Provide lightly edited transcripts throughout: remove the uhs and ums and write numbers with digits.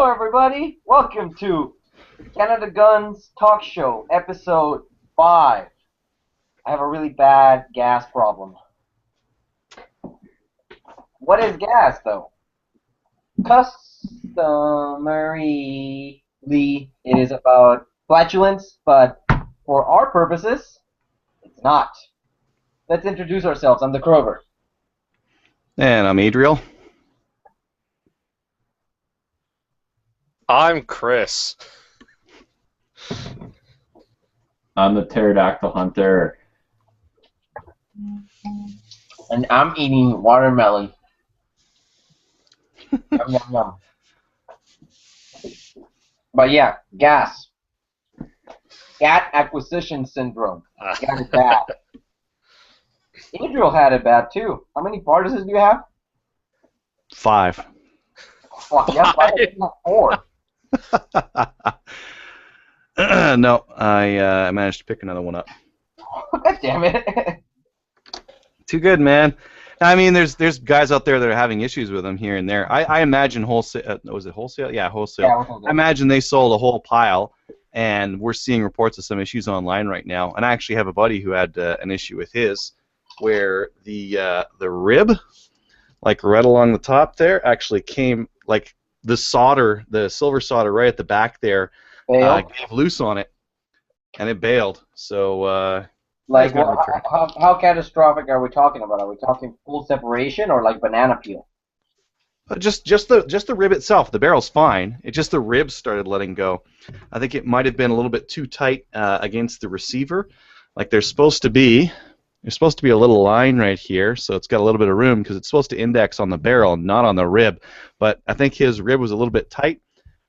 Hello, everybody. Welcome to CanadaGuns Talk Show, episode 5. I have a really bad gas problem. What is gas, though? Customarily, it is about flatulence, but for our purposes, it's not. Let's introduce ourselves. I'm the Kroger. And I'm Adriel. I'm Chris. I'm the pterodactyl hunter. And I'm eating watermelon. Yum, yum, yum. But yeah, gas. Gat acquisition syndrome. Got it bad. Adriel had it bad too. How many partisans do you have? 5. Fuck, yeah, 5. 4. No, I managed to pick another one up. God damn it. Too good, man. I mean, there's guys out there that are having issues with them here and there. I imagine wholesale. Was it wholesale? Yeah, wholesale. Yeah, I imagine they sold a whole pile, and we're seeing reports of some issues online right now. And I actually have a buddy who had an issue with his, where the rib, like right along the top there, actually came like the solder, the silver solder right at the back there, gave loose on it, and it bailed. So. Like, how catastrophic are we talking about? Are we talking full separation or like banana peel? Just the rib itself. The barrel's fine. It just the ribs started letting go. I think it might have been a little bit too tight against the receiver. Like there's supposed to be a little line right here, so it's got a little bit of room because it's supposed to index on the barrel, not on the rib. But I think his rib was a little bit tight,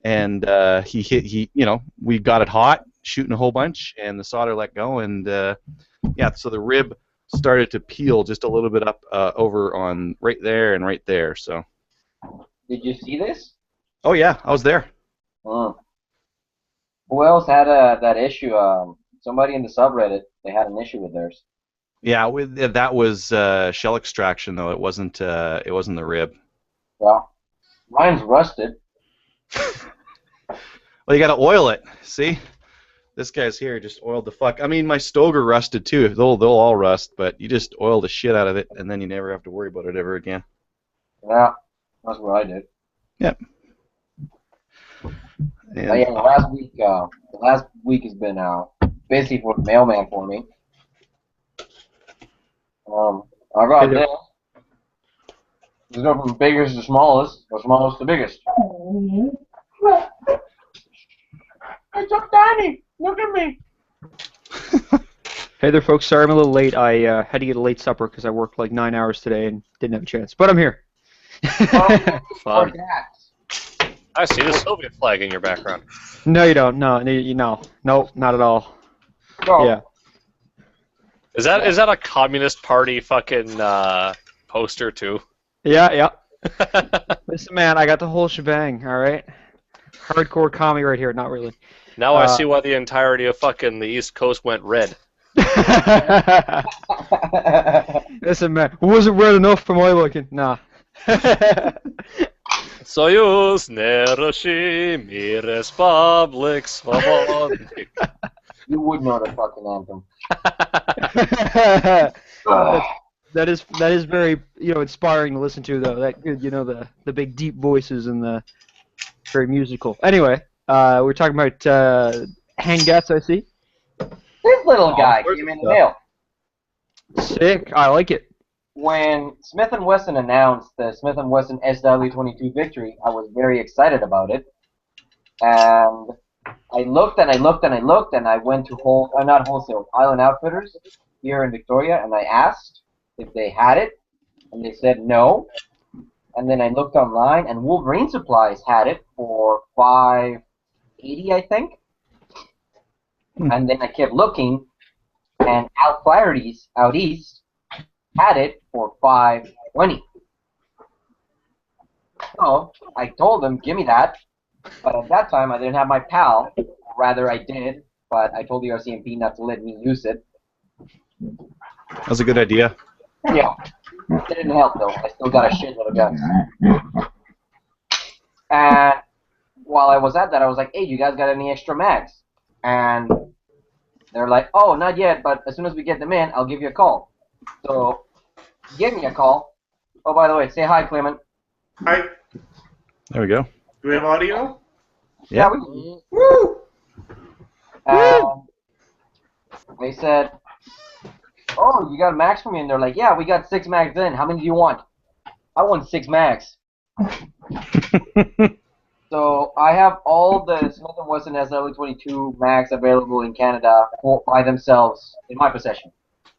and we got it hot, shooting a whole bunch, and the solder let go, and yeah, so the rib started to peel just a little bit up over on right there and right there. So. Did you see this? Oh yeah, I was there. Who else had that issue? Somebody in the subreddit, they had an issue with theirs. Yeah, that was shell extraction though. It wasn't the rib. Yeah, mine's rusted. Well, you got to oil it. See, this guy's here just oiled the fuck. I mean, my Stoger rusted too. They'll all rust, but you just oil the shit out of it, and then you never have to worry about it ever again. Yeah, that's what I did. Yep. Yeah, the last week has been busy for the mailman for me. I got this. Just go from biggest to smallest, or smallest to biggest. It's so tiny. Look at me. Hey there, folks. Sorry I'm a little late. I had to get a late supper because I worked like 9 hours today and didn't have a chance. But I'm here. Fun. I see the Soviet flag in your background. No, you don't. No, not at all. No. Yeah. Is that a Communist Party fucking poster too? Yeah. Listen, man, I got the whole shebang. All right. Hardcore commie right here. Not really. Now I see why the entirety of fucking the East Coast went red. Listen, man, it wasn't red enough for my liking. Nah. Soyuz neroshi mi respublik svobodny. You would know the fucking anthem. That is very inspiring to listen to though. That the big deep voices and the very musical. Anyway, we're talking about handguts. I see. This little guy came in the mail. Sick. I like it. When Smith & Wesson announced the Smith & Wesson SW22 victory, I was very excited about it. And I looked and I looked and I looked and I went to not wholesale, Island Outfitters here in Victoria, and I asked if they had it, and they said no. And then I looked online, and Wolverine Supplies had it for $5.80, I think. And then I kept looking, and Al Flaherty's out east had it for $5.20. So I told them, give me that. But at that time, I didn't have my PAL. Rather, I did, but I told the RCMP not to let me use it. That was a good idea. Yeah. It didn't help, though. I still got a shitload of guns. And while I was at that, I was like, hey, you guys got any extra mags? And they're like, oh, not yet, but as soon as we get them in, I'll give you a call. So, give me a call. Oh, by the way, say hi, Clement. Hi. There we go. Do we have audio? Yeah, Yeah. Woo! They said, oh, you got mags for me? And they're like, yeah, we got 6 mags in. How many do you want? I want 6 mags. So I have all the Smith & Wesson SW22 mags available in Canada by themselves in my possession.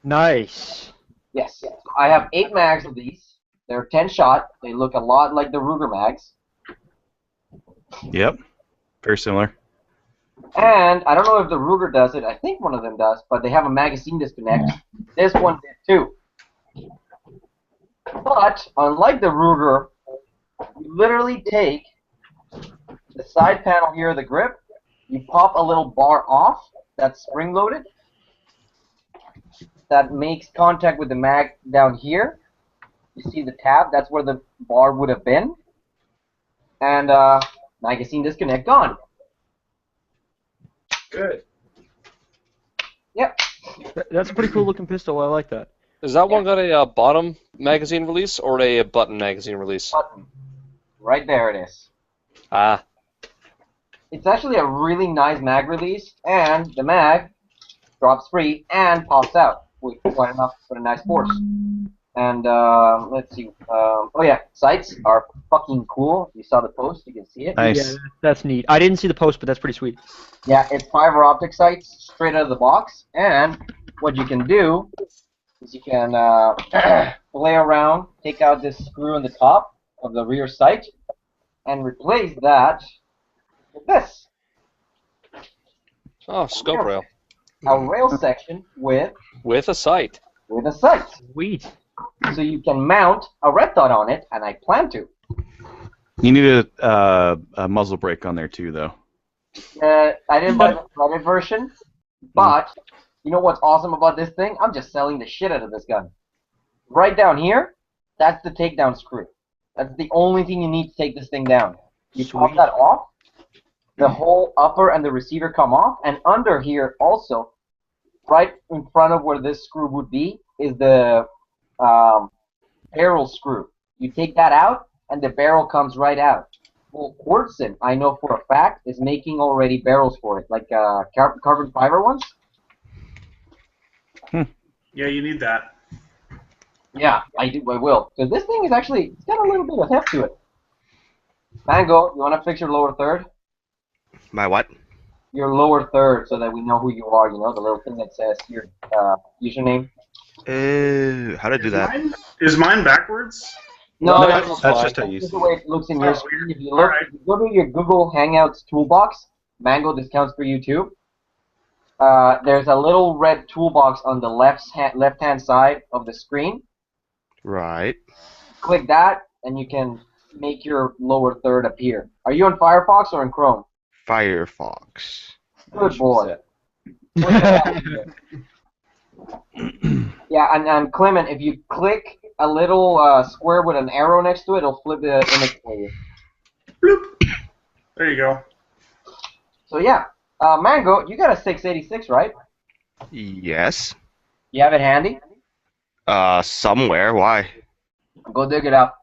Nice. Yes. I have 8 mags of these. They're 10 shot. They look a lot like the Ruger mags. Yep. Very similar. And I don't know if the Ruger does it. I think one of them does, but they have a magazine disconnect. This one did too. But unlike the Ruger, you literally take the side panel here of the grip, you pop a little bar off that's spring-loaded that makes contact with the mag down here. You see the tab, that's where the bar would have been. And magazine disconnect gone. Good. Yep. That's a pretty cool looking pistol. I like that. Is that one got a bottom magazine release or a button magazine release? Button. Right there it is. Ah. It's actually a really nice mag release, and the mag drops free and pops out with quite enough for a nice force. And let's see. Oh yeah, sights are fucking cool. You saw the post, you can see it. Nice. Yeah, that's neat. I didn't see the post, but that's pretty sweet. Yeah, it's fiber optic sights straight out of the box, and what you can do is you can play around, take out this screw on the top of the rear sight, and replace that with this. Oh, scope rail. A rail section with With a sight. a sight. Sweet. So you can mount a red dot on it, and I plan to. You need a muzzle brake on there too, though. I didn't buy the threaded version, but you know what's awesome about this thing? I'm just selling the shit out of this gun. Right down here, that's the takedown screw. That's the only thing you need to take this thing down. You pop that off, the whole upper and the receiver come off, and under here also, right in front of where this screw would be, is the barrel screw. You take that out, and the barrel comes right out. Well, Quartzen, I know for a fact, is making already barrels for it, like carbon fiber ones. Yeah, you need that. Yeah, I will. Because this thing is actually, it's got a little bit of heft to it. Mango, you want to fix your lower third? My what? Your lower third, so that we know who you are, you know, the little thing that says your username. How to do that? Is mine backwards? No, that's just how you This is see the way it looks in your Oh, screen. If you all look, right. if you go to your Google Hangouts toolbox, Mango, this counts for you too. There's a little red toolbox on the left-hand side of the screen. Right. Click that, and you can make your lower third appear. Are you on Firefox or in Chrome? Firefox. Good boy. Yeah, and Clement, if you click a little square with an arrow next to it, it'll flip the image for you. Bloop. There you go. So yeah, Mango, you got a 686, right? Yes. You have it handy? Somewhere. Why? Go dig it up.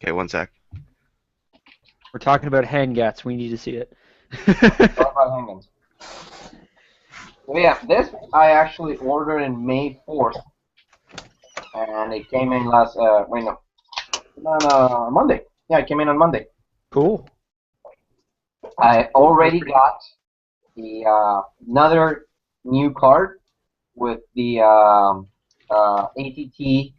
Okay, one sec. We're talking about handgats. We need to see it. Talk about handguns. So yeah, this I actually ordered in May 4th, and it came in last on Monday. Yeah, it came in on Monday. Cool. I already got the another new card with the ATT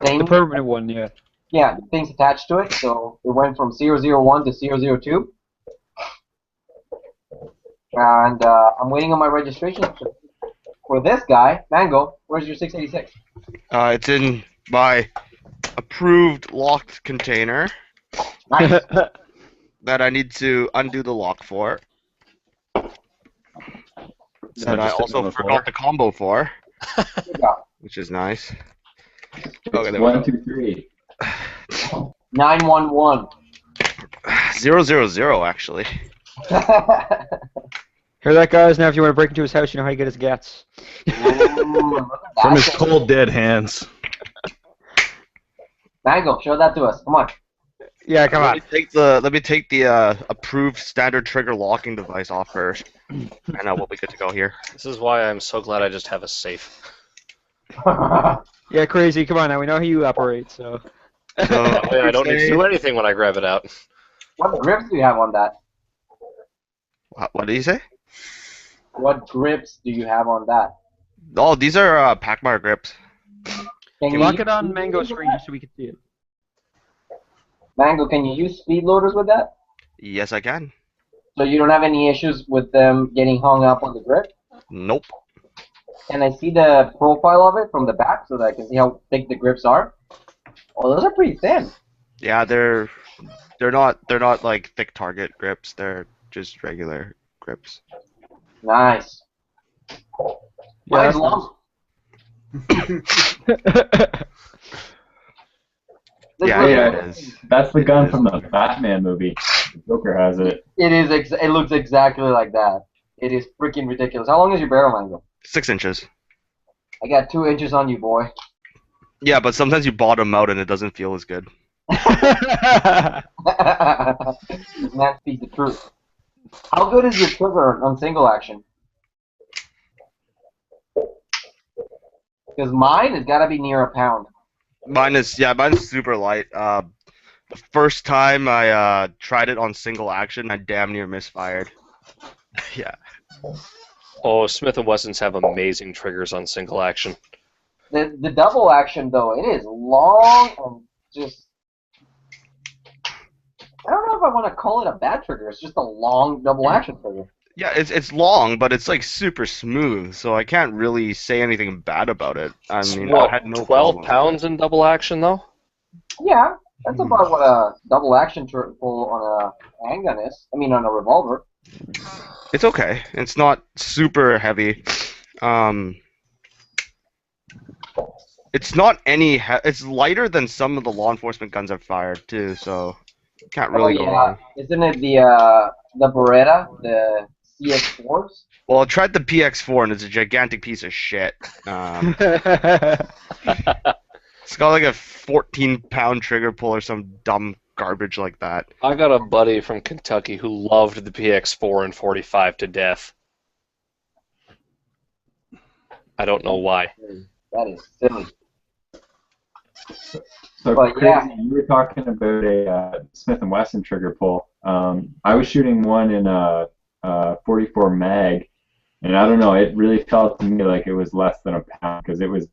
thing. The permanent one, yeah. Yeah, things attached to it. So it went from 001 to 002. And I'm waiting on my registration for this guy. Mango, where's your 686? It's in my approved locked container Nice. that I need to undo the lock for. That I just sitting on also the floor. forgot the combo for, Good job. which is nice. It's Okay, there we 1, go. 2, 3. 911. 000 actually. Hear that, guys? Now, if you want to break into his house, you know how to get his gats. From his cold, dead hands. Mango, show that to us. Come on. Yeah, come on. Let me take the approved standard trigger locking device off first, and we'll be good to go here. This is why I'm so glad I just have a safe. Yeah, crazy. Come on, now we know how you operate. So. I don't need to do anything when I grab it out. What grips do you have on that? What did you say? What grips do you have on that? Oh, these are Packmar grips. Can you Lock use it on speed Mango loaders with screen that? just so we can see it. Mango, can you use speed loaders with that? Yes, I can. So you don't have any issues with them getting hung up on the grip? Nope. Can I see the profile of it from the back so that I can see how thick the grips are? Oh, those are pretty thin. Yeah, they're not like thick target grips. They're just regular grips. Nice. Mine's that's long. Yeah, Yeah, it is. that's the gun from the Batman movie. The Joker has it. It is. It looks exactly like that. It is freaking ridiculous. How long is your barrel, Mango? 6 inches. I got 2 inches on you, boy. Yeah, but sometimes you bottom out and it doesn't feel as good. Man speaks the truth. How good is your trigger on single action? Because mine has got to be near a pound. Mine's super light. The first time I tried it on single action, I damn near misfired. Yeah. Oh, Smith & Wessons have amazing triggers on single action. The double action, though, it is long and just... I don't know if I want to call it a bad trigger. It's just a long double action trigger. Yeah, it's long, but it's like super smooth, so I can't really say anything bad about it. I mean, What, I had no 12 problem. pounds in double action, though? Yeah, that's about what a double action pull on a handgun is. I mean, on a revolver. It's okay. It's not super heavy. It's not any. It's lighter than some of the law enforcement guns I've fired too, so can't really go wrong. Isn't it the Beretta, the CX4s? Well, I tried the PX4 and it's a gigantic piece of shit. It's got like a 14-pound trigger pull or some dumb garbage like that. I got a buddy from Kentucky who loved the PX4 and 45 to death. I don't know why. That is silly. So But, crazy, yeah. you were talking about a Smith & Wesson trigger pull. I was shooting one in a 44 mag, and I don't know, it really felt to me like it was less than a pound because it was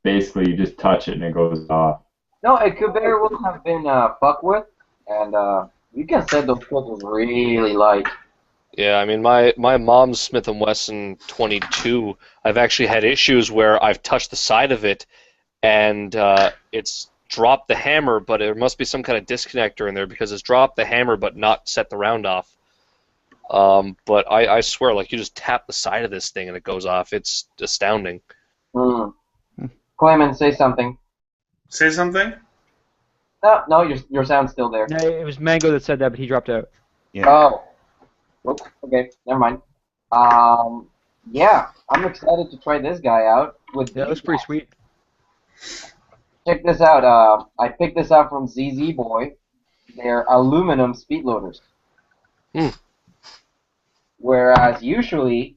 basically you just touch it and it goes off. No, it could very well have been fucked with, and you can say those triggers really light. Yeah, I mean, my mom's Smith & Wesson 22, I've actually had issues where I've touched the side of it, and it's dropped the hammer, but there must be some kind of disconnector in there because it's dropped the hammer but not set the round off. But I swear, like, you just tap the side of this thing and it goes off. It's astounding. Clement, say something. Say something? No, your sound's still there. No, it was Mango that said that, but he dropped out. Yeah. Oh. Oops, okay, never mind. Yeah, I'm excited to try this guy out. Yeah, that's pretty sweet. Check this out. I picked this up from ZZ Boy. They're aluminum speed loaders. Whereas usually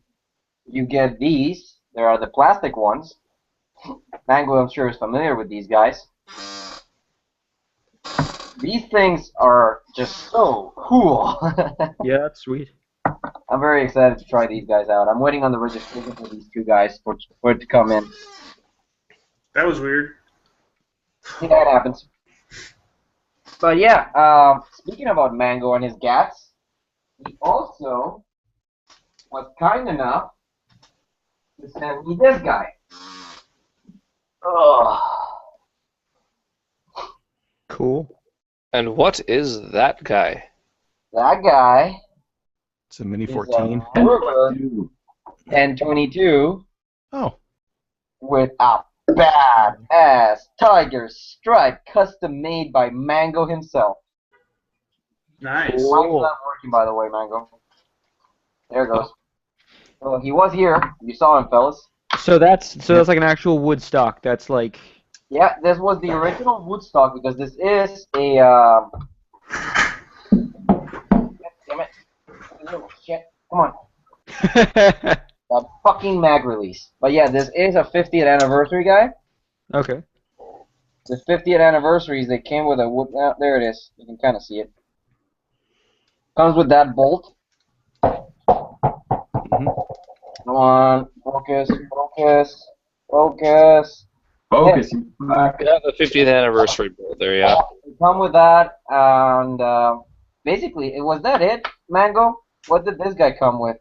you get these. There are the plastic ones. Mango, I'm sure, is familiar with these guys. These things are just so cool. Yeah, that's sweet. I'm very excited to try these guys out. I'm waiting on the registration for these two guys for it to come in. That was weird. Yeah, it happens. But yeah, speaking about Mango and his gats, he also was kind enough to send me this guy. Ugh. Cool. And what is that guy? That guy It's a Mini is 14. a Ruger 1022 Oh. with a badass Tiger Stripe, custom made by Mango himself. Nice. Mine's not working, by the way, Mango. There it goes. Well, he was here. You saw him, fellas. So that's like an actual wood stock. That's like. Yeah, this was the original Woodstock because this is a. Damn it! Oh, shit! Come on. That fucking mag release. But yeah, this is a 50th anniversary guy. Okay. The 50th anniversaries, they came with a wood. There it is. You can kind of see it. Comes with that bolt. Mhm. Come on, focus, focus, focus. Focus, you fuck. Yeah, the 50th anniversary build there, yeah. They come with that, and basically, was that it, Mango? What did this guy come with?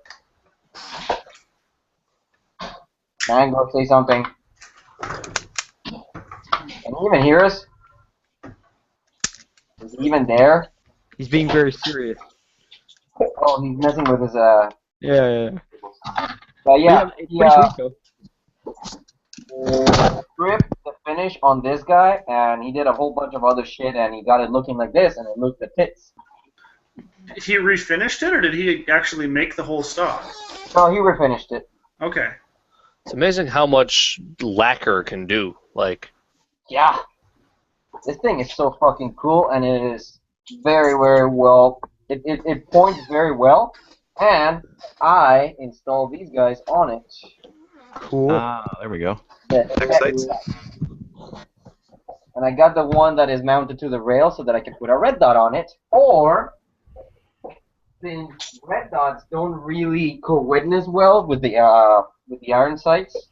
Mango, say something. Can you even hear us? Is he even there? He's being very serious. Oh, he's messing with his Yeah. But yeah, It's pretty sweet though. Script the finish on this guy, and he did a whole bunch of other shit, and he got it looking like this, and it looked the tits. He refinished it, or did he actually make the whole stock? So he refinished it. Okay. It's amazing how much lacquer can do. Like, Yeah. This thing is so fucking cool, and it is very, very well. It points very well, and I installed these guys on it. Cool. There we go. The- Next sites. And I got the one that is mounted to the rail so that I can put a red dot on it, or since red dots don't really co-witness well with the iron sights,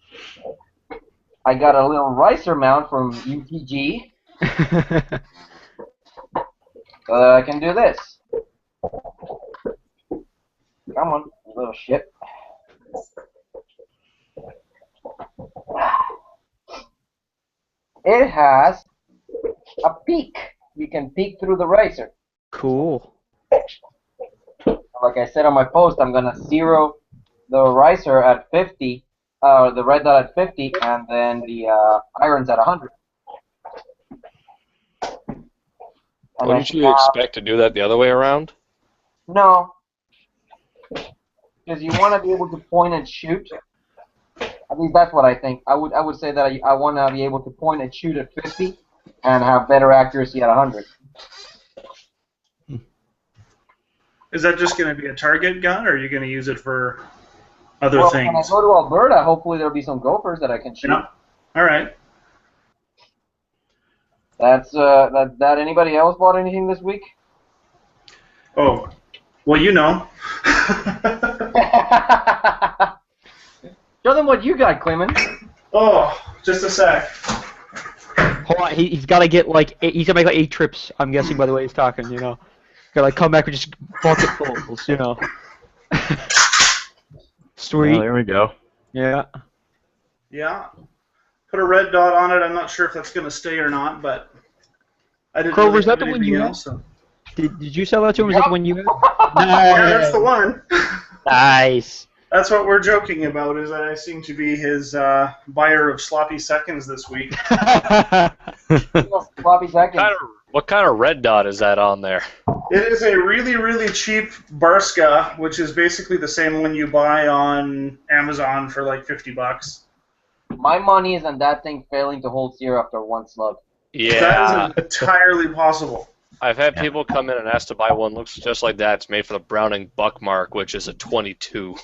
I got a little ricer mount from UTG. So that I can do this. Come on, you little shit. It has a peek. You can peek through the ricer. Cool. Like I said on my post, I'm gonna zero the ricer at 50, the red dot at 50, and then the irons at 100. And wouldn't you expect to do that the other way around? No, because you want to be able to point and shoot. At least that's what I think. I would say that I want to be able to point and shoot at 50, and have better accuracy at 100. Is that just going to be a target gun, or are you going to use it for other Well, when I things? go to Alberta, hopefully there'll be some gophers that I can shoot. Yeah. All right. That's that. Anybody else bought anything this week? Oh, well, you know. Show them what you got, Clement. Oh, just a sec. Hold on, he's got to get like he's gonna make like 8 trips. I'm guessing by the way he's talking. You know, gotta like come back with just bucketfuls. You know. Sweet. Oh, there we go. Yeah. Yeah. Put a red dot on it. I'm not sure if that's going to stay or not, but I didn't. Crover, really is that have the one anything you had? else, so. Did you sell that to him? Is that the one you had? Yeah, that's the one. Nice. That's what we're joking about, is that I seem to be his buyer of sloppy seconds this week. Floppy seconds. What kind of red dot is that on there? It is a really, really cheap Barska, which is basically the same one you buy on Amazon for like $50. My money is on that thing failing to hold zero after one slug. Yeah, That is entirely possible. I've had people come in and ask to buy one. Looks just like that. It's made for the Browning Buckmark, which is a 22.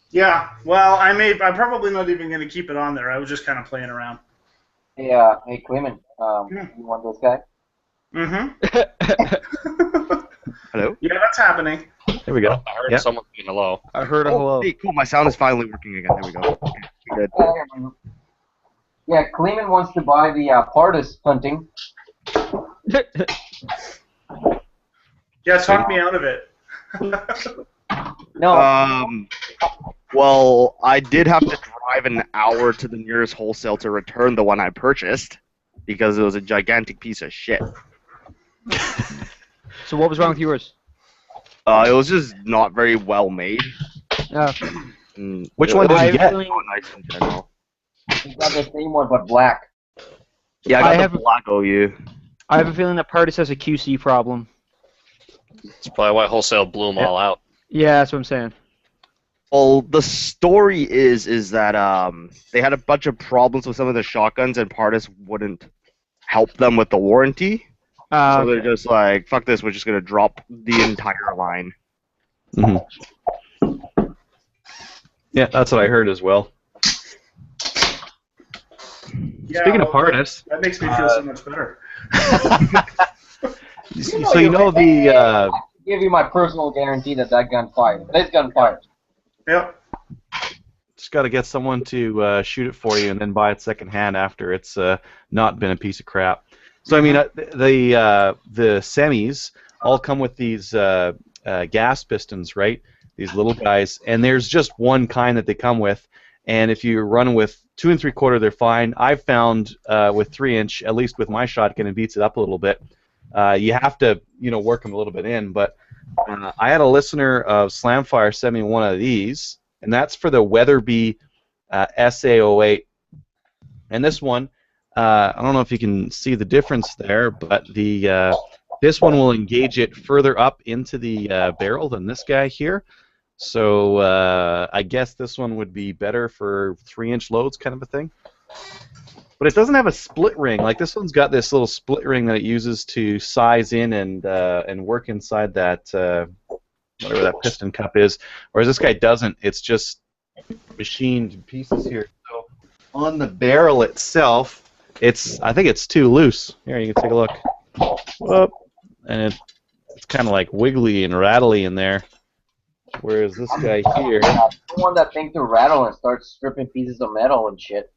Yeah, well, I'm probably not even going to keep it on there. I was just kind of playing around. Hey, hey, Clement, you want this guy? Mm-hmm. Hello? Yeah, that's happening. There we go. I heard Yeah. someone saying hello. I heard a hello. Hey, cool. My sound is finally working again. There we go. Okay, good. Yeah, Clement wants to buy the Pardus hunting. Yeah, talk me out of it. No, Well, I did have to drive an hour to the nearest wholesale to return the one I purchased because it was a gigantic piece of shit. So what was wrong with yours? It was just not very well made. Which one did you get? Not nice in general. he's got the same one but black. Yeah, I I got have- the black OU. I have a feeling that Pardis has a QC problem. That's probably why wholesale blew them all out. Yeah, that's what I'm saying. Well, the story is that they had a bunch of problems with some of the shotguns, and Pardis wouldn't help them with the warranty. So they're Okay. just like, fuck this, we're just gonna drop the entire line. Yeah, that's what I heard as well. Yeah, Speaking of well, Pardis, that makes me feel so much better. so you know the Give you my personal guarantee that gun fires. This gun fires. Yep. just got to get someone to shoot it for you and then buy it secondhand after it's not been a piece of crap. So I mean, the semis all come with these gas pistons, right? These little guys, and there's just one kind that they come with. And if you run with 2 3/4, they're fine. I've found with 3-inch, at least with my shotgun, it beats it up a little bit. You have to, work them a little bit in. But I had a listener of Slamfire send me one of these, and that's for the Weatherby SA08. And this one, I don't know if you can see the difference there, but this one will engage it further up into the barrel than this guy here. So I guess this one would be better for 3-inch loads, kind of a thing. But it doesn't have a split ring. Like this one's got this little split ring that it uses to size in and work inside that whatever that piston cup is. Whereas this guy doesn't. It's just machined pieces here. So on the barrel itself, I think it's too loose. Here, you can take a look. Whoop. And it's kind of like wiggly and rattly in there. Whereas this guy here, The one that thing to rattle and start stripping pieces of metal and shit.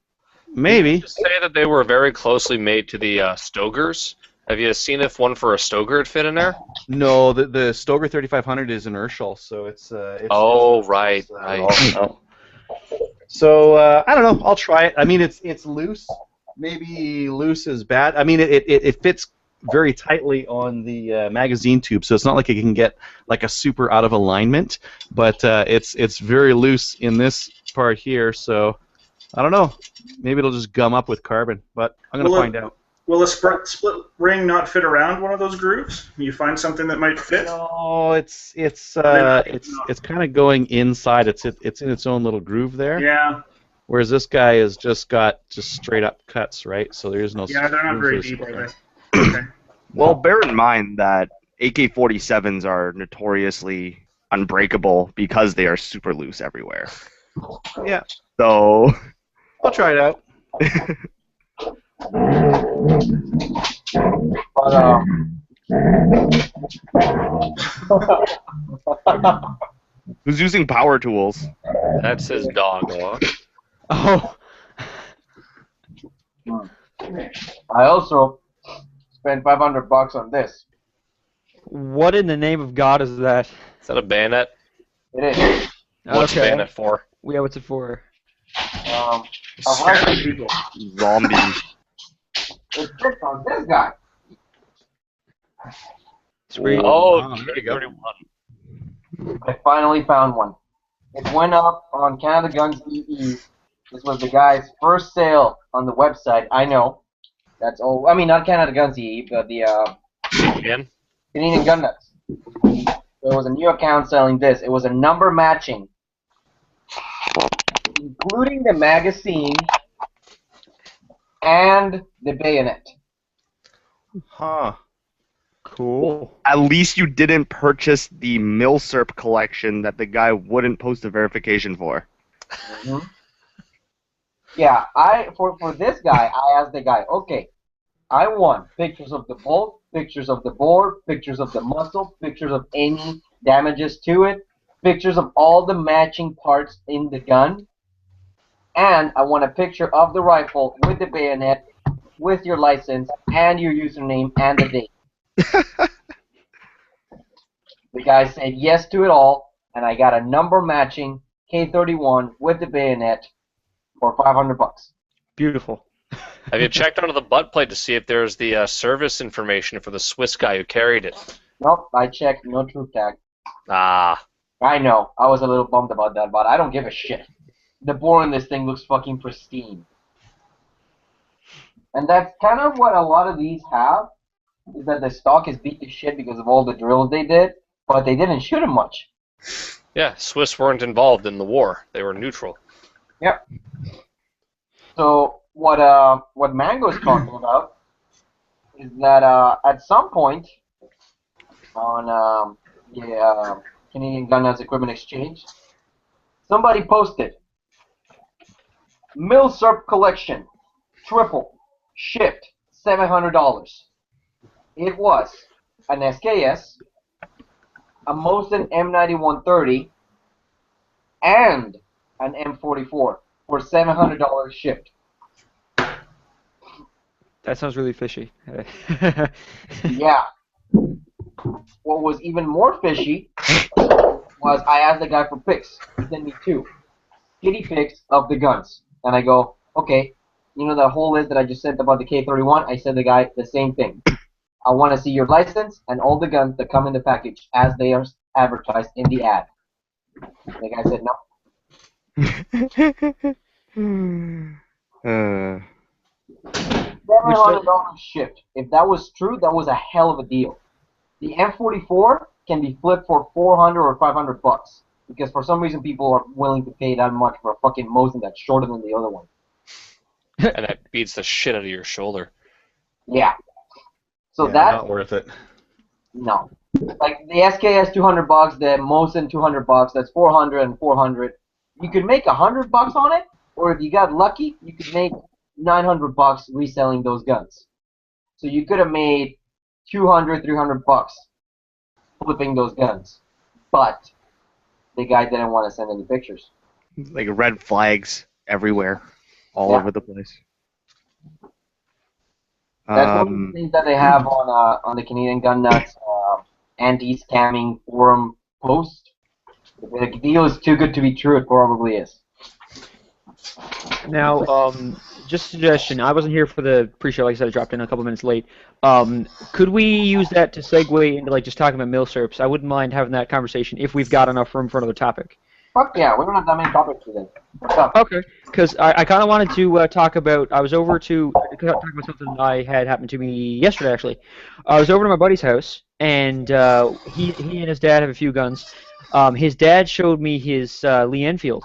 maybe. Just say that they were very closely made to the Stogers. Have you seen if one for a Stoger would fit in there? No, the Stoger 3500 is inertial, so it's Right. So I don't know. I'll try it. I mean, it's loose. Maybe loose is bad. I mean, it fits very tightly on the magazine tube, so it's not like it can get like a super out of alignment. But it's very loose in this part here, so I don't know. Maybe it'll just gum up with carbon, but I'm gonna find out. Will a split ring not fit around one of those grooves? You find something that might fit? No, it's kind of going inside. It's in its own little groove there. Yeah. Whereas this guy has just got straight up cuts, right? So there is no. Yeah, they're not room very for deep, split. are they? Okay. Well, bear in mind that AK-47s are notoriously unbreakable because they are super loose everywhere. Yeah, So, I'll try it out. But who's using power tools? That's his dog. Oh, I also spent $500 on this. What in the name of God is that? Is that a bayonet? It is. What's a bayonet for? Yeah, what's it for? A Scaring rifle. people. Zombie. It fits on this guy. Sweet. Oh, there you go. 31. I finally found one. It went up on CanadaGuns EE. This was the guy's first sale on the website. I know. That's all. I mean, not CanadaGuns EE, but the Again? Canadian Gun Nuts. There was a new account selling this. It was a number matching, including the magazine and the bayonet. huh. Cool. At least you didn't purchase the Milsurp collection that the guy wouldn't post a verification for. Mm-hmm. Yeah, for this guy, I asked the guy, okay, I want pictures of the bolt, pictures of the bore, pictures of the muzzle, pictures of any damages to it, pictures of all the matching parts in the gun, and I want a picture of the rifle with the bayonet, with your license, and your username and the date. The guy said yes to it all, and I got a number matching K31 with the bayonet for $500. Beautiful. Have you checked under the butt plate to see if there's the service information for the Swiss guy who carried it? Nope, I checked, no troop tag. Ah. I know, I was a little bummed about that, but I don't give a shit. The bore in this thing looks fucking pristine. And that's kind of what a lot of these have, is that the stock is beat to shit because of all the drills they did, but they didn't shoot him much. Yeah, Swiss weren't involved in the war. They were neutral. Yep. So what Mango's talking about is that at some point on the Canadian Gun Equipment Exchange, somebody posted Milsurp collection, triple, shipped, $700. It was an SKS, a Mosin M9130, and an M44 for $700 shipped. That sounds really fishy. Yeah. What was even more fishy was I asked the guy for pics. He sent me 2 kitty pics of the guns. And I go, okay, you know the whole list that I just sent about the K31? I said the guy the same thing. I want to see your license and all the guns that come in the package as they are advertised in the ad. The guy said no. $700 shipped. If that was true, that was a hell of a deal. The M44 can be flipped for $400 or $500 because for some reason people are willing to pay that much for a fucking Mosin that's shorter than the other one. And that beats the shit out of your shoulder. Yeah. So Yeah, that not worth it. no. Like the SKS $200, the Mosin $200, that's 400 and 400. You could make $100 on it, or if you got lucky, you could make $900 reselling those guns. So you could have made $200, $300 flipping those guns, but the guy didn't want to send any pictures. Like red flags everywhere, all over the place. That's one of the things that they have on the Canadian Gun Nuts anti-scamming forum post. If the deal is too good to be true, it probably is. Now, just a suggestion. I wasn't here for the pre-show. Like I said, I dropped in a couple minutes late. Could we use that to segue into like just talking about milsurps? I wouldn't mind having that conversation if we've got enough room for another topic. Fuck yeah, we don't have that many topics today. What's up? Okay, because I kind of wanted to talk about. I was over to talk about something that I had happened to me yesterday. Actually, I was over to my buddy's house, and he and his dad have a few guns. His dad showed me his Lee Enfield.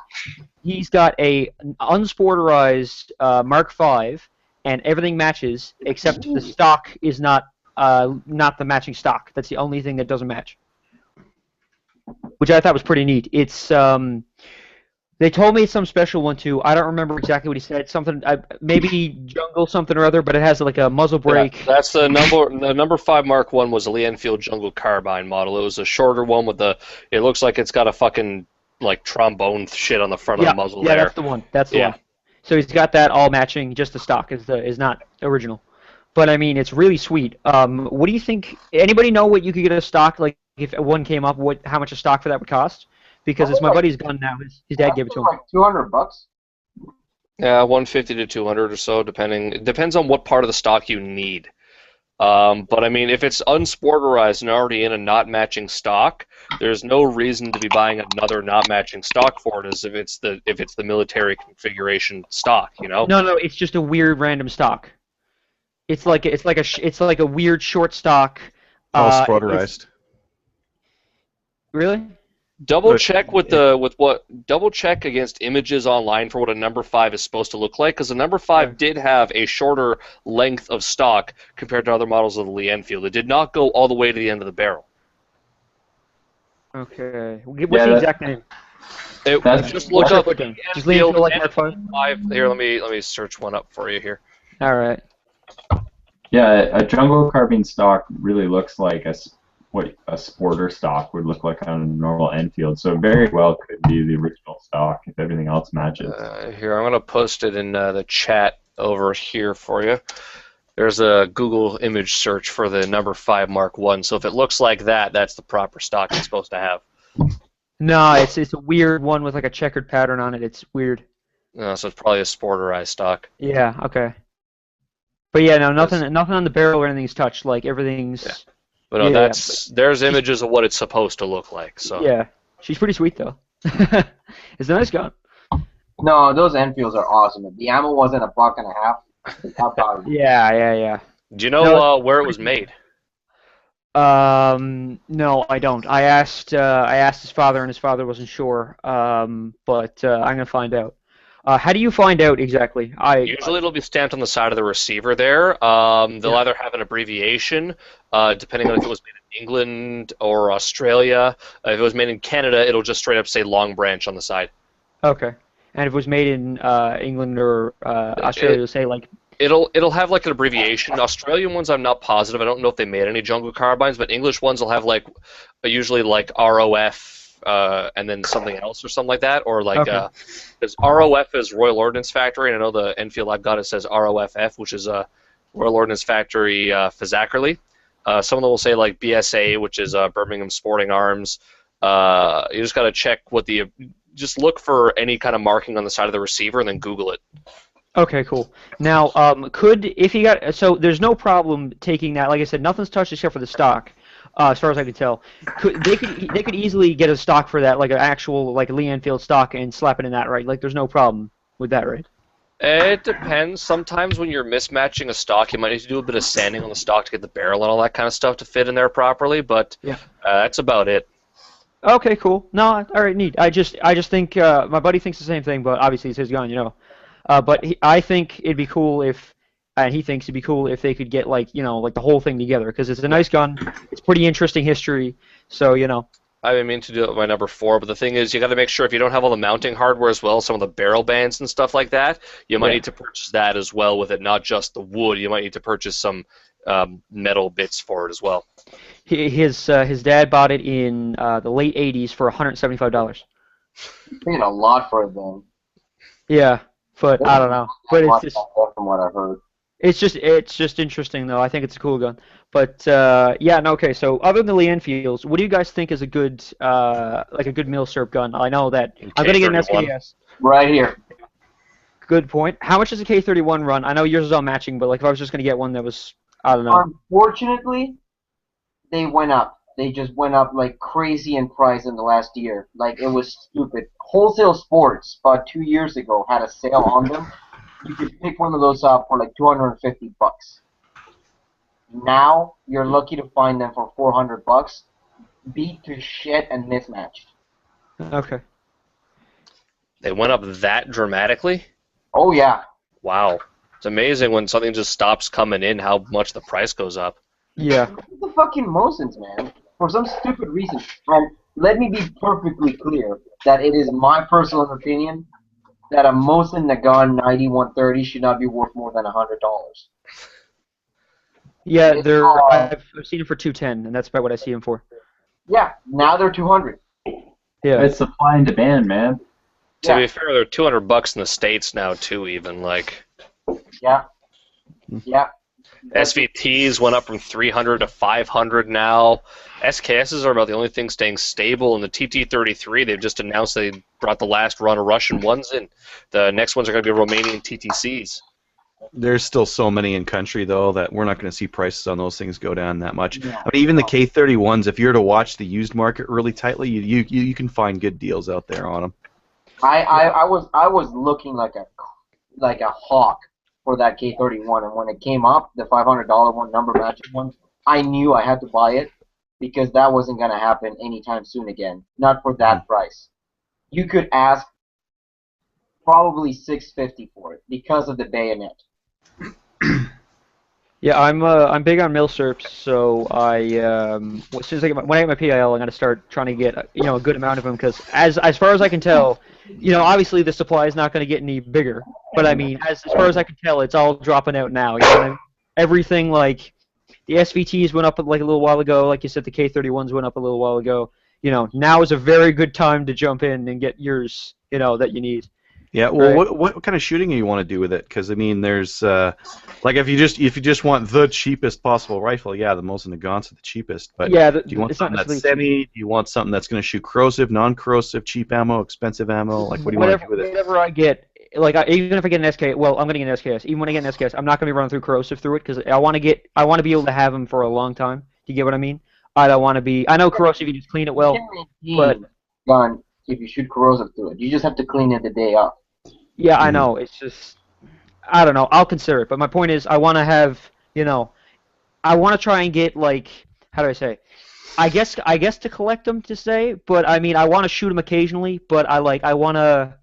He's got a unsporterized Mark V, and everything matches except the stock is not the matching stock. That's the only thing that doesn't match, which I thought was pretty neat. It's they told me it's some special one too. I don't remember exactly what he said. Something maybe jungle something or other, but it has like a muzzle brake. Yeah, that's the number. The number 5 Mark 1 was a Lee Enfield Jungle Carbine model. It was a shorter one with the. It looks like it's got a fucking like trombone shit on the front of the muzzle there. Yeah, that's the one. That's the one. So he's got that all matching. Just the stock is not original. But I mean, it's really sweet. What do you think? Anybody know what you could get a stock like if one came up? How much a stock for that would cost? Because it's my buddy's gun now. His dad gave it to him. Like $200. Yeah, 150 to 200 or so, depending. It depends on what part of the stock you need. But I mean, if it's unsporterized and already in a not matching stock, there's no reason to be buying another not matching stock for it, as if it's the military configuration stock, you know? No, it's just a weird random stock. It's like a weird short stock. All sporterized. Really? Double check double check against images online for what a number 5 is supposed to look like, because the number 5 did have a shorter length of stock compared to other models of the Lee Enfield. It did not go all the way to the end of the barrel. Okay. What's the exact name? Just look up. Just Lee Enfield like Mark 5. Here, let me search one up for you here. All right. Yeah, a jungle carbine stock really looks like what a sporter stock would look like on a normal Enfield, so it very well could be the original stock if everything else matches. Here, I'm going to post it in the chat over here for you. There's a Google image search for the number 5 Mark 1, so if it looks like that, that's the proper stock it's supposed to have. No, it's a weird one with like a checkered pattern on it. It's weird. So it's probably a sporterized stock. Yeah, okay. But yeah, no, nothing on the barrel or anything's touched. Like everything's. Yeah. But no, there's images of what it's supposed to look like. So. Yeah, she's pretty sweet though. It's a nice gun. No, those Enfields are awesome. The ammo wasn't $1.50. How about you? Yeah. Do you know No, where it was made? No, I don't. I asked his father, and his father wasn't sure. But I'm gonna find out. How do you find out exactly? Usually it'll be stamped on the side of the receiver there. They'll either have an abbreviation, depending on if it was made in England or Australia. If it was made in Canada, it'll just straight up say Long Branch on the side. Okay. And if it was made in England or Australia, it'll say like. It'll have like an abbreviation. Australian ones, I'm not positive. I don't know if they made any jungle carbines, but English ones will have like usually like ROF and then something else or something like that, or like because ROF is Royal Ordnance Factory, and I know the Enfield I've got it says ROFF, which is Royal Ordnance Factory Fazackerley. Some of them will say like BSA, which is Birmingham Sporting Arms. You just got to check just look for any kind of marking on the side of the receiver and then Google it. Okay, cool. Now, if you got so there's no problem taking that. Like I said, nothing's touched except for the stock, as far as I can tell. They could easily get a stock for that, like an actual like Lee Enfield stock, and slap it in that, right? Like there's no problem with that, right? It depends. Sometimes when you're mismatching a stock, you might need to do a bit of sanding on the stock to get the barrel and all that kind of stuff to fit in there properly. But that's about it. Okay, cool. No, all right, neat. I just think my buddy thinks the same thing, but obviously it's his gun, you know. But I think it'd be cool if, and he thinks it'd be cool if they could get like like the whole thing together, because it's a nice gun. It's pretty interesting history, so I didn't mean to do it with my number 4, but the thing is, you got to make sure if you don't have all the mounting hardware as well, some of the barrel bands and stuff like that, you might need to purchase that as well with it, not just the wood. You might need to purchase some metal bits for it as well. His dad bought it in the late '80s for $175. Paid a lot for it then. Yeah. But I don't know. But it's just from what I heard. it's just interesting though. I think it's a cool gun. But okay. So other than the Lee Enfields, what do you guys think is a good like a good milsurp gun? I know that I'm gonna get an SKS. Right here. Good point. How much does a K31 run? I know yours is all matching, but like if I was just gonna get one that was, I don't know. Unfortunately, they went up. They just went up like crazy in price in the last year. Like it was stupid. Wholesale Sports about 2 years ago had a sale on them. You could pick one of those up for like $250. Now you're lucky to find them for $400. Beat to shit and mismatched. Okay. They went up that dramatically? Oh yeah. Wow. It's amazing when something just stops coming in how much the price goes up. Yeah. The fucking Mosins, man. For some stupid reason. And let me be perfectly clear that it is my personal opinion that a Mosin Nagant 9130 should not be worth more than $100. Yeah, I've seen them for 210, and that's about what I see them for. Yeah, now they're 200. Yeah. It's supply and demand, man. To be fair, they're $200 in the States now too, even like. Yeah. Yeah. SVTs went up from 300 to 500 now. SKSs are about the only thing staying stable. And the TT33, they've just announced they brought the last run of Russian ones in. The next ones are going to be Romanian TTCs. There's still so many in country, though, that we're not going to see prices on those things go down that much. I mean, even the K31s, if you're to watch the used market really tightly, you can find good deals out there on them. I was looking like a hawk for that K31, and when it came up, the $500 one, number matching one, I knew I had to buy it because that wasn't going to happen anytime soon again. Not for that price. You could ask probably $650 for it because of the bayonet. Yeah, I'm big on milsurps, so as soon as when I get my PIL, I'm gonna start trying to get a good amount of them, because as far as I can tell, obviously the supply is not gonna get any bigger, but I mean as far as I can tell, it's all dropping out now. You know what I mean? Everything, like the SVTs went up like a little while ago, like you said, the K31s went up a little while ago. Now is a very good time to jump in and get yours, that you need. Yeah, well, right. What kind of shooting do you want to do with it? Because I mean, there's like if you just want the cheapest possible rifle, yeah, the Mosin Nagants are the cheapest. But do you want something that's semi? Do you want something that's going to shoot corrosive, non-corrosive, cheap ammo, expensive ammo? Like, what do you want to do with it? Whatever I get, like even if I get an SK, well, I'm going to get an SKS. Even when I get an SKS, I'm not going to be running through corrosive through it because I want to be able to have them for a long time. Do you get what I mean? I don't want to be. I know corrosive, you just clean it well, but gun if you shoot corrosive through it, you just have to clean it the day up. Yeah, I know. It's just I don't know. I'll consider it. But my point is, I want to have, I want to try and get like, how do I say? I guess to collect them to say, but I mean, I want to shoot them occasionally. But I want to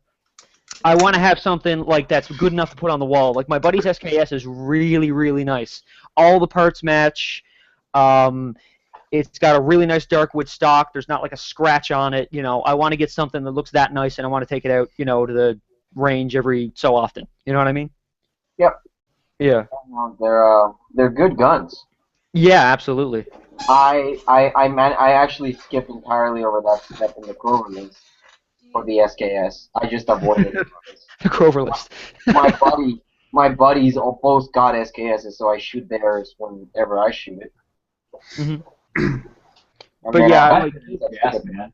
have something like that's good enough to put on the wall. Like my buddy's SKS is really, really nice. All the parts match. It's got a really nice dark wood stock. There's not like a scratch on it. I want to get something that looks that nice, and I want to take it out, to the range every so often. You know what I mean? Yep. Yeah. They're good guns. Yeah, absolutely. I actually skipped entirely over that step in the Clover list for the SKS. I just avoided it. The Clover list. my buddies both got SKSs, so I shoot theirs whenever I shoot it. Mm-hmm. But yeah, man.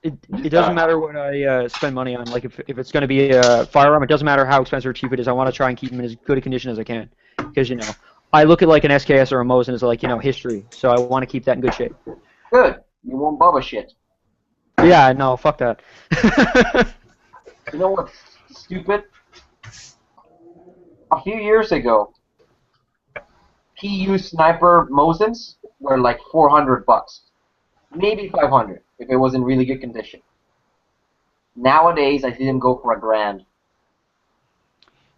It doesn't matter what I spend money on. Like if it's going to be a firearm, it doesn't matter how expensive or cheap it is. I want to try and keep them in as good a condition as I can, because I look at like an SKS or a Mosin as like history. So I want to keep that in good shape. Good. You won't Bubba shit. Yeah, no, fuck that. You know what's stupid? A few years ago, PU sniper Mosins were like $400, maybe $500 if it was in really good condition. Nowadays, I see them go for $1,000.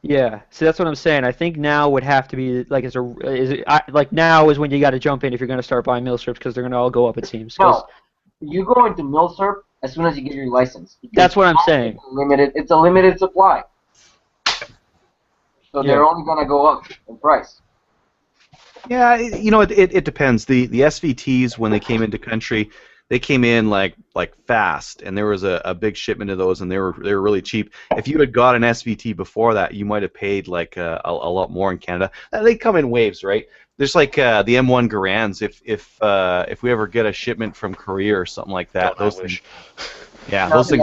Yeah, so that's what I'm saying. I think now would have to be like now is when you got to jump in if you're going to start buying mil strips, because they're going to all go up, it seems. No, you go into milsurp as soon as you get your license. That's what I'm saying. It's a limited supply, so they're only going to go up in price. Yeah, it depends. The SVTs, when they came into country, they came in like fast, and there was a big shipment of those, and they were really cheap. If you had got an SVT before that, you might have paid like a lot more in Canada. They come in waves, right? There's like the M1 Garands. If we ever get a shipment from Korea or something like that, those things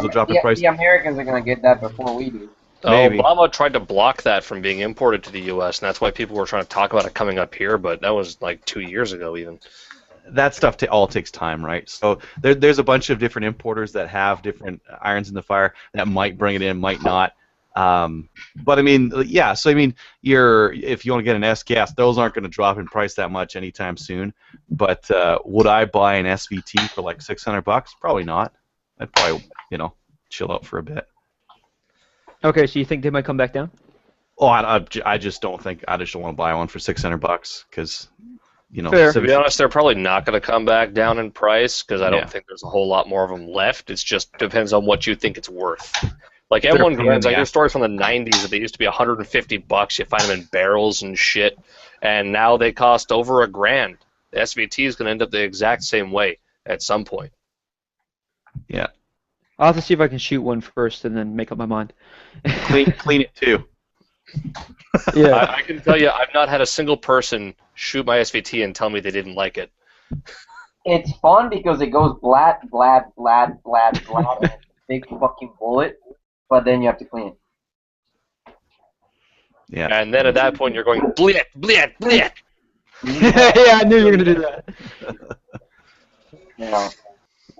will drop in price. The Americans are going to get that before we do. Maybe. Obama tried to block that from being imported to the U.S., and that's why people were trying to talk about it coming up here, but that was like 2 years ago even. That stuff all takes time, right? So there's a bunch of different importers that have different irons in the fire that might bring it in, might not. But I mean, yeah. So I mean, if you want to get an SKS, those aren't going to drop in price that much anytime soon. But would I buy an SVT for like $600? Probably not. I'd probably chill out for a bit. Okay, so you think they might come back down? Oh, I just don't think. I just don't want to buy one for $600 because. Fair. To be honest, they're probably not going to come back down in price because I don't think there's a whole lot more of them left. It just depends on what you think it's worth. Like M1 Garands, I hear stories from the 90s that they used to be $150. You find them in barrels and shit, and now they cost over $1,000. The SVT is going to end up the exact same way at some point. Yeah. I'll have to see if I can shoot one first and then make up my mind. Clean it too. Yeah. I can tell you, I've not had a single person shoot my SVT and tell me they didn't like it. It's fun because it goes blat, blat, blat, blat, blat, and it's a big fucking bullet, but then you have to clean it. Yeah. And then at that point, you're going, blit, blit, blit. Yeah, I knew you were going to do that. Yeah.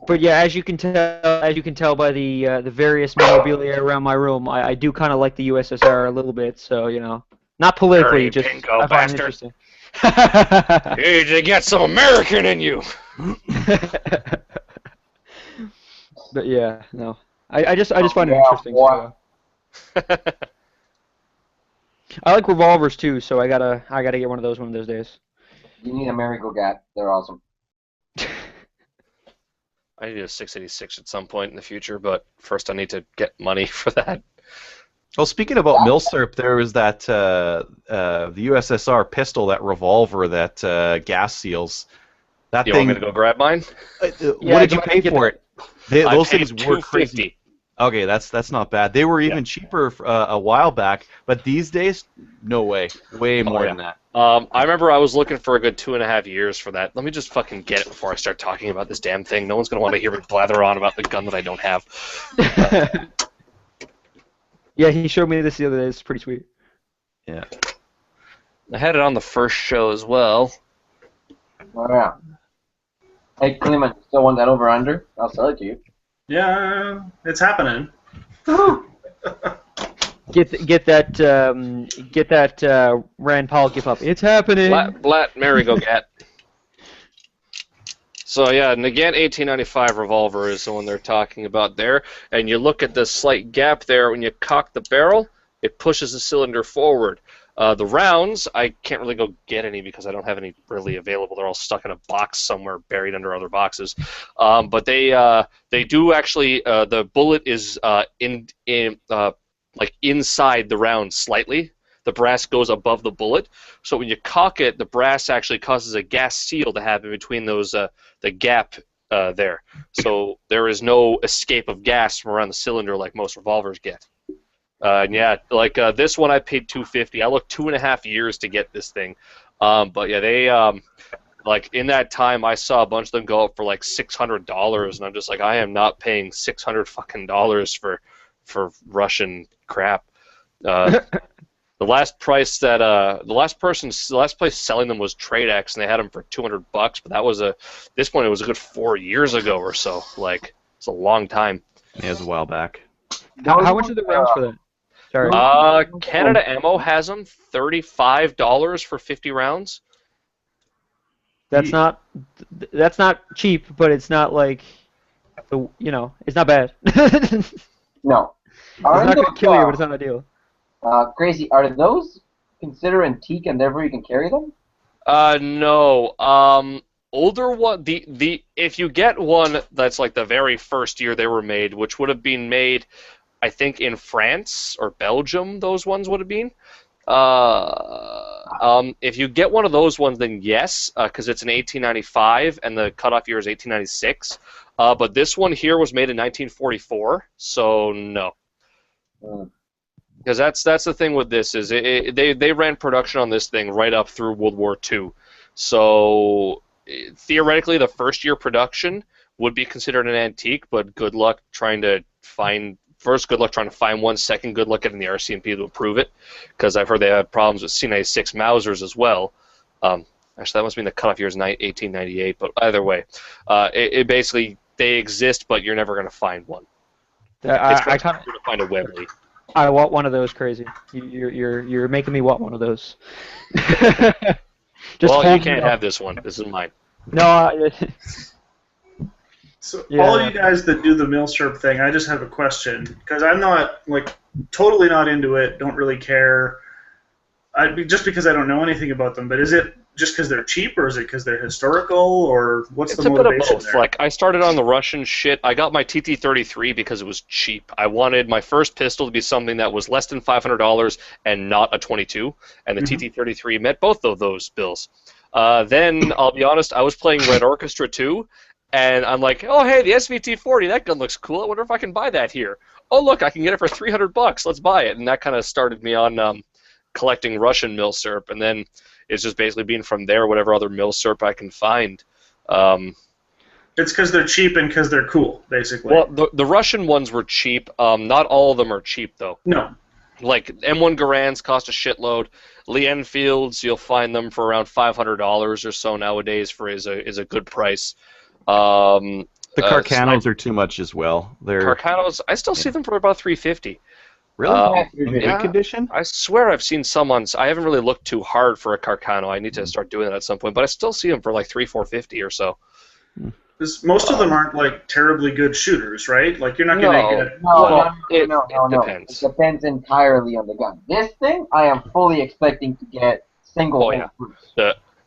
But yeah, as you can tell by the various memorabilia around my room, I do kind of like the USSR a little bit. So not politically, Hurry, just pinko I find it bastard. interesting. Hey, they got some American in you. But yeah, no, I just find it interesting. So, I like revolvers too, so I gotta get one of those days. You need a Marigold. They're awesome. I need a 686 at some point in the future, but first I need to get money for that. Well, speaking about milsurp, there was that the USSR pistol, that revolver, that G.A.S seals. That You thing. want me to go grab mine? What did you pay for it? Those things were $250. crazy. Okay, that's not bad. They were even cheaper a while back, but these days, no way. Way more than that. I remember I was looking for a good 2.5 years for that. Let me just fucking get it before I start talking about this damn thing. No one's going to want to hear me blather on about the gun that I don't have. Yeah, he showed me this the other day. It's pretty sweet. Yeah. I had it on the first show as well. Oh, yeah. Hey, Clement, still want that over-under? I'll sell it to you. Yeah, it's happening. Get that Rand Paul gif up. It's happening. Blat, Mary go get. So yeah, Nagant 1895 revolver is the one they're talking about there, and you look at the slight gap there when you cock the barrel, it pushes the cylinder forward. The rounds, I can't really go get any because I don't have any really available. They're all stuck in a box somewhere, buried under other boxes. But they do actually. The bullet is like inside the round slightly. The brass goes above the bullet, so when you cock it, the brass actually causes a gas seal to happen between those the gap there. So there is no escape of gas from around the cylinder like most revolvers get. And yeah, like this one I paid $250. I looked 2.5 years to get this thing. But yeah, they like in that time I saw a bunch of them go up for like $600, and I'm just like, I am not paying $600 fucking dollars for Russian crap. The last place selling them was TradeX, and they had them for $200. But that was this point it was a good 4 years ago or so. Like it's a long time. Yeah, it was a while back. How much are the rounds for that? Sorry. Canada Ammo has them $35 for 50 rounds. That's not cheap, but it's not like it's not bad. No. It's not going to kill you, but it's not ideal. Crazy. Are those considered antique and therefore you can carry them? No. Older one. If you get one that's like the very first year they were made, which would have been made, I think in France or Belgium, those ones would have been. If you get one of those ones, then yes, because it's an 1895 and the cutoff year is 1896. But this one here was made in 1944, so no. Because that's the thing with this is they ran production on this thing right up through World War II. So theoretically, the first year production would be considered an antique, but good luck trying to find. First, good luck trying to find one. Second, good luck getting the RCMP to approve it, because I've heard they have problems with C96 Mausers as well. Actually, that must mean the cutoff year is 1898, but either way, it basically, they exist, but you're never going to find one. It's kind of to find a Webley. I want one of those, Crazy. You're making me want one of those. Well, you can't have this one. This is mine. No. So all of you guys that do the milsurp thing, I just have a question because I'm not totally not into it. Don't really care. Just because I don't know anything about them. But is it just because they're cheap, or is it because they're historical, or what's the motivation It's a bit of both. there? Like I started on the Russian shit. I got my TT-33 because it was cheap. I wanted my first pistol to be something that was less than $500 and not a 22, and the TT-33 met both of those bills. Then I'll be honest, I was playing Red Orchestra 2. And I'm like, oh, hey, the SVT-40, that gun looks cool. I wonder if I can buy that here. Oh, look, I can get it for $300. Let's buy it. And that kind of started me on collecting Russian milsurp. And then it's just basically being from there, whatever other milsurp I can find. It's because they're cheap and because they're cool, basically. Well, the Russian ones were cheap. Not all of them are cheap, though. No. Like M1 Garands cost a shitload. Lee Enfields, you'll find them for around $500 or so nowadays is a good price. The Carcanos are too much as well. Carcanos, I still see them for about $350. Really? In good condition? I swear I've seen some on. I haven't really looked too hard for a Carcano. I need to start doing that at some point, but I still see them for like $300-$450 or so. Most of them aren't terribly good shooters, right? Like you're not going to get. No. It depends. It depends entirely on the gun. This thing, I am fully expecting to get single. Oh, yeah.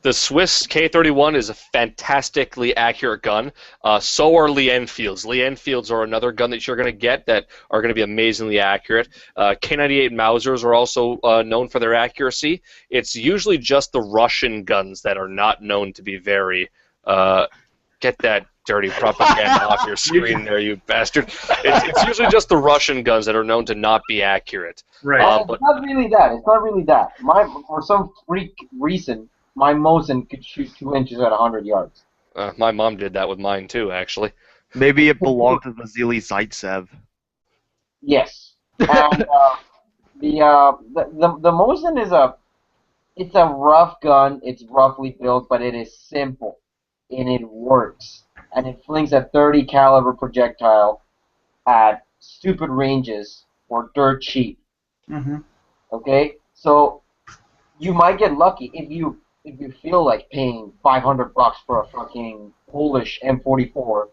The Swiss K31 is a fantastically accurate gun. So are Lee Enfields. Lee Enfields are another gun that you're going to get that are going to be amazingly accurate. K98 Mausers are also known for their accuracy. It's usually just the Russian guns that are not known to be very... get that dirty propaganda off your screen there, you bastard. It's usually just the Russian guns that are known to not be accurate. Right. It's not really that. It's not really that. For some freak reason, my Mosin could shoot 2 inches at 100 yards. My mom did that with mine too, actually. Maybe it belonged to Vasily Zaitsev. Yes. And the Mosin is it's a rough gun. It's roughly built, but it is simple, and it works. And it flings a 30 caliber projectile at stupid ranges for dirt cheap. Mm-hmm. Okay, so you might get lucky if you feel like paying $500 for a fucking Polish M44.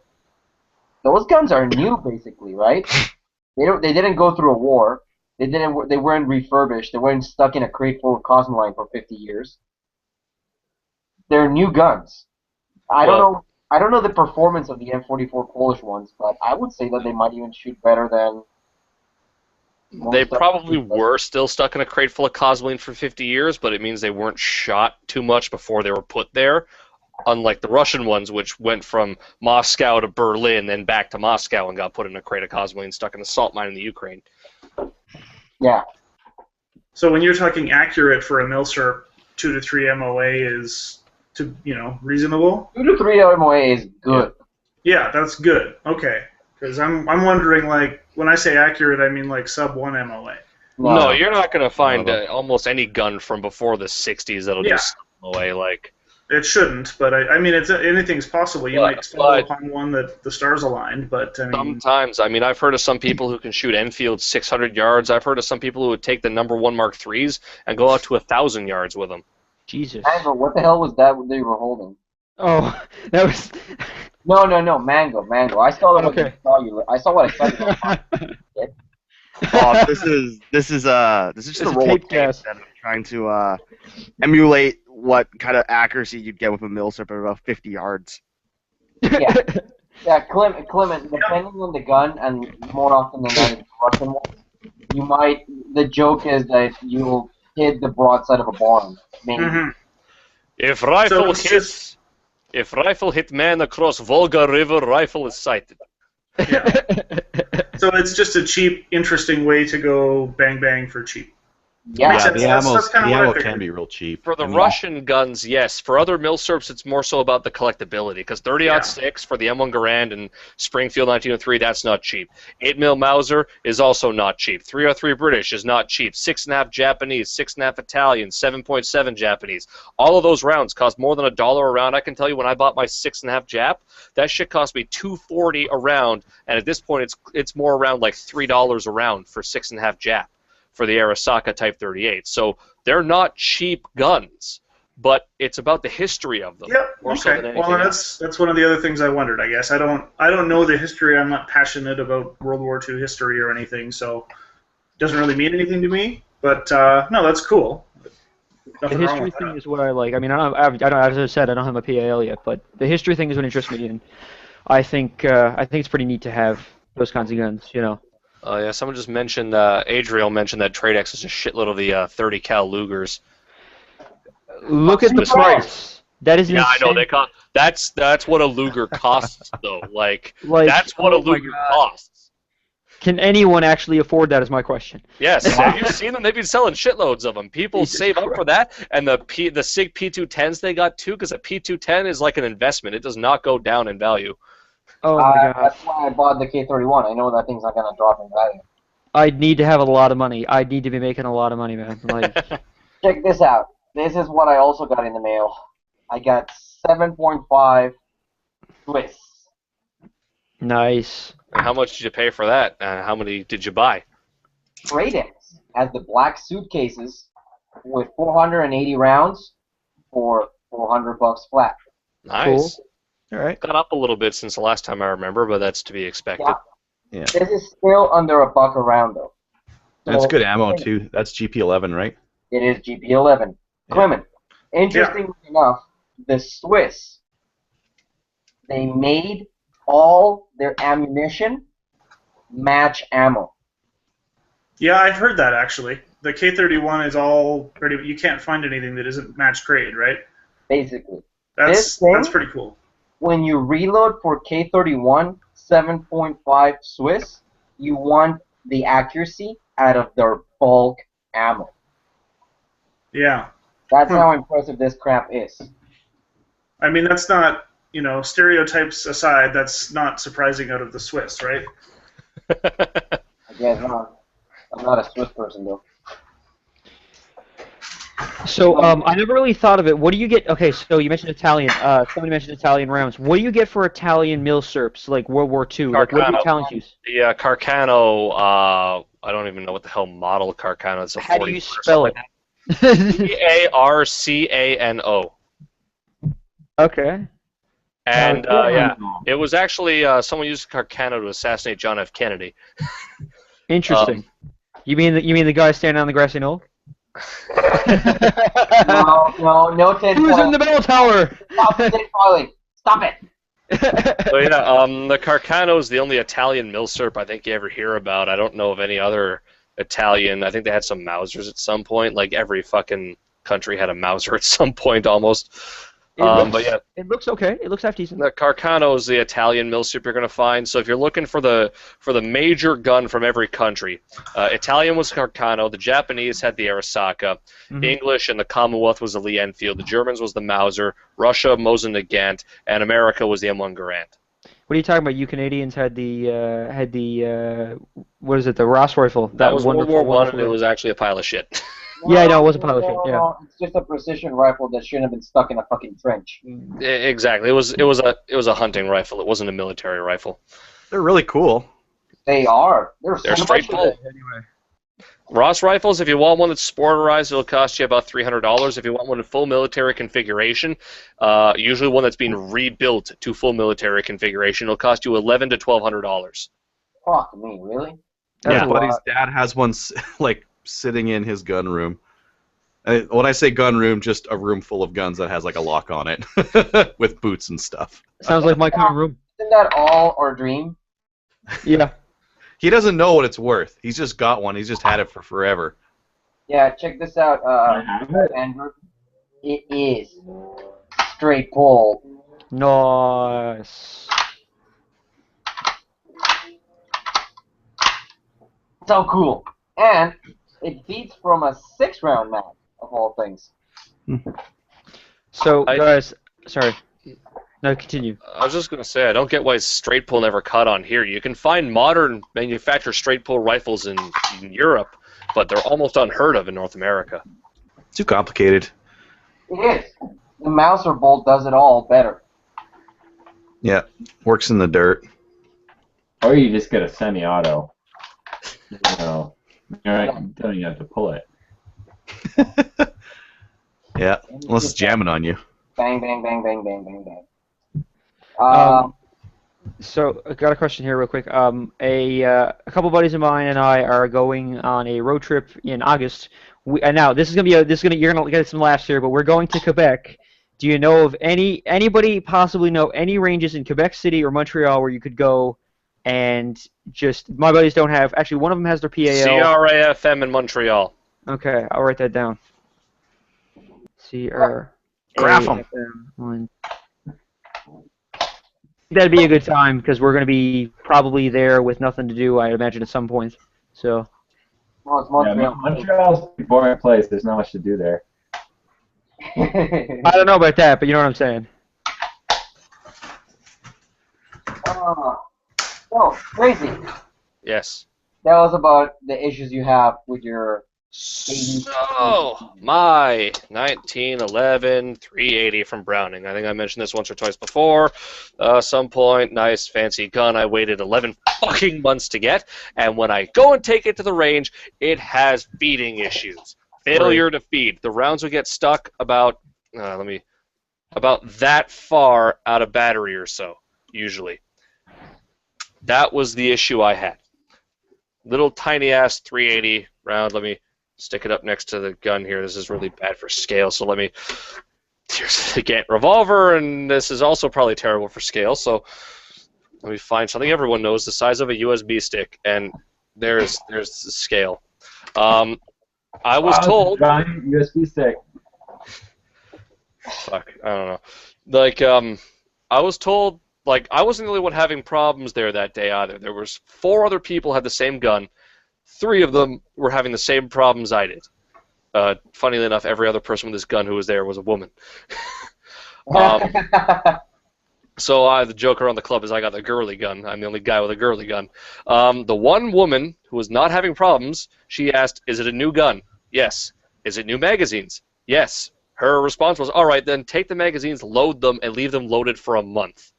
Those guns are new, basically, right? They didn't go through a war. They weren't refurbished. They weren't stuck in a crate full of Cosmoline for 50 years. They're new guns. I don't Well, know. I don't know the performance of the M44 Polish ones, but I would say that they might even shoot better than they most probably other. were still stuck in a crate full of Cosmoline for 50 years, but it means they weren't shot too much before they were put there. Unlike the Russian ones, which went from Moscow to Berlin, then back to Moscow and got put in a crate of Cosmoline stuck in a salt mine in the Ukraine. Yeah. So when you're talking accurate for a milsurp, 2 to 3 MOA is reasonable. 2 to 3 MOA is good. Yeah, that's good. Okay, because I'm wondering, like, when I say accurate, I mean like sub 1 MOA. No, you're not going to find No. almost any gun from before the 60s that'll Yeah. do something away. Like, It shouldn't, but I mean, anything's possible. You might stumble upon one that the stars aligned, but I mean, sometimes, I mean, I've heard of some people who can shoot Enfield 600 yards. I've heard of some people who would take the #1 Mark IIIs and go out to 1,000 yards with them. Jesus. Mango, what the hell was that they were holding? Oh, that was. No, Mango. I saw what Okay. I saw what I saw. Oh, this is just a It's roll of tape tape gas. that I'm trying to emulate what kind of accuracy you'd get with a milsurp at about 50 yards. Yeah. Yeah, Clement, depending on the gun, and more often than not, it's Russian ones, the joke is that you'll hit the broadside of a barn. Maybe. mhm. If rifle it's just- if rifle hit man across Volga River, rifle is sighted. So it's just a cheap, interesting way to go bang bang for cheap. Yeah. Makes Yeah, sense. the That's kinda what I ammo figured. can be real cheap. For the I mean, Russian guns, yes. For other milsurps, it's more so about the collectability. Because 30-06 for the M1 Garand and Springfield 1903, that's not cheap. 8mm Mauser is also not cheap. 303 British is not cheap. 6.5 Japanese, 6.5 Italian, 7.7 Japanese. All of those rounds cost more than $1 a round. I can tell you when I bought my 6.5 Jap, that shit cost me $2.40 a round, and at this point, it's more around like $3 a round for 6.5 Jap. For the Arasaka Type 38. So they're not cheap guns, but it's about the history of them. Yep. More so than Okay. anything Well, else. that's one of the other things I wondered. I guess I don't know the history. I'm not passionate about World War II history or anything, so it doesn't really mean anything to me. But no, that's cool. The Nothing wrong history with thing that. is what I like. I mean, I don't, as I said, I don't have a PAL yet, but the history thing is what interests me, and I think it's pretty neat to have those kinds of guns. You know. Yeah, someone just mentioned, Adriel mentioned that Tradex is a shitload of the 30 cal Lugers. Look at the Just- price. That is Yeah, I know insane. they cost. That's what a Luger costs, though. Like that's what a oh my Luger God. costs. Can anyone actually afford that? Is my question. Yes, have you seen them? They've been selling shitloads of them. People Jesus save up Christ. for that, and the SIG P210s they got too, because a P210 is like an investment. It does not go down in value. Oh my God. That's why I bought the K31. I know that thing's not gonna drop in value. I'd need to have a lot of money. I'd need to be making a lot of money, man. Like, Check this out. This is what I also got in the mail. I got 7.5 Swiss. nice. And how much did you pay for that? And how many did you buy? Tradex has the black suitcases with 480 rounds for $400 flat. Nice. All right. Got up a little bit since the last time I remember, but that's to be expected. Yeah. This is still under $1 a round though. That's So, good ammo too. That's GP11, right? It is GP11. Yeah. Clement, interestingly enough, the Swiss, they made all their ammunition match ammo. Yeah, I've heard that actually. The K31 is all pretty. You can't find anything that isn't match grade, right? Basically. That's This thing- that's pretty cool. When you reload for K31 7.5 Swiss, you want the accuracy out of their bulk ammo. Yeah. That's how impressive this crap is. I mean, that's not, stereotypes aside, that's not surprising out of the Swiss, right? I guess not. I'm not a Swiss person though. So I never really thought of it. What do you get? Okay, so you mentioned Italian. Somebody mentioned Italian rounds. What do you get for Italian milsurps, like World War II? Like, what do Carcano. Italians use? The Carcano I don't even know what the hell model Carcano is. How do you spell it? Carcano. Okay. And yeah, it was actually someone used Carcano to assassinate John F. Kennedy. Interesting. You mean the guy standing on the grassy knoll? No tinfoil. Who's in the bell tower? Stop the tinfoiling. Stop it. So yeah, the Carcano is the only Italian milsurp I think you ever hear about. I don't know of any other Italian. I think they had some Mausers at some point. Like every fucking country had a Mauser at some point almost. But yeah, it looks okay. It looks half decent. The Carcano is the Italian milsurp you're going to find. So if you're looking for the major gun from every country, Italian was Carcano. The Japanese had the Arisaka. English and the Commonwealth was the Lee Enfield. The Germans was the Mauser. Russia, Mosin Nagant, and America was the M1 Garand. What are you talking about? You Canadians had the what is it? The Ross rifle. That was World War I, and it was actually a pile of shit. Yeah, I know, it was a pile of shit. Yeah, it's just a precision rifle that shouldn't have been stuck in a fucking trench. Exactly. It was a hunting rifle. It wasn't a military rifle. They're really cool. They are. They're straight pull. Anyway. Ross rifles, if you want one that's sporterized, it'll cost you about $300. If you want one in full military configuration, usually one that's being rebuilt to full military configuration, it'll cost you $1,100 to $1,200. Fuck me, really? Yeah, buddy's dad has one like sitting in his gun room. When I say gun room, just a room full of guns that has like a lock on it with boots and stuff. Sounds like my kind of room. Isn't that all our dream? Yeah. He doesn't know what it's worth. He's just got one. He's just had it for forever. Yeah, check this out, Andrew. It is straight pull. Nice. So cool. And it beats from a 6-round mag, of all things. So, guys, sorry. No, continue. I was just going to say, I don't get why straight pull never caught on here. You can find modern manufactured straight pull rifles in Europe, but they're almost unheard of in North America. Too complicated. It is. The Mauser bolt does it all better. Yeah, works in the dirt. Or you just get a semi-auto. You know, you don't even have to pull it. Yeah, unless it's jamming on you. Bang, bang, bang, bang, bang, bang, bang. So I got a question here real quick. A couple buddies of mine and I are going on a road trip in August. And now this is gonna be you're gonna get some laughs here, but we're going to Quebec. Do you know of anybody possibly know any ranges in Quebec City or Montreal where you could go and just my buddies don't have actually one of them has their PAL. CRAFM in Montreal. Okay, I'll write that down. CR. Graph them. That'd be a good time because we're going to be probably there with nothing to do, I imagine, at some point. So. Well, it's Montreal. Yeah, Montreal's a boring place. There's not much to do there. I don't know about that, but you know what I'm saying. Oh, crazy. Yes. That was about the issues you have with your. So, my 1911 380 from Browning. I think I mentioned this once or twice before. Some point, nice fancy gun. I waited 11 fucking months to get, and when I go and take it to the range, it has feeding issues. Failure to feed. The rounds would get stuck about that far out of battery or so, usually. That was the issue I had. Little tiny ass 380 round. Let me stick it up next to the gun here. This is really bad for scale, so let me... Here's the Gant revolver, and this is also probably terrible for scale, so let me find something everyone knows, the size of a USB stick, and there's the scale. I was told... USB stick. Fuck, I don't know. Like, I was told, like, I wasn't the only one having problems there that day either. There was 4 other people had the same gun. 3 of them were having the same problems I did. Funnily enough, every other person with this gun who was there was a woman. So the joke around the club is I got the girly gun. I'm the only guy with a girly gun. The one woman who was not having problems, she asked, "Is it a new gun?" Yes. "Is it new magazines?" Yes. Her response was, "All right, then take the magazines, load them, and leave them loaded for a month."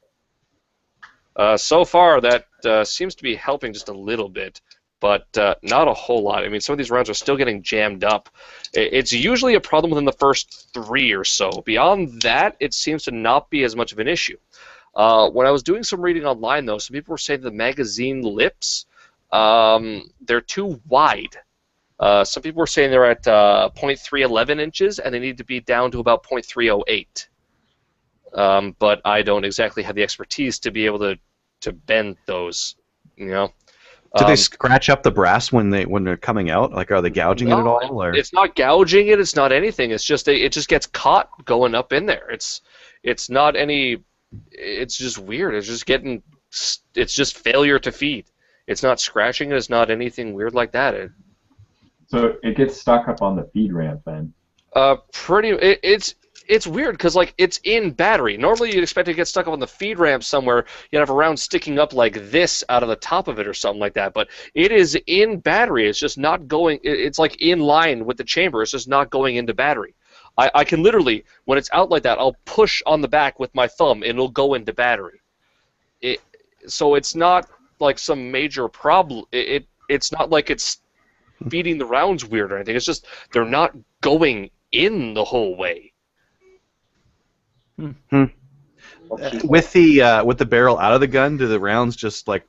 So far, that seems to be helping just a little bit. but not a whole lot. I mean, some of these rounds are still getting jammed up. It's usually a problem within the first 3 or so. Beyond that, it seems to not be as much of an issue. When I was doing some reading online, though, some people were saying the magazine lips, they're too wide. Some people were saying they're at 0.311 inches, and they need to be down to about 0.308. But I don't exactly have the expertise to be able to bend those, you know. Do they scratch up the brass when they're coming out? Like, are they gouging it at all? Or? It's not gouging it. It's not anything. It's just it just gets caught going up in there. It's not any. It's just weird. It's just failure to feed. It's not scratching it. It's not anything weird like that. So it gets stuck up on the feed ramp then. It's weird because like it's in battery. Normally you'd expect it to get stuck up on the feed ramp somewhere. You'd have a round sticking up like this out of the top of it or something like that. But it is in battery. It's just not going. It's like in line with the chamber. It's just not going into battery. I can literally, when it's out like that, I'll push on the back with my thumb and it'll go into battery. So it's not like some major problem. It's not like it's feeding the rounds weird or anything. It's just they're not going in the whole way. With the barrel out of the gun, do the rounds just like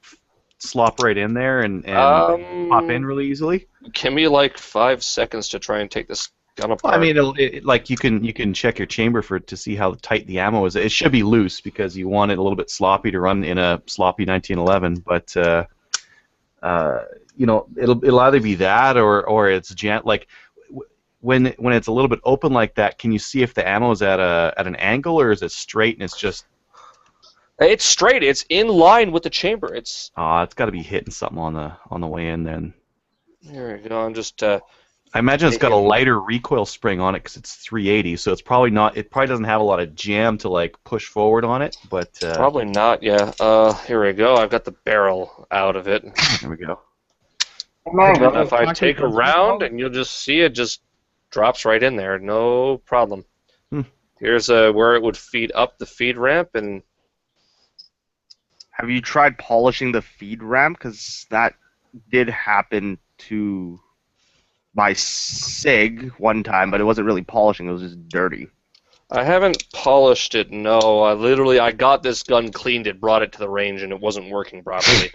slop right in there and pop in really easily? Give me like 5 seconds to try and take this gun apart. Well, I mean, like you can check your chamber to see how tight the ammo is. It should be loose because you want it a little bit sloppy to run in a sloppy 1911. But you know, it'll either be that or it's like. When it's a little bit open like that, can you see if the ammo is at an angle or is it straight and it's just? It's straight. It's in line with the chamber. It's got to be hitting something on the way in then. There we go. I'm just. I imagine it's got a lighter recoil spring on it because it's 380, so it's probably not. It probably doesn't have a lot of jam to like push forward on it, but. Probably not. Yeah. Here we go. I've got the barrel out of it. There we go. If I take a round, and you'll just see it just. Drops right in there, no problem. Here's where it would feed up the feed ramp, and have you tried polishing the feed ramp? Because that did happen to my SIG one time, but it wasn't really polishing; it was just dirty. I haven't polished it. No, I got this gun cleaned. It brought it to the range, and it wasn't working properly.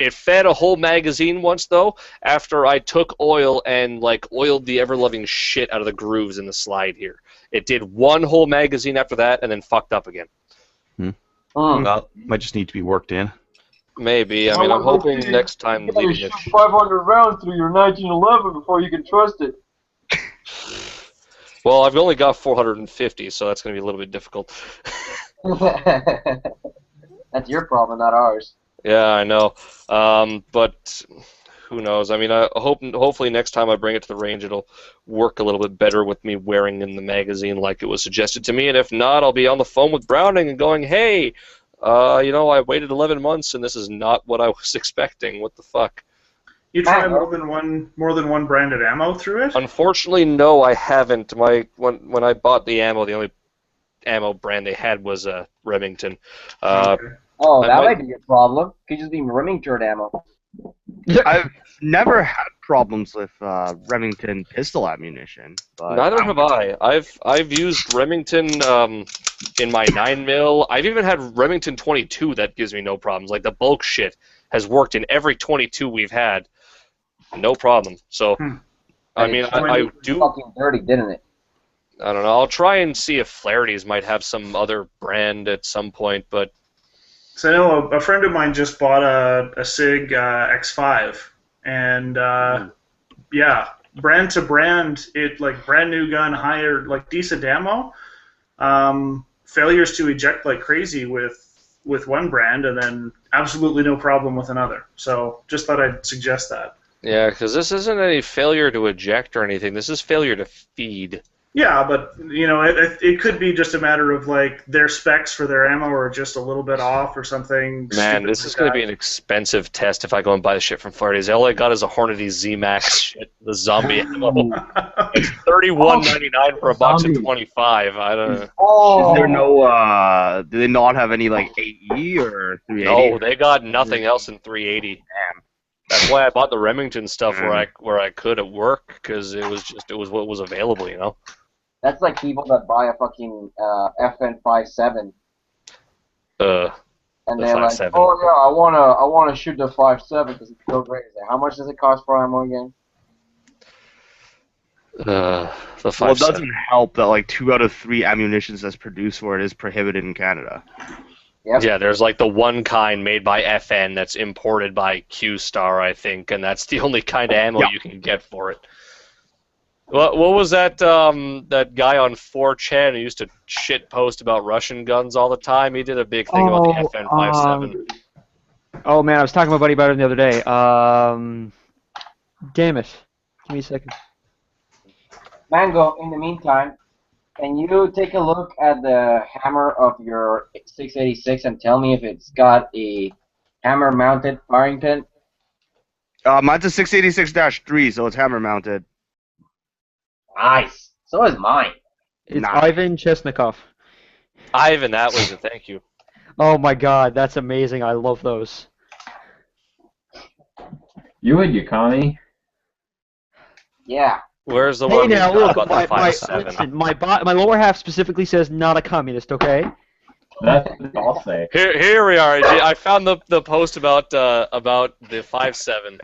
It fed a whole magazine once, though. After I took oil and like oiled the ever-loving shit out of the grooves in the slide here, it did one whole magazine after that, and then fucked up again. Well, might just need to be worked in. Maybe. I mean, I'm hoping next time. You gotta shoot 500 rounds through your 1911 before you can trust it. Well, I've only got 450, so that's going to be a little bit difficult. That's your problem, not ours. Yeah, I know. But who knows? I mean, hopefully next time I bring it to the range, it'll work a little bit better with me wearing in the magazine like it was suggested to me. And if not, I'll be on the phone with Browning and going, hey, you know, I waited 11 months, and this is not what I was expecting. What the fuck? You try more than one branded ammo through it? Unfortunately, no, I haven't. When I bought the ammo, the only ammo brand they had was Remington. Okay. Oh, that might be a problem. Could just be Remington ammo. I've never had problems with Remington pistol ammunition. But neither have I. I've used Remington in my 9mm. I've even had Remington 22 that gives me no problems. Like the bulk shit has worked in every 22 we've had. No problem. So, I mean, I do. Fucking dirty, didn't it? I don't know. I'll try and see if Flaherty's might have some other brand at some point, but. So I know a friend of mine just bought a SIG X5, and yeah, brand to brand, it like brand new gun, higher like decent ammo. Failures to eject like crazy with one brand, and then absolutely no problem with another. So just thought I'd suggest that. Yeah, because this isn't any failure to eject or anything. This is failure to feed. Yeah, but you know, it could be just a matter of like their specs for their ammo are just a little bit off or something. Man, this is going to be an expensive test if I go and buy the shit from Flaherty's. All I got is a Hornady Z-Max shit, the zombie ammo. It's $31.99 for a box of 25. I don't know. Is there no? Do they not have any like AE or 380? No, they got nothing else in 380. Damn. That's why I bought the Remington stuff where I could at work, because it was what was available, you know. That's like people that buy a fucking FN 5.7 and The they're like, 5.7. oh yeah, I wanna shoot the 5.7 because it's so great. How much does it cost for ammo again? The 5.7. Well, it doesn't help that like 2 out of 3 ammunitions that's produced for it is prohibited in Canada. Yep. Yeah, there's like the one kind made by FN that's imported by Q-Star, I think, and that's the only kind of ammo you can get for it. What was that that guy on 4chan who used to shit post about Russian guns all the time? He did a big thing about the FN 5.7. Oh man, I was talking to my buddy about it the other day. Damn it. Give me a second. Mango, in the meantime, can you take a look at the hammer of your 686 and tell me if it's got a hammer-mounted firing pin? Mine's a 686-3, so it's hammer mounted. Nice. So is mine. It's Ivan Chesnikov. Ivan, that was it. Thank you. Oh my god, that's amazing. I love those. You would, you commie. Yeah. Where's the Hey one now, look, about the 5.7? listen, my lower half specifically says not a communist, okay? That's what I'll say. Here we are. I found the post about the 5.7.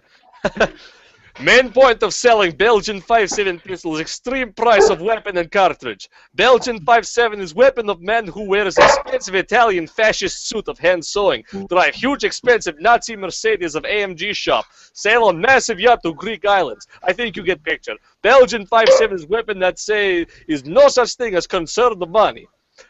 Main point of selling Belgian 5.7 pistols, extreme price of weapon and cartridge. Belgian 5.7 is weapon of man who wears expensive Italian fascist suit of hand sewing, drive huge expensive Nazi Mercedes of AMG shop, sail on massive yacht to Greek islands. I think you get picture. Belgian 5.7 is weapon that say is no such thing as concern of money.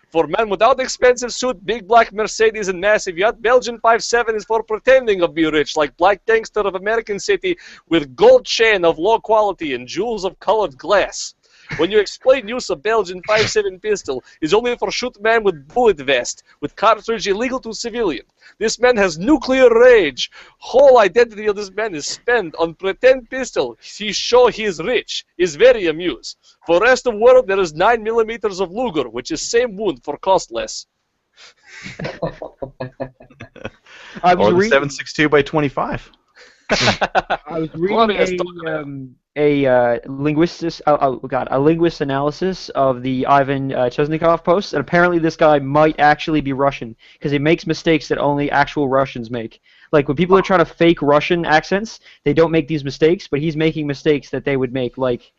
For men without expensive suit, big black Mercedes and massive yacht, Belgian 5.7 is for pretending to be rich, like black gangster of American City with gold chain of low quality and jewels of colored glass. When you explain use of Belgian 5.7 pistol, is only for shoot man with bullet vest, with cartridge illegal to civilian. This man has nuclear rage. Whole identity of this man is spent on pretend pistol. He show he is rich, is very amused. For rest of world, there is 9 millimeters of Luger, which is same wound for cost less. I was Or the reading, 7.62 by 25. I was reading a linguist analysis of the Ivan Chesnikov post, and apparently this guy might actually be Russian because he makes mistakes that only actual Russians make. Like when people are trying to fake Russian accents, they don't make these mistakes, but he's making mistakes that they would make. Like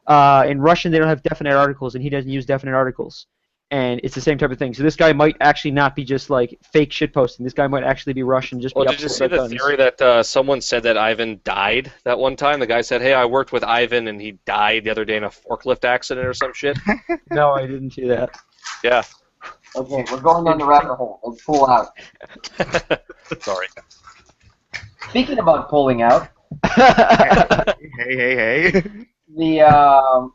in Russian, they don't have definite articles, and he doesn't use definite articles. And it's the same type of thing. So this guy might actually not be just like fake shitposting. This guy might actually be Russian. Just well, did you see the theory that someone said that Ivan died that one time? The guy said, "Hey, I worked with Ivan, and he died the other day in a forklift accident or some shit." No, I didn't see that. Yeah. Okay, we're going down the rabbit hole. Let's pull out. Sorry. Speaking about pulling out, Hey. the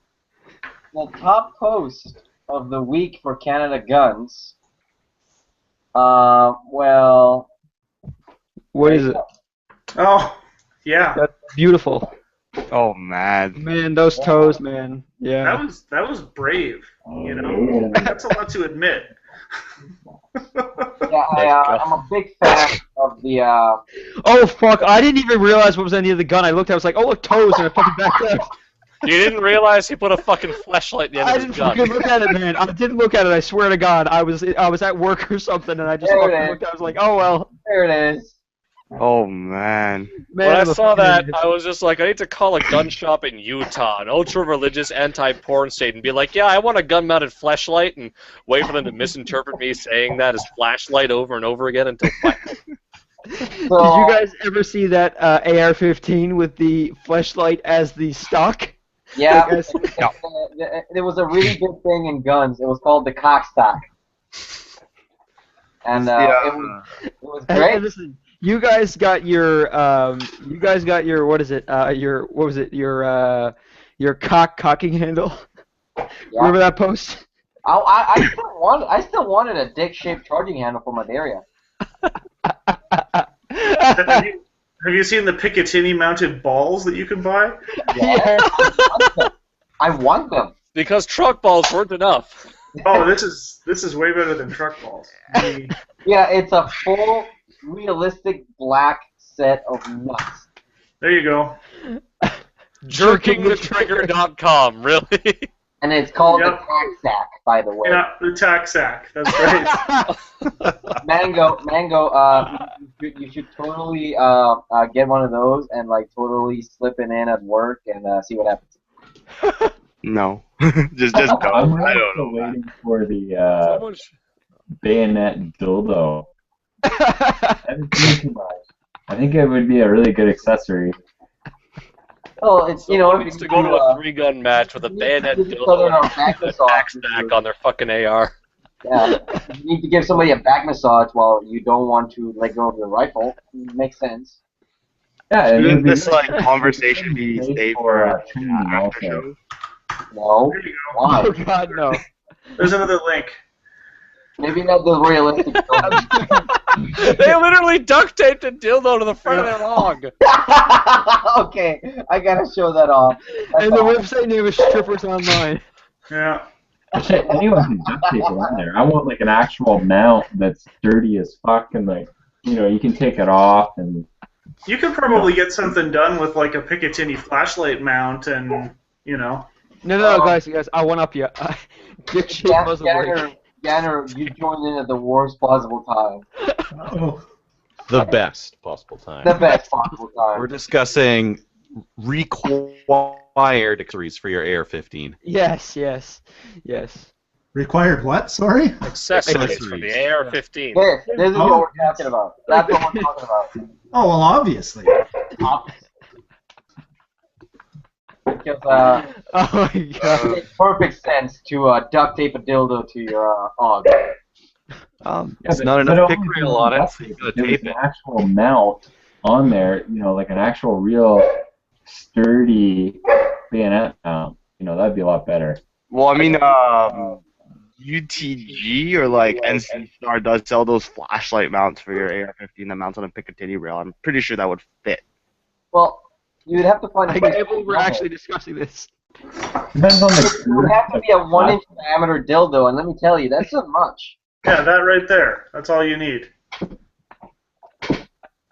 top post of the week for Canada Guns. Well, What is it? Oh, yeah. That's beautiful. Oh man. Man, those toes, man. Yeah. That was brave. You know, that's a lot to admit. Yeah, I'm a big fan of the. Oh fuck! I didn't even realize what was on the end of the gun. I looked, I was like, oh look, toes, and I fucking backed up. You didn't realize he put a fucking flashlight at the end I of didn't his gun. fucking look at it, man. I didn't look at it. I swear to God, I was at work or something, and I just There it fucking is. looked. I was like, oh well. There it is. Oh man. Man, When I I'm a saw fucking that, idiot. I was just like, I need to call a gun shop in Utah, an ultra-religious, anti-porn state, and be like, yeah, I want a gun-mounted flashlight, and wait for them to misinterpret me saying that as flashlight over and over again until finally. Did you guys ever see that AR-15 with the flashlight as the stock? Yeah, I guess- there was a really good thing in guns. It was called the cockstock, and it was Hey, great. listen, you guys got your what is it? Your cocking handle. Yeah. Remember that post? I still wanted a dick-shaped charging handle for my Daria. Have you seen the Picatinny mounted balls that you can buy? Yeah. I want them. Because truck balls weren't enough. Oh, this is way better than truck balls. Yeah, it's a full, realistic black set of nuts. There you go. Jerkingthetrigger.com, really? And it's called the Yep. tack sack, by the way. Yeah, the tack sack. That's right. Mango. You should totally get one of those and like totally slip it in at work and see what happens. No. just go. I'm I really don't still know. waiting for the Someone bayonet dildo. I haven't seen too much. I think it would be a really good accessory. Oh, it's needs to go to a 3-gun match with a bayonet dildo and a back stack on their fucking AR. Yeah, you need to give somebody a back massage while you don't want to let go of your rifle. Makes sense. Yeah, it would Shouldn't be this conversation be made saved for for training after also. show? No. There you go. Why? Oh God, no. There's another link. Maybe not the realistic. They literally duct taped a dildo to the front of their hog. Okay, I gotta show that off. That's And the all. website name is Strippers Online. Yeah. Shit, anyone can duct tape it on there. I want like an actual mount that's sturdy as fuck and like, you can take it off and. You could probably get something done with like a Picatinny flashlight mount and, No, guys, I one up you. Get shit muzzle break. Ganner, you joined in at the worst possible time. Oh. The best possible time. The best possible time. We're discussing required accessories for your AR-15. Yes. Required what? Sorry? Accessories for the AR-15. This is what we're talking about. That's what we're talking about. Oh, well, obviously. Because Oh my it God. makes perfect sense to duct tape a dildo to your hog. It's not enough pick rail on it, so you gotta There was tape an it. actual mount on there, like an actual real sturdy bayonet mount. That'd be a lot better. Well, I mean, UTG or like NC Star does sell those flashlight mounts for your AR-15 that mounts on a Picatinny rail. I'm pretty sure that would fit. Well, you'd have to find. I can't believe we're actually discussing this. Depends on It would have to be a 1-inch diameter dildo, and let me tell you, that's not much. Yeah, that right there. That's all you need.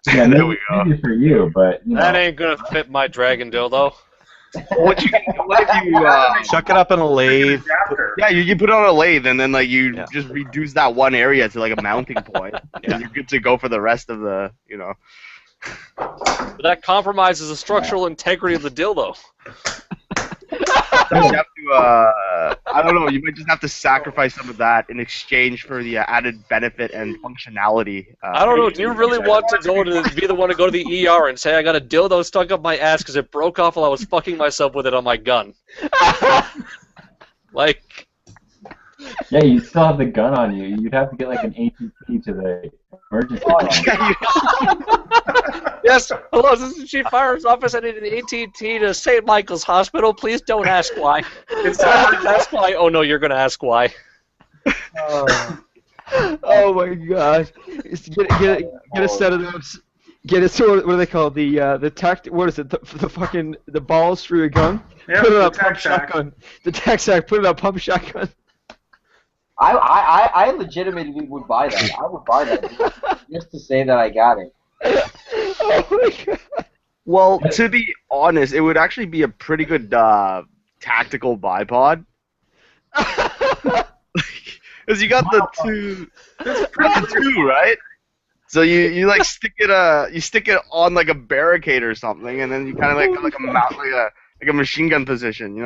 Yeah, There we go. maybe for you, but That ain't gonna fit my dragon dildo. What if you Chuck it up in a lathe. Adapter. yeah, you put it on a lathe and then like you just reduce that one area to like a mounting point, and you're good to go for the rest of the But that compromises the structural integrity of the dildo. You have to, I don't know. You might just have to sacrifice some of that in exchange for the added benefit and functionality. I don't know. Do you really want to be the one to go to the ER and say I got a dildo stuck up my ass because it broke off while I was fucking myself with it on my gun? Like, yeah, you still have the gun on you. You'd have to get like an ATP to the emergency. yes. Hello, this is the Chief Firearms Office. I need an AT&T to St. Michael's Hospital. Please don't ask why. It's not ask why. Oh no, you're gonna ask why. Oh my gosh. Get a set of those. Get a sort of, what are they called? The tact. What is it? The fucking the balls for your gun. Yeah, Put it the on pump tac sack. shotgun. The tac sack. Put it on pump shotgun. I legitimately would buy that. I would buy that just to say that I got it. Oh my god. Well, to be honest, it would actually be a pretty good tactical bipod. Because you got the two, right? So you like stick it on like a barricade or something, and then you kind of like got like a machine gun position,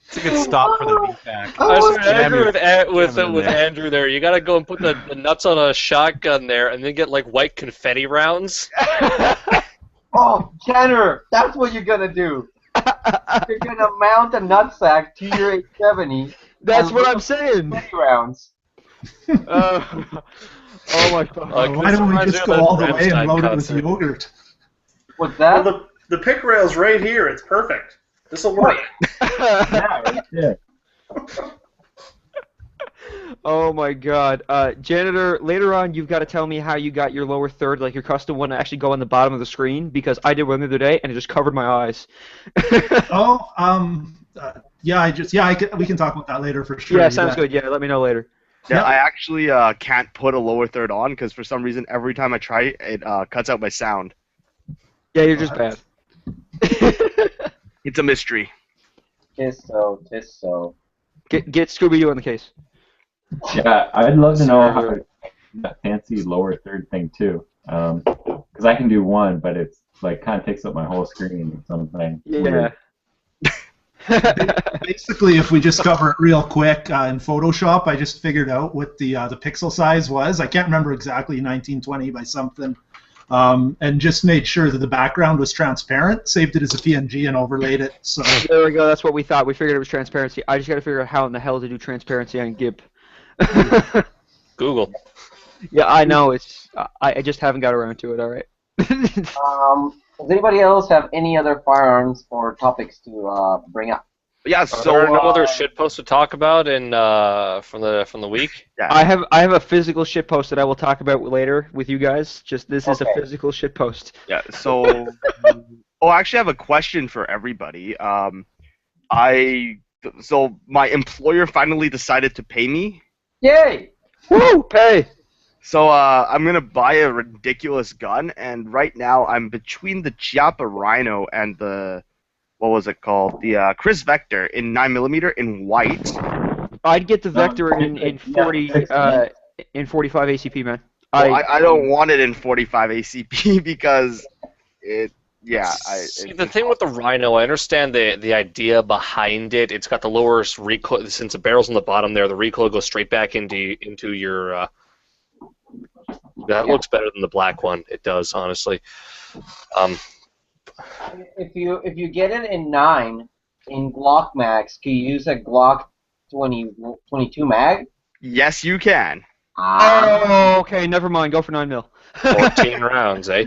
It's a good stop for the VFAC. I agree with Andrew there. You gotta go and put the nuts on a shotgun there, and then get like white confetti rounds. Oh, Kenner, that's what you're gonna do. You're gonna mount a nutsack to your 870. That's what I'm saying. 20 rounds. Oh my god. Why don't we just go all the way and load it with yogurt? What's that? Well, the pick rail's right here. It's perfect. This will work. Yeah, right there. Oh my god. Janitor, later on you've got to tell me how you got your lower third, like your custom one, to actually go on the bottom of the screen, because I did one the other day and it just covered my eyes. Oh, we can talk about that later for sure. Yeah, sounds good. Yeah, let me know later. Yeah, Yep. I actually can't put a lower third on because for some reason every time I try it cuts out my sound. Yeah, you're just bad. It's a mystery. Tis so, tis so. Get Scooby-Doo on the case. Yeah, I'd love to know how to that fancy lower third thing too. Because I can do one, but it's like kind of takes up my whole screen or something. Yeah. Weird. Basically, if we just cover it real quick, in Photoshop, I just figured out what the pixel size was. I can't remember exactly, 1920 by something, and just made sure that the background was transparent. Saved it as a PNG and overlaid it. So There we go. That's what we thought. We figured it was transparency. I just got to figure out how in the hell to do transparency on GIMP. Google. Yeah, I know. It's I just haven't got around to it. All right. Does anybody else have any other firearms or topics to bring up? Yeah, Are so there no other shitposts to talk about in from the week? yeah. I have a physical shit post that I will talk about later with you guys. Just this is a Okay. physical shit post. Yeah, so I actually have a question for everybody. So my employer finally decided to pay me. Yay! Woo! Pay. So I'm gonna buy a ridiculous gun, and right now I'm between the Chiappa Rhino and the what was it called? The Chris Vector in 9mm in white. I'd get the Vector in 40 in 45 ACP, man. Well, I don't want it in 45 ACP because it. Yeah. See, the thing with the Rhino, I understand the idea behind it. It's got the lower recoil, since the barrel's on the bottom there. The recoil goes straight back into your. That looks better than the black one. It does, honestly. If you get it in 9 in Glock mags, can you use a Glock 22 mag? Yes, you can. Oh, okay. Never mind. Go for 9mm. 14 rounds, eh?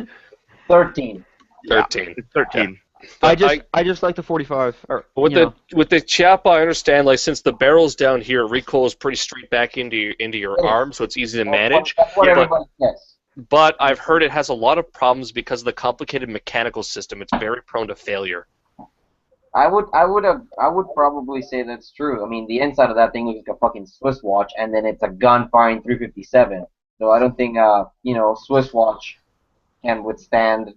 13. 13. It's 13. I just like the 45. Or, With you know. the Chiappa, I understand. Like, since the barrel's down here, it recoils pretty straight back into your arm, so it's easy to manage. That's what Yeah, everybody says. But I've heard it has a lot of problems because of the complicated mechanical system. It's very prone to failure. I would probably say that's true. I mean, the inside of that thing looks like a fucking Swiss watch, and then it's a gun firing 357. So I don't think Swiss watch can withstand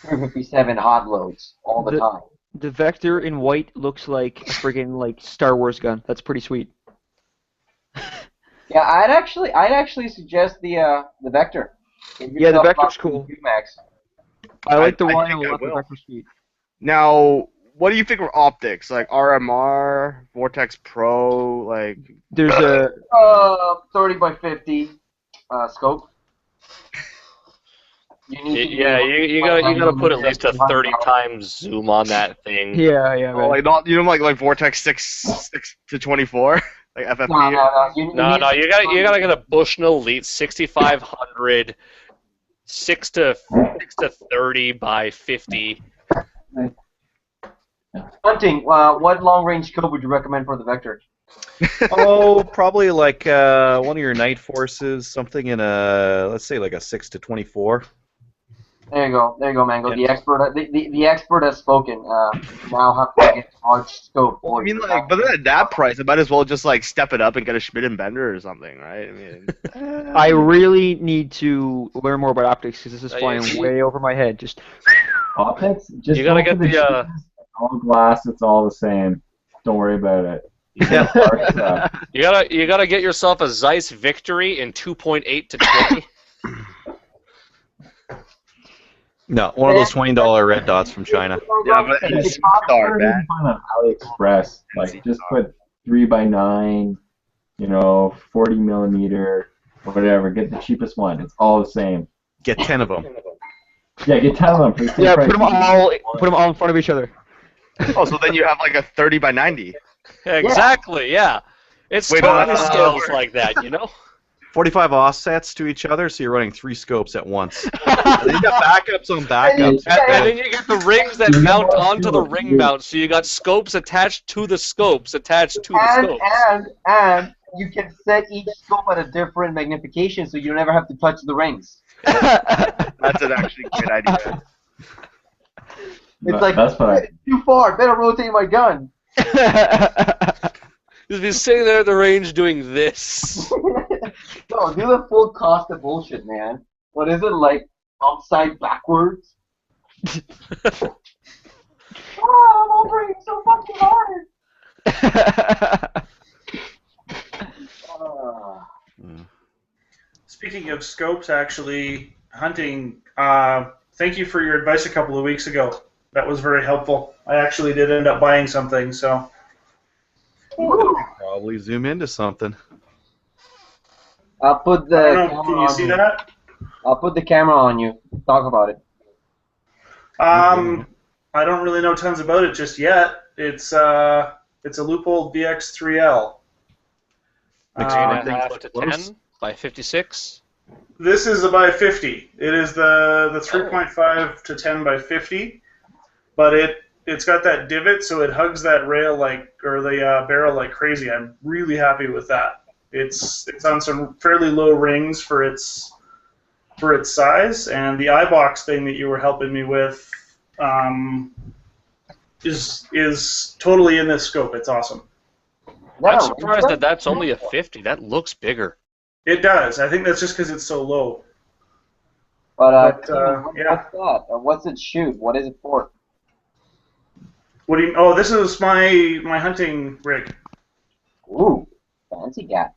357 hot loads all the time. The Vector in white looks like a friggin' like Star Wars gun. That's pretty sweet. Yeah, I'd actually suggest the Vector. Yeah, the Vector's cool. Max. I like the I Rhino think a I lot. The will. Vector's sweet. Now, what do you think of optics? Like RMR, Vortex Pro, like... There's a 30 by 50 scope. You gotta put at least a 30 times zoom on that thing. yeah, Oh, man. like not like Vortex 6 to 24, like FFP. No, you gotta get a Bushnell Elite 6500, 6 to 30 by 50. Hunting. What long range scope would you recommend for the Vector? Oh, probably like one of your night forces, something in a, let's say like a 6 to 24. There you go, Mango. Yeah. The expert, the expert has spoken. Now have to get a large scope. Well, I mean, like, but then at that price, I might as well just like step it up and get a Schmidt and Bender or something, right? I mean, I really need to learn more about optics because this is flying see- way over my head. Just Optics? Just You gotta go for get the, cheapest. All glass, it's all the same. Don't worry about it. You get dark stuff. You gotta get yourself a Zeiss Victory in 2.8 to 20. No, one of those $20 red dots from China. Yeah, but it's star, You man. can find on AliExpress. Like, just put 3x9, 40mm, or whatever. Get the cheapest one. It's all the same. Get 10 of them. Yeah, get 10 of them for the same yeah, price. put them all in front of each other. Oh, so then you have like a 30 by 90. Exactly, yeah. It's Wait, totally no. scales like that, you know? 45 offsets to each other, so you're running 3 scopes at once. And then you got backups on backups. And then you get the rings that mount onto the ring mount, so you got scopes attached to the scopes attached to the scopes. And you can set each scope at a different magnification, so you never have to touch the rings. That's an actually great idea. It's like, that's what too far, better rotate my gun. Just be sitting there at the range doing this. No, do the full cost of bullshit, man. What is it, like, upside backwards? I'm operating so fucking hard! Speaking of scopes, actually, hunting, thank you for your advice a couple of weeks ago. That was very helpful. I actually did end up buying something, so. Probably zoom into something. I'll put the I don't know, camera can you on see you. that? I'll put the camera on you. Talk about it. I don't really know tons about it just yet. It's a Loophole VX3L. 8.5 to 10 by 56. This is a by 50. It is the 3.5 to 10 by 50, but it's got that divot, so it hugs that rail the barrel like crazy. I'm really happy with that. It's on some fairly low rings for its size, and the eye box thing that you were helping me with is totally in this scope. It's awesome. I'm surprised that that's only a 50. That looks bigger. It does. I think that's just because it's so low. But yeah. what's that? What's it shoot? What is it for? What do you? Oh, this is my hunting rig. Ooh, fancy cat.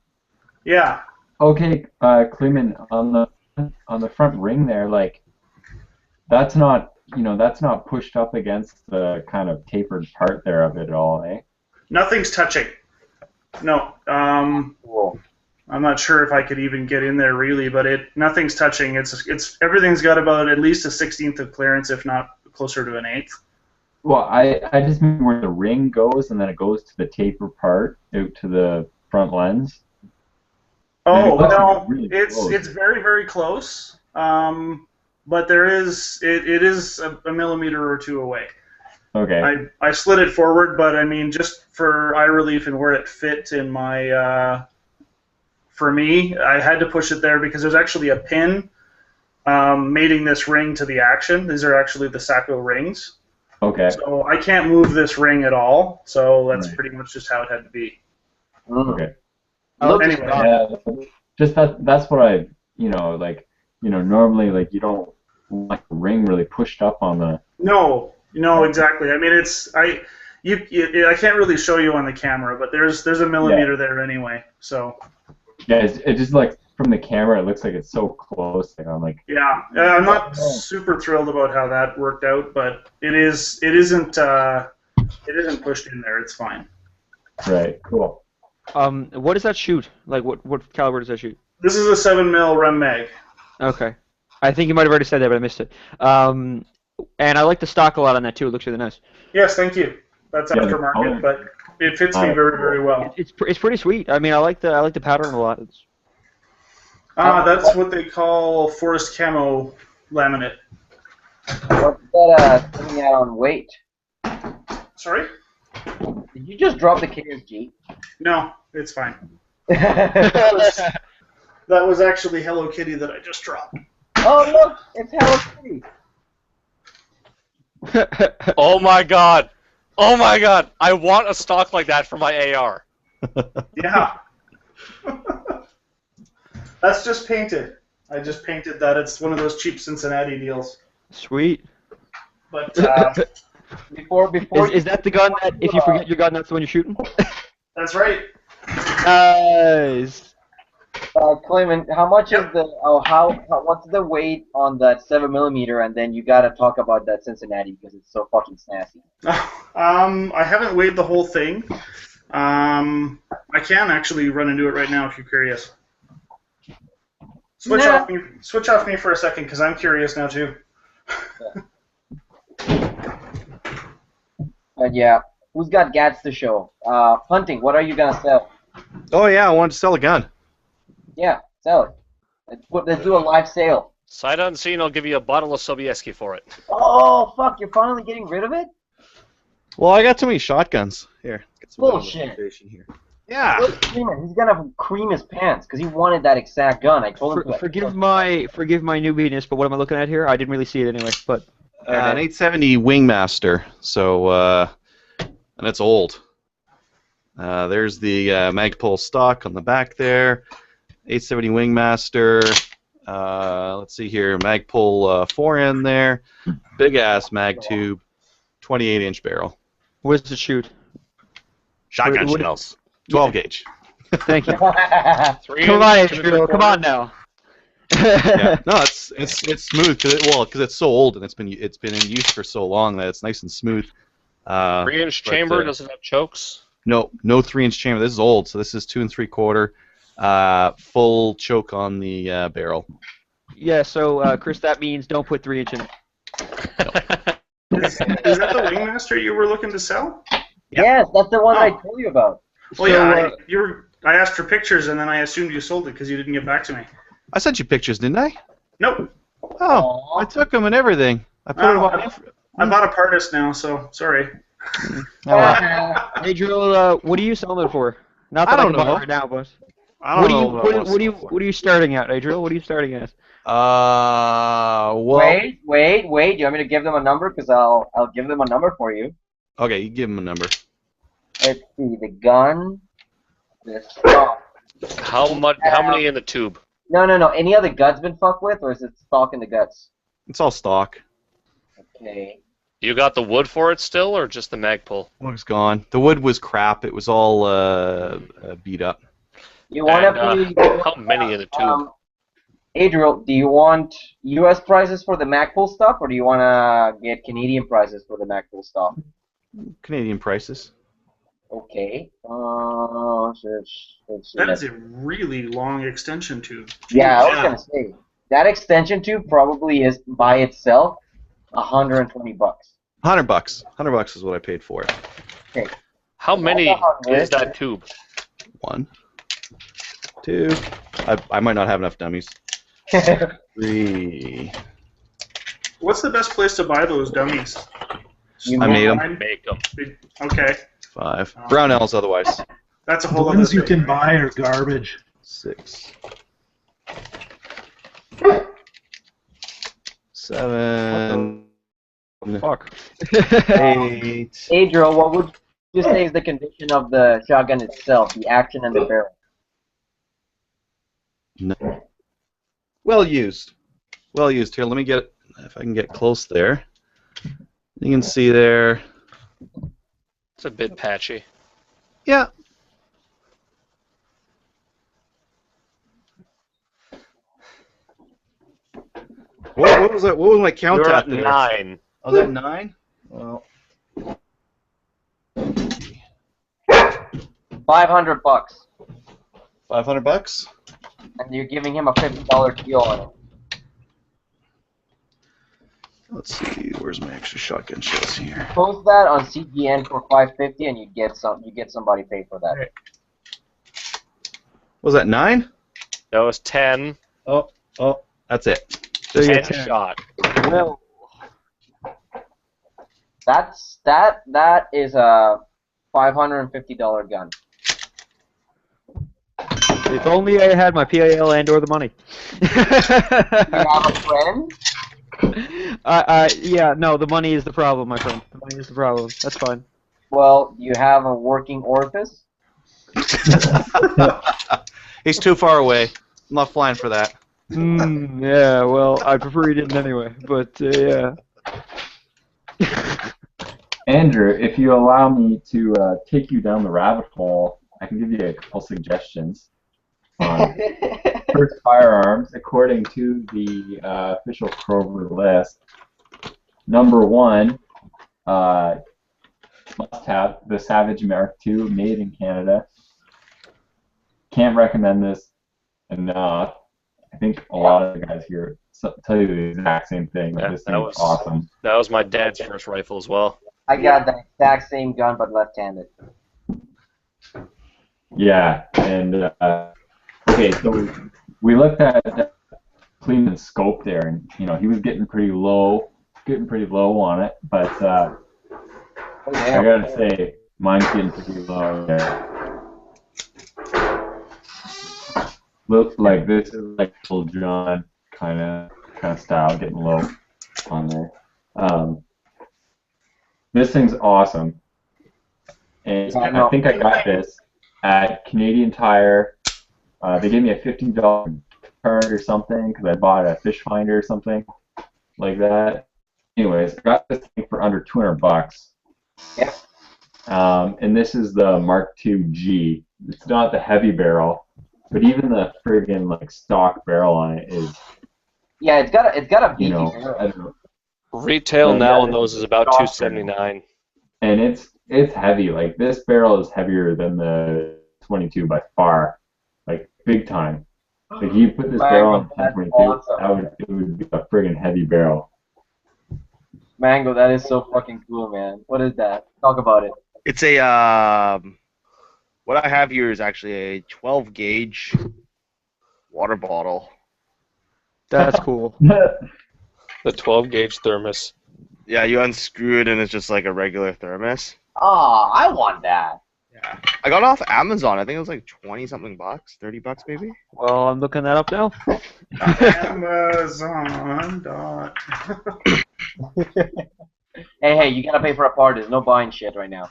Yeah. Okay, Clemen, on the front ring there, like, that's not pushed up against the kind of tapered part there of it at all, eh? Nothing's touching. No. Cool. I'm not sure if I could even get in there really, but nothing's touching. It's everything's got about at least a 16th of clearance, if not closer to an 1/8. Well, I just mean where the ring goes, and then it goes to the taper part out to the front lens. Oh no, really it's very, very close. But it is a millimeter or two away. Okay. I slid it forward, but I mean, just for eye relief and where it fit in my for me, I had to push it there because there's actually a pin mating this ring to the action. These are actually the Sacco rings. Okay. So I can't move this ring at all. So that's pretty much just how it had to be. Okay. Anyway. Just that's what I normally, like, you don't want the ring really pushed up on the. No, exactly. I mean, I can't really show you on the camera, but there's a millimeter there anyway. So. Yeah, it just, like, from the camera, it looks like it's so close. Like, I'm like. Yeah, I'm not super thrilled about how that worked out, but it isn't pushed in there. It's fine. Right. Cool. What does that shoot? Like, what caliber does that shoot? This is a 7mm Rem Mag. Okay. I think you might have already said that, but I missed it. And I like the stock a lot on that too. It looks really nice. Yes, thank you. That's aftermarket, but it fits me very, very well. It's pretty sweet. I mean, I like the pattern a lot. That's what they call forest camo laminate. What's that coming out on weight? Sorry? Did you just drop the KSG? No, it's fine. That was actually Hello Kitty that I just dropped. Oh look, it's Hello Kitty. Oh my god! Oh my god! I want a stock like that for my AR. Yeah. That's just painted. I just painted that. It's one of those cheap Cincinnati deals. Sweet. But before is that the gun that if you forget your gun, that's the one you're shooting? That's right. Nice. Clayman, how much is what's the weight on that 7mm, and then you gotta talk about that Cincinnati because it's so fucking snazzy. I haven't weighed the whole thing. I can actually run and do it right now if you're curious. Switch off me for a second because I'm curious now too. But yeah, who's got gats to show? Hunting, what are you gonna sell? Oh yeah, I wanted to sell a gun. Yeah, sell it. Let's do a live sale. Sight unseen, I'll give you a bottle of Sobieski for it. Oh fuck! You're finally getting rid of it? Well, I got too many shotguns. Here, get some Bullshit. here. Yeah. He's gonna cream his pants because he wanted that exact gun. I told him to. Forgive my newbiness, but what am I looking at here? I didn't really see it anyway. But an 870 Wingmaster. So and it's old. There's the Magpul stock on the back there. 870 Wingmaster. Let's see here. Magpul 4N there. Big ass mag tube. 28-inch barrel. Where's the shoot? Shotgun What- shells. 12 gauge. Thank you. 3 Come on, inch, 2 Israel. Come 3/4. on now. Yeah. No, it's smooth because it's so old and it's been in use for so long that it's nice and smooth. 3-inch but, chamber, does it have chokes? No 3-inch chamber. This is old, so this is 2 3/4. Full choke on the barrel. Yeah, so Chris, that means don't put 3-inch in it. Is that the Wingmaster you were looking to sell? Yes, that's the one I Oh. told you about. Well, So, yeah, I asked for pictures and then I assumed you sold it because you didn't get back to me. I sent you pictures, didn't I? Nope. Oh, I took them and everything. I put them on. I bought a Pardis now, so sorry. Adriel, what are you selling it for? Not that I I don't can buy know. it right now, but I what don't are you know. what are you starting at, Adriel? What are you starting at? Well. Wait. Do you want me to give them a number? Because I'll give them a number for you. Okay, you give them a number. Let's see, the gun, the stock. How many in the tube? No. Any other guts been fucked with, or is it stock in the guts? It's all stock. Okay. You got the wood for it still, or just the Magpul? Wood's gone. The wood was crap. It was all beat up. You want And, to how many in the tube? Adriel, do you want U.S. prices for the Magpul stuff, or do you want to get Canadian prices for the Magpul stuff? Canadian prices. Okay. That is a really long extension tube. Yeah, I was gonna say that extension tube probably is by itself $120. $100. $100 is what I paid for it. Okay. How many is that tube? 1, 2. I might not have enough dummies. 3. What's the best place to buy those dummies? I made 'em. Online? Make them. Okay. 5. Brownells otherwise. That's a The whole other ones you thing. can buy are garbage. 6. 7. Fuck. 8. Adriel, what would you say is the condition of the shotgun itself, the action and the barrel? No. Well used. Well used. Here, let me get, if I can get close there. You can see there. It's a bit patchy. Yeah. What was that? What was my count You're at at there? 9. Oh, was that 9? Well, $500, $500. and you're giving him a $50 deal on it. Let's see. Where's my extra shotgun shells here? Post that on CGN for $550, and you get somebody paid for that. Was that 9? That was 10. Oh, that's it. So you 10 get 10. shot. Well, That is a $550 gun. if only I had my PIL and/or the money. You have a friend? Yeah, no, the money is the problem, my friend. The money is the problem. That's fine. Well, you have a working orifice? He's too far away. I'm not flying for that. Yeah, well, I prefer you didn't anyway, but yeah. Andrew, if you allow me to take you down the rabbit hole, I can give you a couple suggestions on first firearms according to the official Kroger list. Number 1, must have the Savage Mark II, made in Canada. Can't recommend this enough. I think a lot of the guys here tell you the exact same thing. Yeah, This that thing's was awesome. That was my dad's first rifle as well. I got the exact same gun, but left-handed. Yeah, and okay, so we looked at Cleveland's scope there, and he was getting pretty low on it, but I gotta say, mine's getting pretty low there. Look like this is like Little John kind of style, getting low on there. This thing's awesome, And Yeah, I no. think I got this at Canadian Tire. They gave me a $50 card or something because I bought a fish finder or something like that. Anyways, I got this thing for under $200. Yep. And this is the Mark II G. It's not the heavy barrel, but even the friggin' like stock barrel on it is, Yeah, it's got a beefy you know, barrel. I don't know. Retail Yeah, now on it's those is about stock $279. And it's heavy. Like this barrel is heavier than the 22 by far, like big time. Like you put this barrel on That's 1022, awesome. it would be a friggin' heavy barrel. Mango, that is so fucking cool, man. What is that? Talk about it. It's a what I have here is actually a 12 gauge water bottle. That's cool. The 12 gauge thermos. Yeah, you unscrew it and it's just like a regular thermos. Oh, I want that. Yeah. I got it off Amazon. I think it was like 20 something bucks, 30 bucks maybe. Well, I'm looking that up now. Amazon. Hey, you gotta pay for a part. There's no buying shit right now.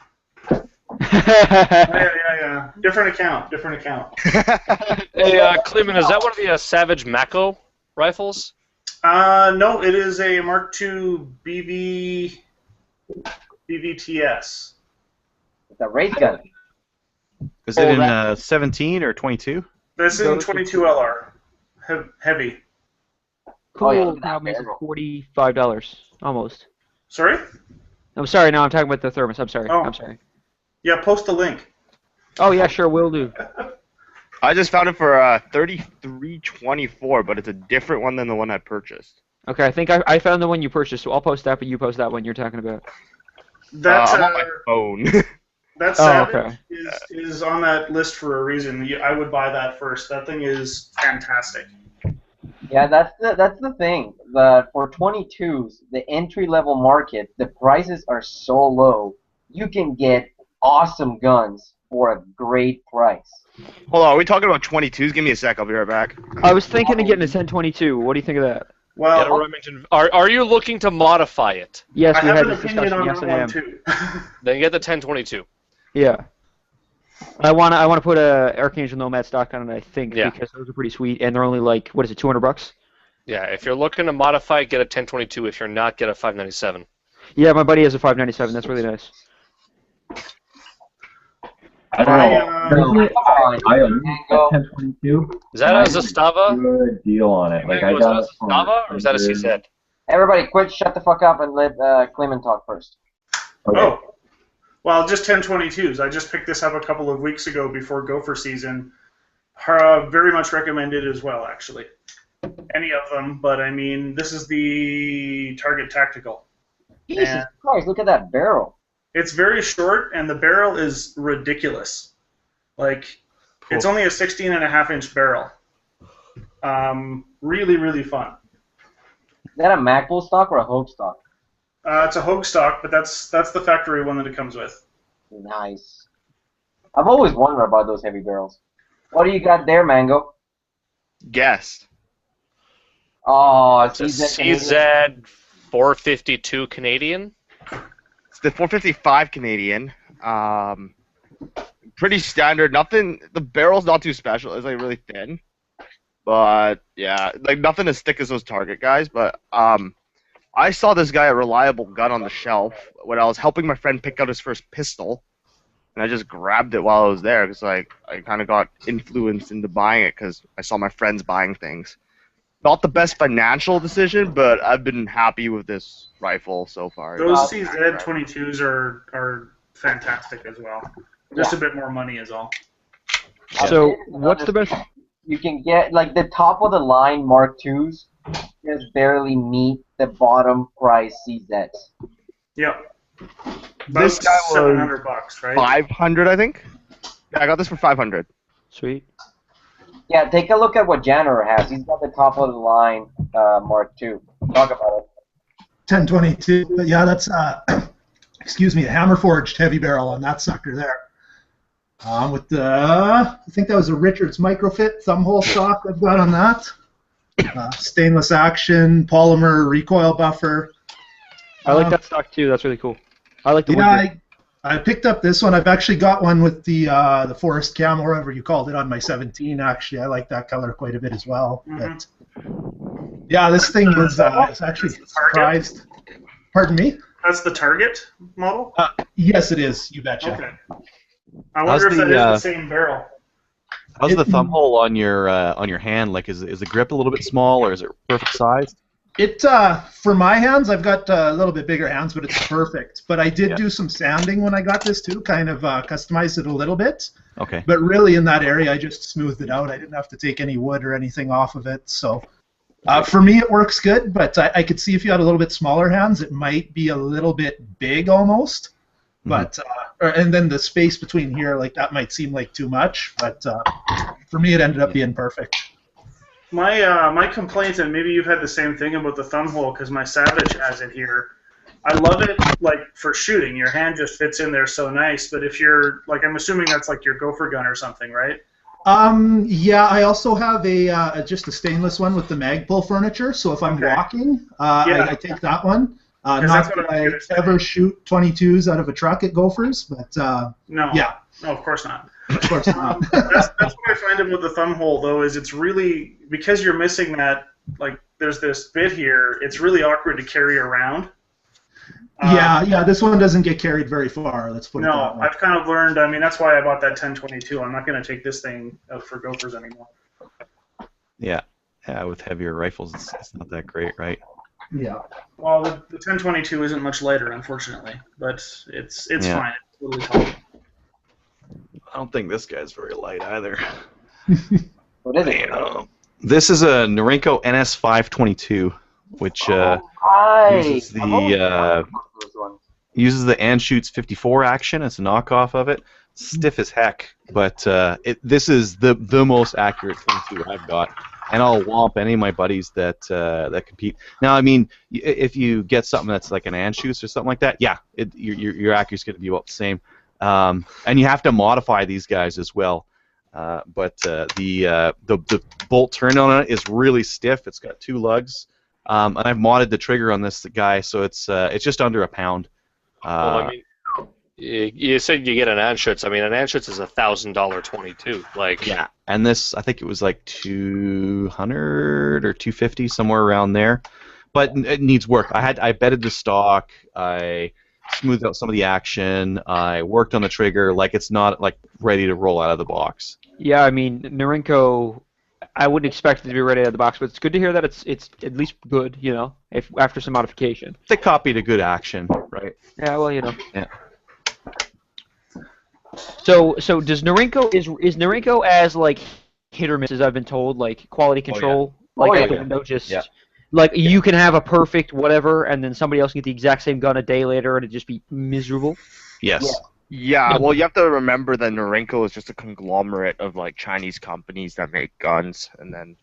Yeah. Different account. Hey, Clement, is that one of the Savage Mako rifles? No, it is a Mark II BVTS. It's a race gun. Is it in 17 or 22? This is in 22 LR. Heavy. Cool. Oh, yeah, look at that Now makes it barrel. $45 almost. Sorry? I'm sorry. No, I'm talking about the thermos. I'm sorry. Oh. I'm sorry. Yeah, post a link. Oh yeah, sure, will do. I just found it for $33.24, but it's a different one than the one I purchased. Okay, I think I found the one you purchased, so I'll post that, but you post that one you're talking about. That's I'm on my phone. that Oh, Savage okay. is on that list for a reason. I would buy that first. That thing is fantastic. Yeah, that's the thing. For 22s, the entry level market, the prices are so low. You can get awesome guns for a great price. Hold on, are we talking about 22s? Give me a sec, I'll be right back. I was thinking of getting a 1022. What do you think of that? Well, Yeah, Remington. Are you looking to modify it? Yes, I we have had an this opinion discussion. on Yes, that I one am. too. Then get the 1022. Yeah. I wanna put a Archangel Nomad stock on it, I think, Yeah. because those are pretty sweet, and they're only like, what is it, $200? Yeah, if you're looking to modify it, get a 1022. If you're not, get a 597. Yeah, my buddy has a 597. That's really nice. I don't know. I own Mango. a 1022. Is that a Zastava? Good deal on it. Like I Is that got a it for Zastava or is that a under- CZ? Everybody, quit! Shut the fuck up and let Clement talk first. Okay. Oh, well, just 1022s. I just picked this up a couple of weeks ago before Gopher season. Very much recommended as well, actually. Any of them, but I mean, this is the Target Tactical. Jesus And Christ! Look at that barrel. it's very short, and the barrel is ridiculous. Like, it's only a 16.5-inch barrel. Really, really fun. Is that a MacBull stock or a Hope stock? It's a Hogue stock, but that's the factory one that it comes with. Nice. I've always wondered about those heavy barrels. What do you got there, Mango? Guess. Oh, It's a CZ 452 Canadian. It's the 455 Canadian. Pretty standard. Nothing. The barrel's not too special. It's like really thin. But yeah, like nothing as thick as those Target guys. But I saw this guy at Reliable Gun on the shelf when I was helping my friend pick out his first pistol, and I just grabbed it while I was there because like I kind of got influenced into buying it because I saw my friends buying things. Not the best financial decision, but I've been happy with this rifle so far. Those CZ22s are fantastic as well. Just a bit more money is all. So, what's the best? You can get, like, the top of the line Mark IIs just barely meet the bottom price CZs. Yep. This guy was $700, right? 500, I think. Yeah, I got this for 500. Sweet. Yeah, take a look at what Janitor has. He's got the top of the line Mark II. Talk about it. 1022. But yeah, that's excuse me, a hammer forged heavy barrel on that sucker there. With the I think that was a Richards Microfit thumb hole stock I've got on that. Stainless action, polymer recoil buffer. I like that stock too. That's really cool. I like the wood. Yeah, I picked up this one. I've actually got one with the forest cam, or whatever you called it, on my 17. Actually, I like that color quite a bit as well. But yeah, this thing is it's actually surprised. Pardon me? That's the Target model? Yes, it is. You betcha. Okay. I wonder if that is the same barrel. How's the thumb hole on your hand? Like, is the grip a little bit small, or is it perfect size? It for my hands, I've got a little bit bigger hands, but it's perfect. But I did do some sanding when I got this too, kind of customized it a little bit. Okay. But really, in that area, I just smoothed it out. I didn't have to take any wood or anything off of it. So for me, it works good. But I could see if you had a little bit smaller hands, it might be a little bit big almost. But and then the space between here, like that might seem like too much. But for me, it ended up being perfect. My complaint, and maybe you've had the same thing about the thumb hole, because my Savage has it here. I love it, like, for shooting. Your hand just fits in there so nice. But if you're, like, I'm assuming that's like your gopher gun or something, right? Yeah, I also have just a stainless one with the Magpul furniture. So if I'm walking, I take that one. Not that I ever shoot 22s out of a truck at gophers, but no. Yeah. No, of course not. Of course not. That's what I find about the thumb hole, though, is it's really, because you're missing that, like, there's this bit here, it's really awkward to carry around. Yeah, this one doesn't get carried very far, let's put it that way. No, I've kind of learned, I mean, that's why I bought that 1022. I'm not going to take this thing out for gophers anymore. Yeah, with heavier rifles, it's not that great, right? Yeah. Well, the 1022 isn't much lighter, unfortunately, but it's fine. It's totally tolerable. I don't think this guy's very light either. What is it? This is a Norinco NS522, which uses the Anschutz 54 action. It's a knockoff of it. Stiff as heck, but this is the most accurate 22 I've got. And I'll whomp any of my buddies that compete. Now, I mean, if you get something that's like an Anschutz or something like that, yeah, your accuracy is going to be about the same. And you have to modify these guys as well. But the bolt turn on it is really stiff. It's got 2 lugs. And I've modded the trigger on this guy, so it's just under a pound. Well, I mean, you said you get an Anschutz. I mean, an Anschutz is $1,000 22. Like, yeah, and this, I think it was like 200 or 250, somewhere around there. But it needs work. I bedded the stock. I smoothed out some of the action. I worked on the trigger. Like, it's not like ready to roll out of the box. Yeah, I mean, Norinco, I wouldn't expect it to be ready out of the box, but it's good to hear that it's at least good, you know, if after some modification. They copied a good action, right? Yeah, well, you know. Yeah. So does Norinco is Norinco as like hit or miss, as I've been told, like quality control, out the window, just like you can have a perfect whatever, and then somebody else can get the exact same gun a day later, and it'd just be miserable. Yes. Yeah, well, you have to remember that Norinco is just a conglomerate of like Chinese companies that make guns, and then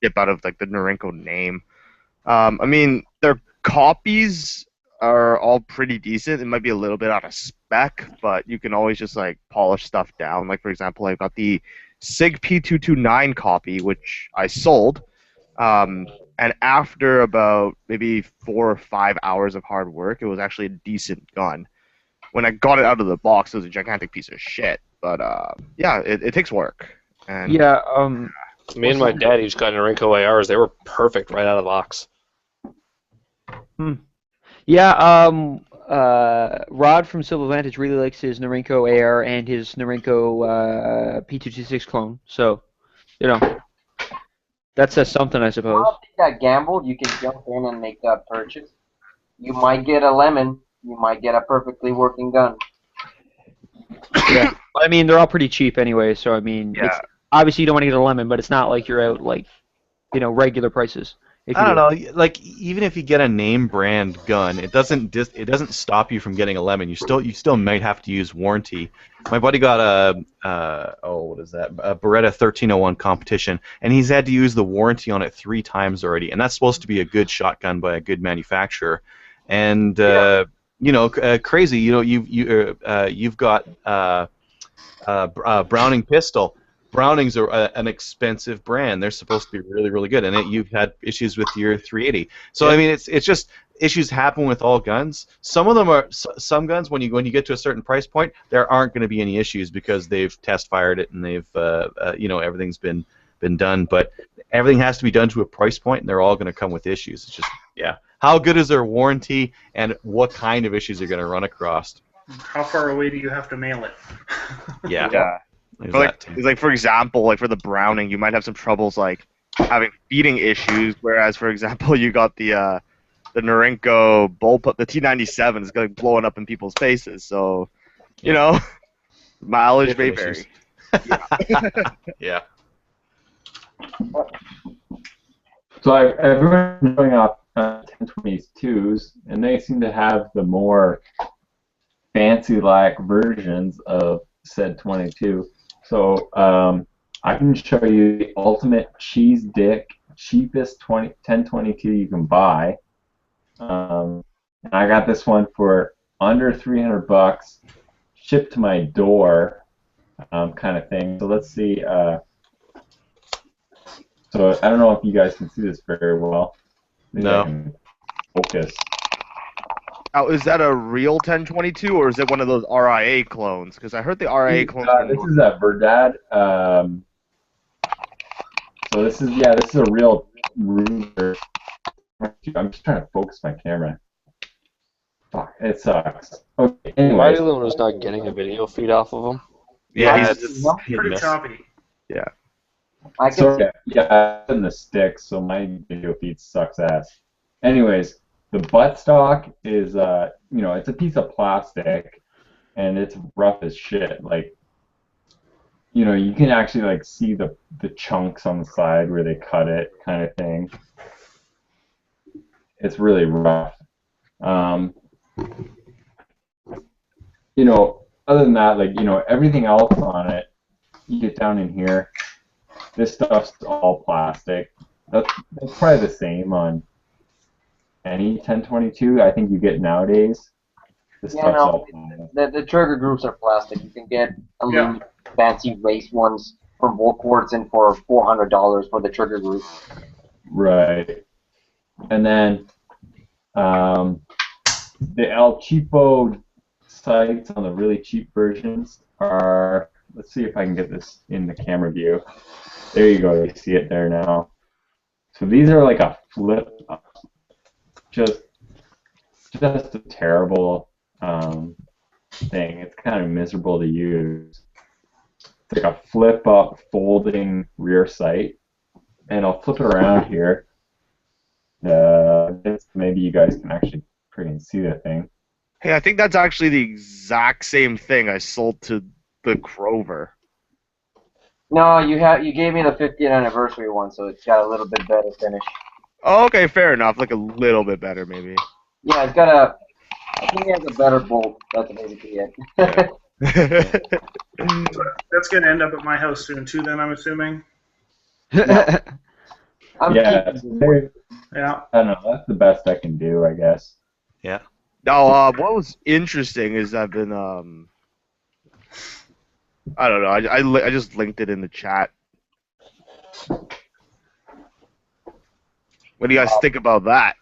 dip out of like the Norinco name. I mean, their copies are all pretty decent. It might be a little bit out of spec, but you can always just like polish stuff down. Like, for example, I got the SIG P229 copy, which I sold, and after about maybe 4 or 5 hours of hard work, it was actually a decent gun. When I got it out of the box, it was a gigantic piece of shit. But yeah, it takes work. And me and my dad each got Norinco ARs. They were perfect right out of the box. Yeah, Rod from Silver Vantage really likes his Norinco AR and his Norinco P226 clone. So, you know, that says something, I suppose. I'll take that gamble. You can jump in and make that purchase. You might get a lemon. You might get a perfectly working gun. Yeah, I mean, they're all pretty cheap anyway, so I mean, it's, obviously you don't want to get a lemon, but it's not like you're out, like, you know, regular prices. I don't know, like, even if you get a name brand gun, it doesn't stop you from getting a lemon. You still might have to use warranty. My buddy got a Beretta 1301 competition, and he's had to use the warranty on it 3 times already, and that's supposed to be a good shotgun by a good manufacturer. And you know, crazy. You know, you've got Browning pistol. Brownings are an expensive brand. They're supposed to be really, really good, and you've had issues with your 380. So I mean, it's just issues happen with all guns. Some of them are some guns when you get to a certain price point, there aren't going to be any issues because they've test fired it and they've everything's been done. But everything has to be done to a price point, and they're all going to come with issues. It's just how good is their warranty and what kind of issues they're going to run across. How far away do you have to mail it? Yeah. For example, like for the Browning, you might have some troubles like having feeding issues, whereas for example, you got the Norinco bullpup, the T97 is going blowing up in people's faces. So, mileage may vary. Yeah. So everyone's showing off 1022s, and they seem to have the more fancy-like versions of said 22. So I can show you the ultimate cheese dick, cheapest 1022 you can buy. And I got this one for under $300, shipped to my door, kind of thing. So let's see. So I don't know if you guys can see this very well. Maybe I can focus. Now, is that a real 1022 or is it one of those RIA clones? Because I heard the RIA clones. This is a Verdad. So this is a real Ruger. I'm just trying to focus my camera. Fuck, it sucks. Okay, anyway. Luna's not getting a video feed off of him. Yeah, It's pretty choppy. Yeah. I'm in the sticks, so my video feed sucks ass. Anyways, the buttstock is, it's a piece of plastic, and it's rough as shit. Like, you can actually see the chunks on the side where they cut it, kind of thing. It's really rough. Other than that, everything else on it, you get down in here, this stuff's all plastic. That's probably the same on any 1022 I think you get nowadays. This stuff's all plastic. The trigger groups are plastic. You can get aluminum fancy race ones from Wolfworths for $400 for the trigger group. Right. And then the El Cheapo sights on the really cheap versions are, let's see if I can get this in the camera view. There you go, you see it there now. So these are like a flip up. Just a terrible thing. It's kind of miserable to use. It's like a flip up folding rear sight. And I'll flip it around here. Maybe you guys can actually freaking see the thing. Hey, I think that's actually the exact same thing I sold to the Grover. No, you gave me the 50th anniversary one, so it's got a little bit better finish. Oh, okay, fair enough. Like a little bit better, maybe. Yeah, I think it has a better bolt. That's basically it. So that's going to end up at my house soon, too, then, I'm assuming? Yeah. Yeah. I don't know. That's the best I can do, I guess. Yeah. Now, what was interesting is I've been, I don't know. I just linked it in the chat. What do you guys think about that?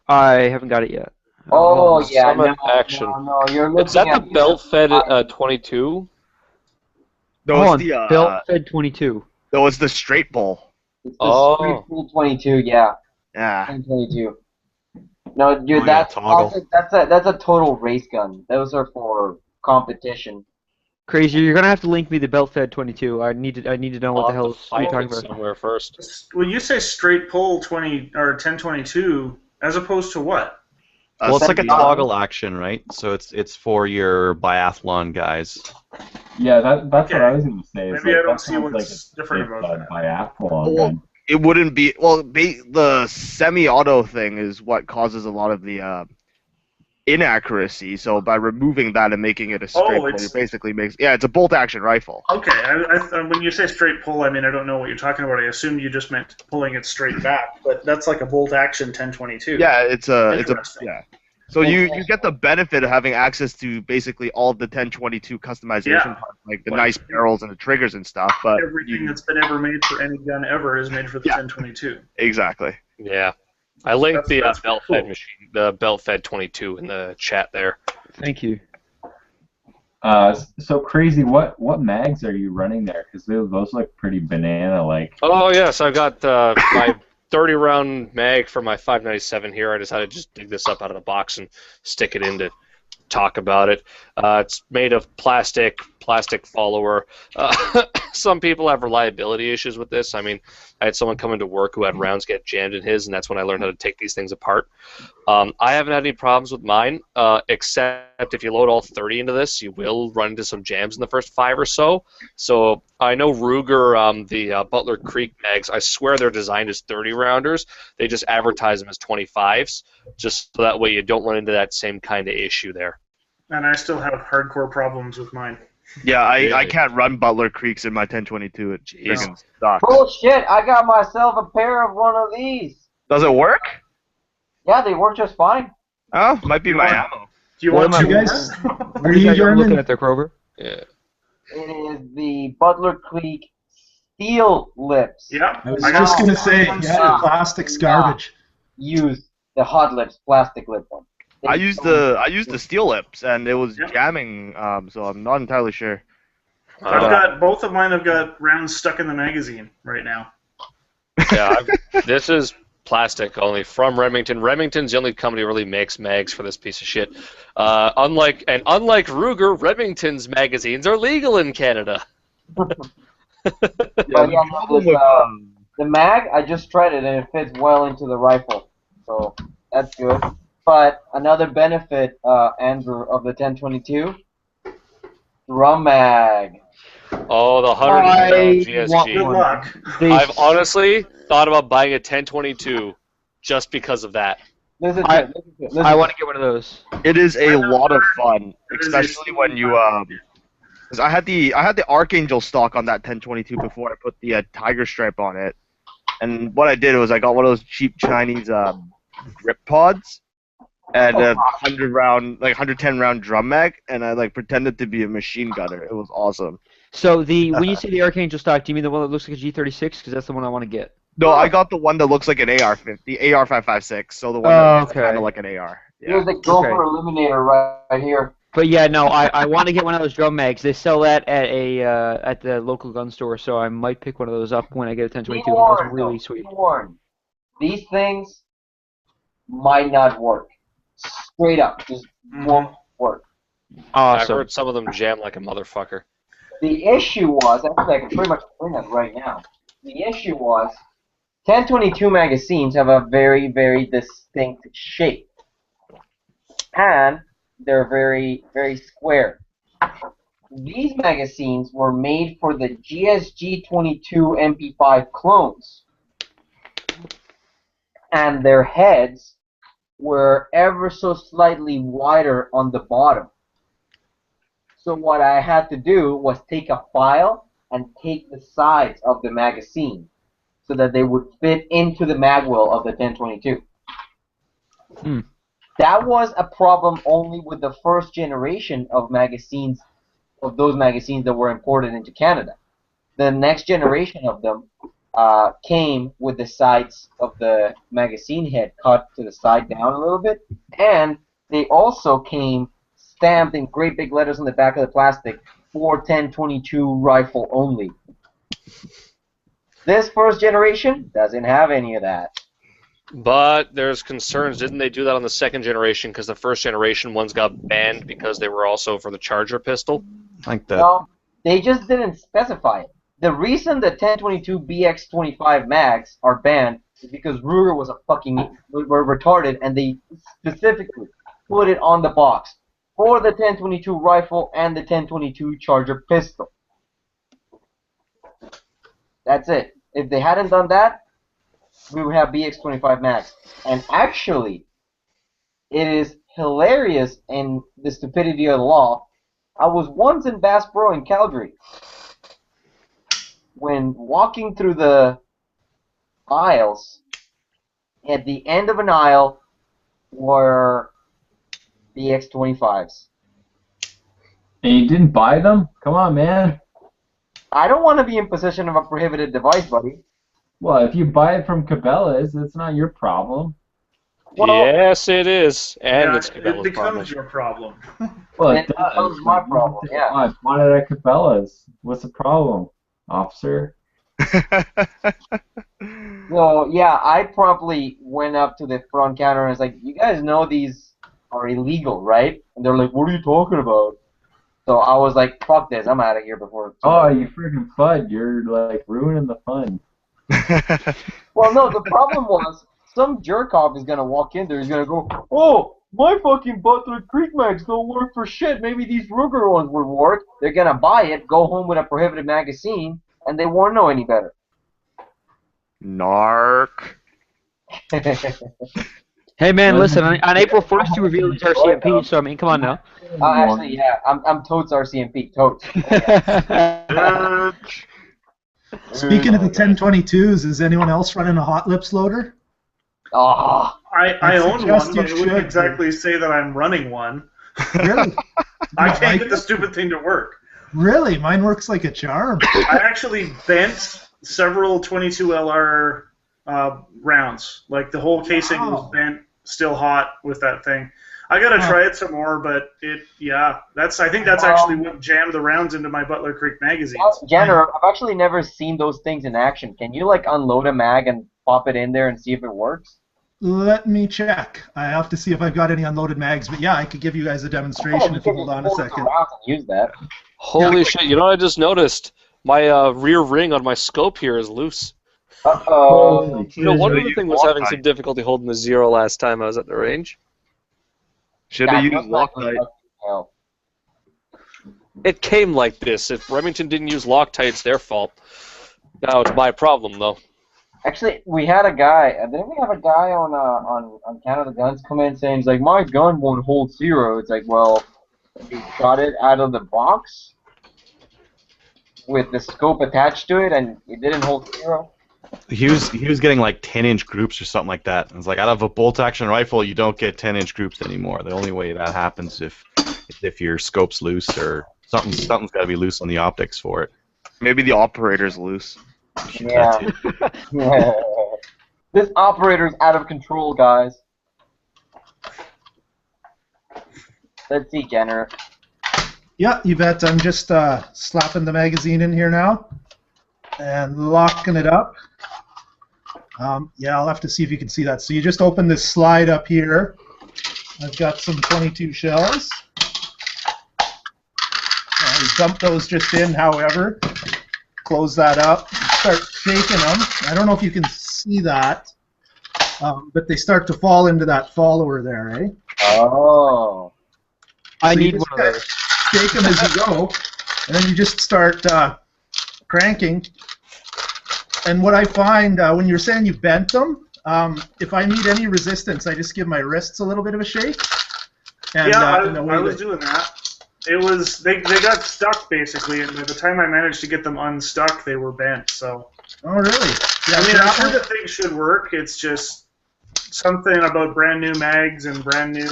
I haven't got it yet. Oh, yeah. Summon action. No, you're looking Is that at the belt-fed 22? No, Hold it's the on, Belt Fed 22. No, it's the straight bull. It's the straight full 22, yeah. Yeah. 1022. No, dude, yeah, that's toggle. a total race gun. Those are for competition. Crazy, you're gonna have to link me the Belt Fed 22. I need to know what the hell you're talking about. Somewhere first. When you say straight pull 20 or 1022, as opposed to what? Well, it's like a 70. toggle action, right? So it's for your biathlon guys. Yeah, that's what I was going to say. Maybe I don't see what's different about that. Biathlon. Well, it wouldn't be. Well, the semi-auto thing is what causes a lot of the inaccuracy. So by removing that and making it a straight pull, it basically makes it's a bolt-action rifle. Okay, when you say straight pull, I mean I don't know what you're talking about. I assumed you just meant pulling it straight back, but that's like a bolt-action 1022. Yeah, it's a Interesting. So you get the benefit of having access to basically all of the 1022 customization parts, like the nice barrels and the triggers and stuff. But everything that's been ever made for any gun ever is made for the 1022. Exactly. Yeah. I linked the That's belt-fed cool. machine, the belt-fed 22 in the chat there. Thank you. So Crazy, what mags are you running there? Because those look pretty banana-like. Oh yes, I've got my 30-round mag for my 597 here. I decided to just dig this up out of the box and stick it in to talk about it. It's made of plastic follower. Some people have reliability issues with this. I mean, I had someone come into work who had rounds get jammed in his, and that's when I learned how to take these things apart. I haven't had any problems with mine, except if you load all 30 into this, you will run into some jams in the first 5 or so. So I know Ruger, the Butler Creek mags, I swear they're designed as 30-rounders. They just advertise them as 25s, just so that way you don't run into that same kind of issue there. And I still have hardcore problems with mine. Yeah, I Really? can't run Butler Creeks in my 1022. It freaking sucks. Bullshit! I got myself a pair of one of these. Does it work? Yeah, they work just fine. Oh, might be my ammo. Do you What want am I- two You guys, more? are you I'm looking German? at there, Kroger. Yeah. It is the Butler Creek Steel Lips. Yeah. I was I got just gonna say, one yeah, soon. plastic's garbage. Use the Hot Lips plastic lip one. I used the steel lips and it was Yep. jamming, so I'm not entirely sure. I've got both of mine. Have got rounds stuck in the magazine right now. Yeah, this is plastic only from Remington. Remington's the only company that really makes mags for this piece of shit. Unlike Ruger, Remington's magazines are legal in Canada. But yeah, no, this, the mag, I just tried it and it fits well into the rifle, so that's good. But another benefit, Andrew, of the 1022, drum mag. Oh, the 100 I GSG. want Good one. luck. I've honestly thought about buying a 1022 just because of that. Listen to I- it, listen to it, listen I to want it. to get one of those. It is a I know lot of that- fun, that is a especially when steam you bag. 'cause I had the Archangel stock on that 1022 before I put the Tiger stripe on it, and what I did was I got one of those cheap Chinese grip pods and a 110 round drum mag, and I like pretended to be a machine gunner. It was awesome. So when you say the Archangel stock, do you mean the one that looks like a G36? Because that's the one I want to get. No, I got the one that looks like an AR-50, the AR-556, so the one Oh, that looks okay. kind of like an AR. Yeah. Here's the Gopher Eliminator right here. But yeah, no, I want to get one of those drum mags. They sell that at at the local gun store, so I might pick one of those up when I get a Be 1022. warned, That's really though. sweet. Be warned. These things might not work. Straight up, just won't work. I've Awesome. heard some of them jam like a motherfucker. The issue was, actually I can pretty much explain that right now. The issue was, 1022 magazines have a very, very distinct shape. And they're very, very square. These magazines were made for the GSG-22 MP5 clones. And their heads were ever so slightly wider on the bottom. So what I had to do was take a file and take the sides of the magazine so that they would fit into the magwell of the 1022. Hmm. That was a problem only with the first generation of magazines, of those magazines that were imported into Canada. The next generation of them came with the sides of the magazine head cut to the side down a little bit, and they also came stamped in great big letters on the back of the plastic for 1022 rifle only. This first generation doesn't have any of that. But there's concerns. Didn't they do that on the second generation? Because the first generation ones got banned because they were also for the Charger pistol. Like that. No, they just didn't specify it. The reason the 1022 BX25 mags are banned is because Ruger was were retarded, and they specifically put it on the box for the 1022 rifle and the 1022 Charger pistol. That's it. If they hadn't done that, we would have BX25 mags. And actually, it is hilarious in the stupidity of the law. I was once in Bass Pro in Calgary. When walking through the aisles, at the end of an aisle were the X25s. And you didn't buy them? Come on, man. I don't want to be in possession of a prohibited device, buddy. Well, if you buy it from Cabela's, it's not your problem. Well, Yes, it is, and Yeah, it's it Cabela's becomes problem. your problem. Well, it becomes my problem. Yeah. I bought it at Cabela's. What's the problem, officer? Well, yeah, I promptly went up to the front counter and was like, "You guys know these are illegal, right?" And they're like, "What are you talking about?" So I was like, "Fuck this! I'm out of here before." Oh, you freaking fud! You're like ruining the fun. Well, no, the problem was some jerk off is gonna walk in there. He's gonna go, "Oh, my fucking Butler Creek mags don't work for shit. Maybe these Ruger ones would work." They're gonna buy it, go home with a prohibited magazine, and they won't know any better. Narc. Hey man, listen. On April 1st, you revealed his RCMP. So I mean, come on now. Actually, yeah, I'm Totes RCMP. Totes. Speaking of the 1022s, is anyone else running a Hot Lips loader? Oh, I own suggest one, you but I wouldn't should. exactly say that I'm running one. Really? I You can't like get the it? stupid thing to work. Really? Mine works like a charm. I actually bent several 22 LR rounds. Like the whole casing was Wow. bent, still hot with that thing. I gotta try it some more, but I think that's actually what jammed the rounds into my Butler Creek magazines. Jenner, I've actually never seen those things in action. Can you like unload a mag and pop it in there and see if it works? Let me check. I have to see if I've got any unloaded mags, but yeah, I could give you guys a demonstration if you hold on a second. Use that. Holy shit! You know what I just noticed? My rear ring on my scope here is loose. Uh-oh. You know, one other thing was having Loctite. some difficulty holding the zero last time I was at the range. Should have used Loctite. Oh. It came like this. If Remington didn't use Loctite, it's their fault. Now it's my problem, though. Actually, we had a guy. Didn't we have a guy on Canada Guns come in saying he's like, my gun won't hold zero? It's like, well, you shot it out of the box with the scope attached to it, and it didn't hold zero. He was getting like 10-inch groups or something like that. It's like out of a bolt-action rifle, you don't get 10-inch groups anymore. The only way that happens is if your scope's loose or something's got to be loose on the optics for it. Maybe the operator's loose. Yeah. Yeah. This operator's out of control, guys. Let's see, Jenner. Yeah, you bet. I'm just slapping the magazine in here now and locking it up. Yeah, I'll have to see if you can see that. So you just open this slide up here. I've got some 22 shells. You dump those just in, however. Close that up. Start shaking them. I don't know if you can see that, but they start to fall into that follower there, eh? Oh. I So you need just one of those. Shake them as you go, and then you just start cranking. And what I find when you're saying you bent them, if I need any resistance, I just give my wrists a little bit of a shake. And, Yeah, and away I was they- doing that. It was they got stuck basically, and by the time I managed to get them unstuck, they were bent. So Oh, really? Yeah, I mean, so I'm that sure one- the thing should work. It's just something about brand new mags and brand new.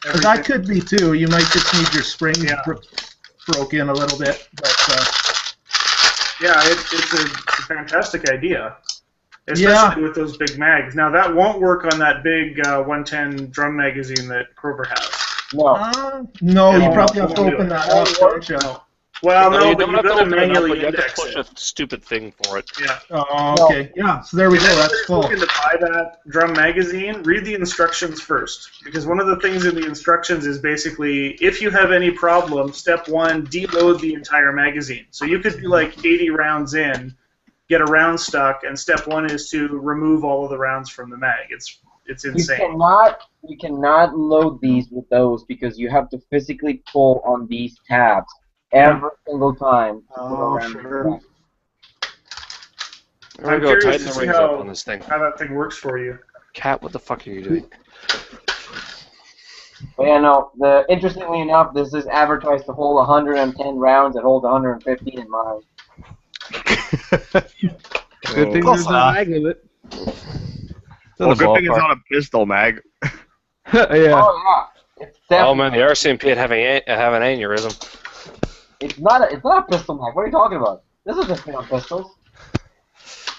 But that could be too. You might just need your springs Yeah. broke in a little bit. But Yeah, it's a fantastic idea, especially with those big mags. Now that won't work on that big 110 drum magazine that Kroger has. No. no, you Yeah, probably have to won't do open it. that up, don't you? Well, No, no, you but don't you've have to got to open it up, manually but you have to index push it. a stupid thing for it. Yeah. Oh, okay. Yeah, so there we go. If That's you're full. looking to buy that drum magazine, read the instructions first. Because one of the things in the instructions is basically, if you have any problem, step one, deload the entire magazine. So you could be like 80 rounds in, get a round stuck, and step one is to remove all of the rounds from the mag. It's insane. You cannot load these with those because you have to physically pull on these tabs every single time. To put Oh, around sure. the There we I'm go. curious Tighten to the see rings up on this thing. how that thing works for you. Cat, what the fuck are you doing? But yeah, no. Interestingly enough, this is advertised to hold 110 rounds. It holds 115 in mine. Good thing there's no mag limit. Well, good thing it's not a pistol mag. Yeah. Oh yeah. It's Oh definitely. man, the RCMP would have an aneurysm. It's not a pistol mag. What are you talking about? This isn't on pistols.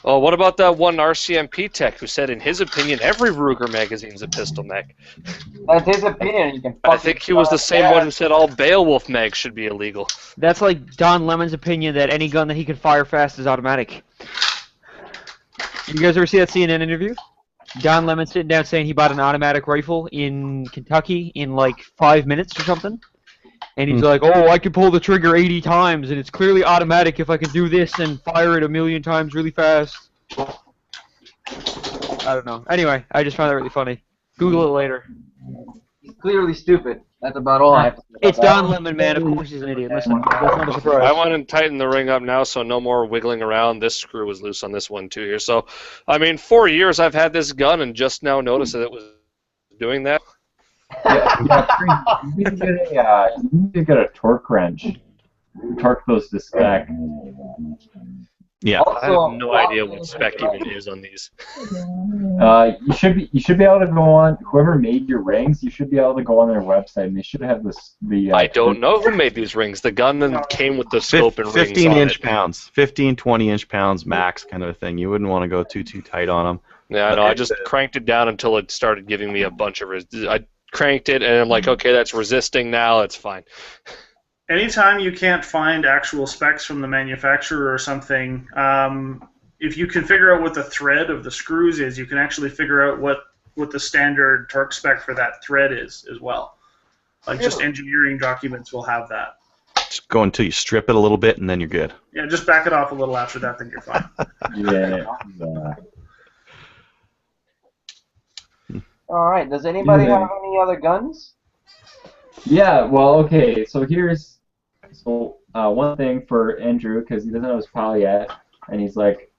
Oh, what about that one RCMP tech who said, in his opinion, every Ruger magazine's a pistol mag? That's his opinion. You can. I think he was the same one who said all Beowulf mags should be illegal. That's like Don Lemon's opinion that any gun that he can fire fast is automatic. You guys ever see that CNN interview? Don Lemon sitting down saying he bought an automatic rifle in Kentucky in like 5 minutes or something. And he's like, oh, I can pull the trigger 80 times, and it's clearly automatic if I can do this and fire it 1,000,000 times really fast. I don't know. Anyway, I just found that really funny. Google it later. He's clearly stupid. That's about all I have to say about It's that. Don Lemon, man. Of course he's an idiot. Listen, that's not a surprise. I want to tighten the ring up now, so no more wiggling around. This screw was loose on this one too here. So, I mean, 4 years I've had this gun and just now noticed that it was doing that. You need to get a torque wrench. Torque those to spec. Yeah. I have no idea what spec even is on these. You should be able to go on, whoever made your rings, you should be able to go on their website and they should have the I don't know who made these rings. The gun then came with the scope and rings 15 on inch it. pounds, 15, 20 inch pounds max kind of a thing. You wouldn't want to go too tight on them. Yeah, I know. I just cranked it down until it started giving me a bunch of I cranked it and I'm like, okay, that's resisting now. It's fine. Anytime you can't find actual specs from the manufacturer or something, if you can figure out what the thread of the screws is, you can actually figure out what the standard torque spec for that thread is as well. Like just engineering documents will have that. Just go until you strip it a little bit and then you're good. Yeah, just back it off a little after that, then you're fine. Yeah. All right. Does anybody have any other guns? Yeah. Well, okay. So here's one thing for Andrew, because he doesn't have his pal yet, and he's like,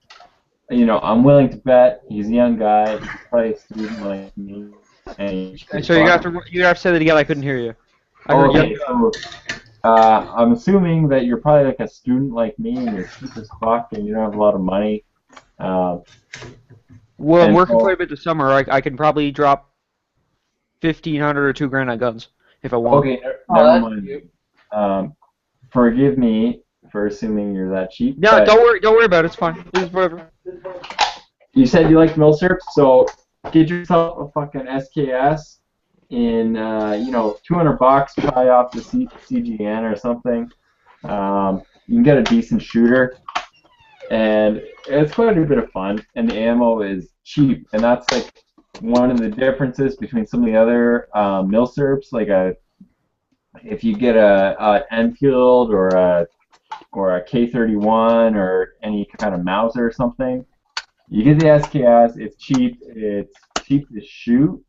I'm willing to bet he's a young guy, he's probably a student like me. And So you have to say that again. I couldn't hear you. I heard okay, so I'm assuming that you're probably like a student like me, and you're cheap as fuck, and you don't have a lot of money. Well, I'm working quite a bit this summer. I can probably drop $1,500 or $2,000 on guns if I want. Okay, never mind. Forgive me for assuming you're that cheap. No, don't worry about it. It's fine. It's whatever. You said you like milsurps, so get yourself a fucking SKS in, $200 probably off the CGN or something. You can get a decent shooter, and it's quite a bit of fun, and the ammo is cheap, and that's like one of the differences between some of the other milsurps, like if you get a Enfield or a K31 or any kind of Mauser or something, you get the SKS. It's cheap to shoot,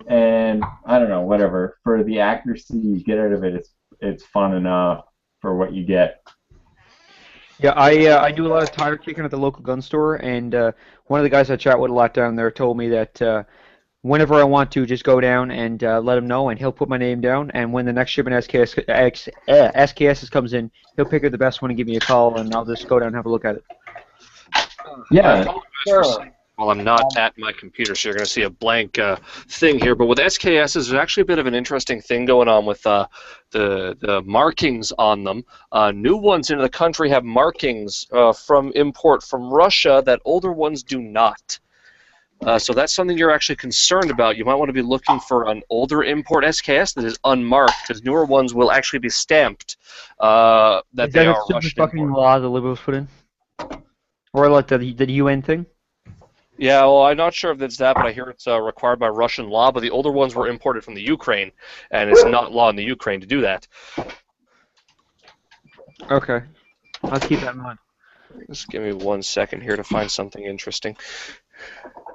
and I don't know, whatever. For the accuracy you get out of it, it's fun enough for what you get. Yeah, I do a lot of tire kicking at the local gun store, and one of the guys I chat with a lot down there told me that whenever I want to, just go down and let him know, and he'll put my name down, and when the next shipment SKS comes in, he'll pick out the best one and give me a call, and I'll just go down and have a look at it. Yeah. Sure. Well, I'm not at my computer, so you're going to see a blank thing here. But with SKSs, there's actually a bit of an interesting thing going on with the markings on them. New ones in the country have markings from import from Russia that older ones do not. So that's something you're actually concerned about. You might want to be looking for an older import SKS that is unmarked, because newer ones will actually be stamped that they are Russian fucking import. law the liberals put in? Or like the UN thing? Yeah, well, I'm not sure if it's that, but I hear it's required by Russian law, but the older ones were imported from the Ukraine, and it's not law in the Ukraine to do that. Okay. I'll keep that in mind. Just give me 1 second here to find something interesting.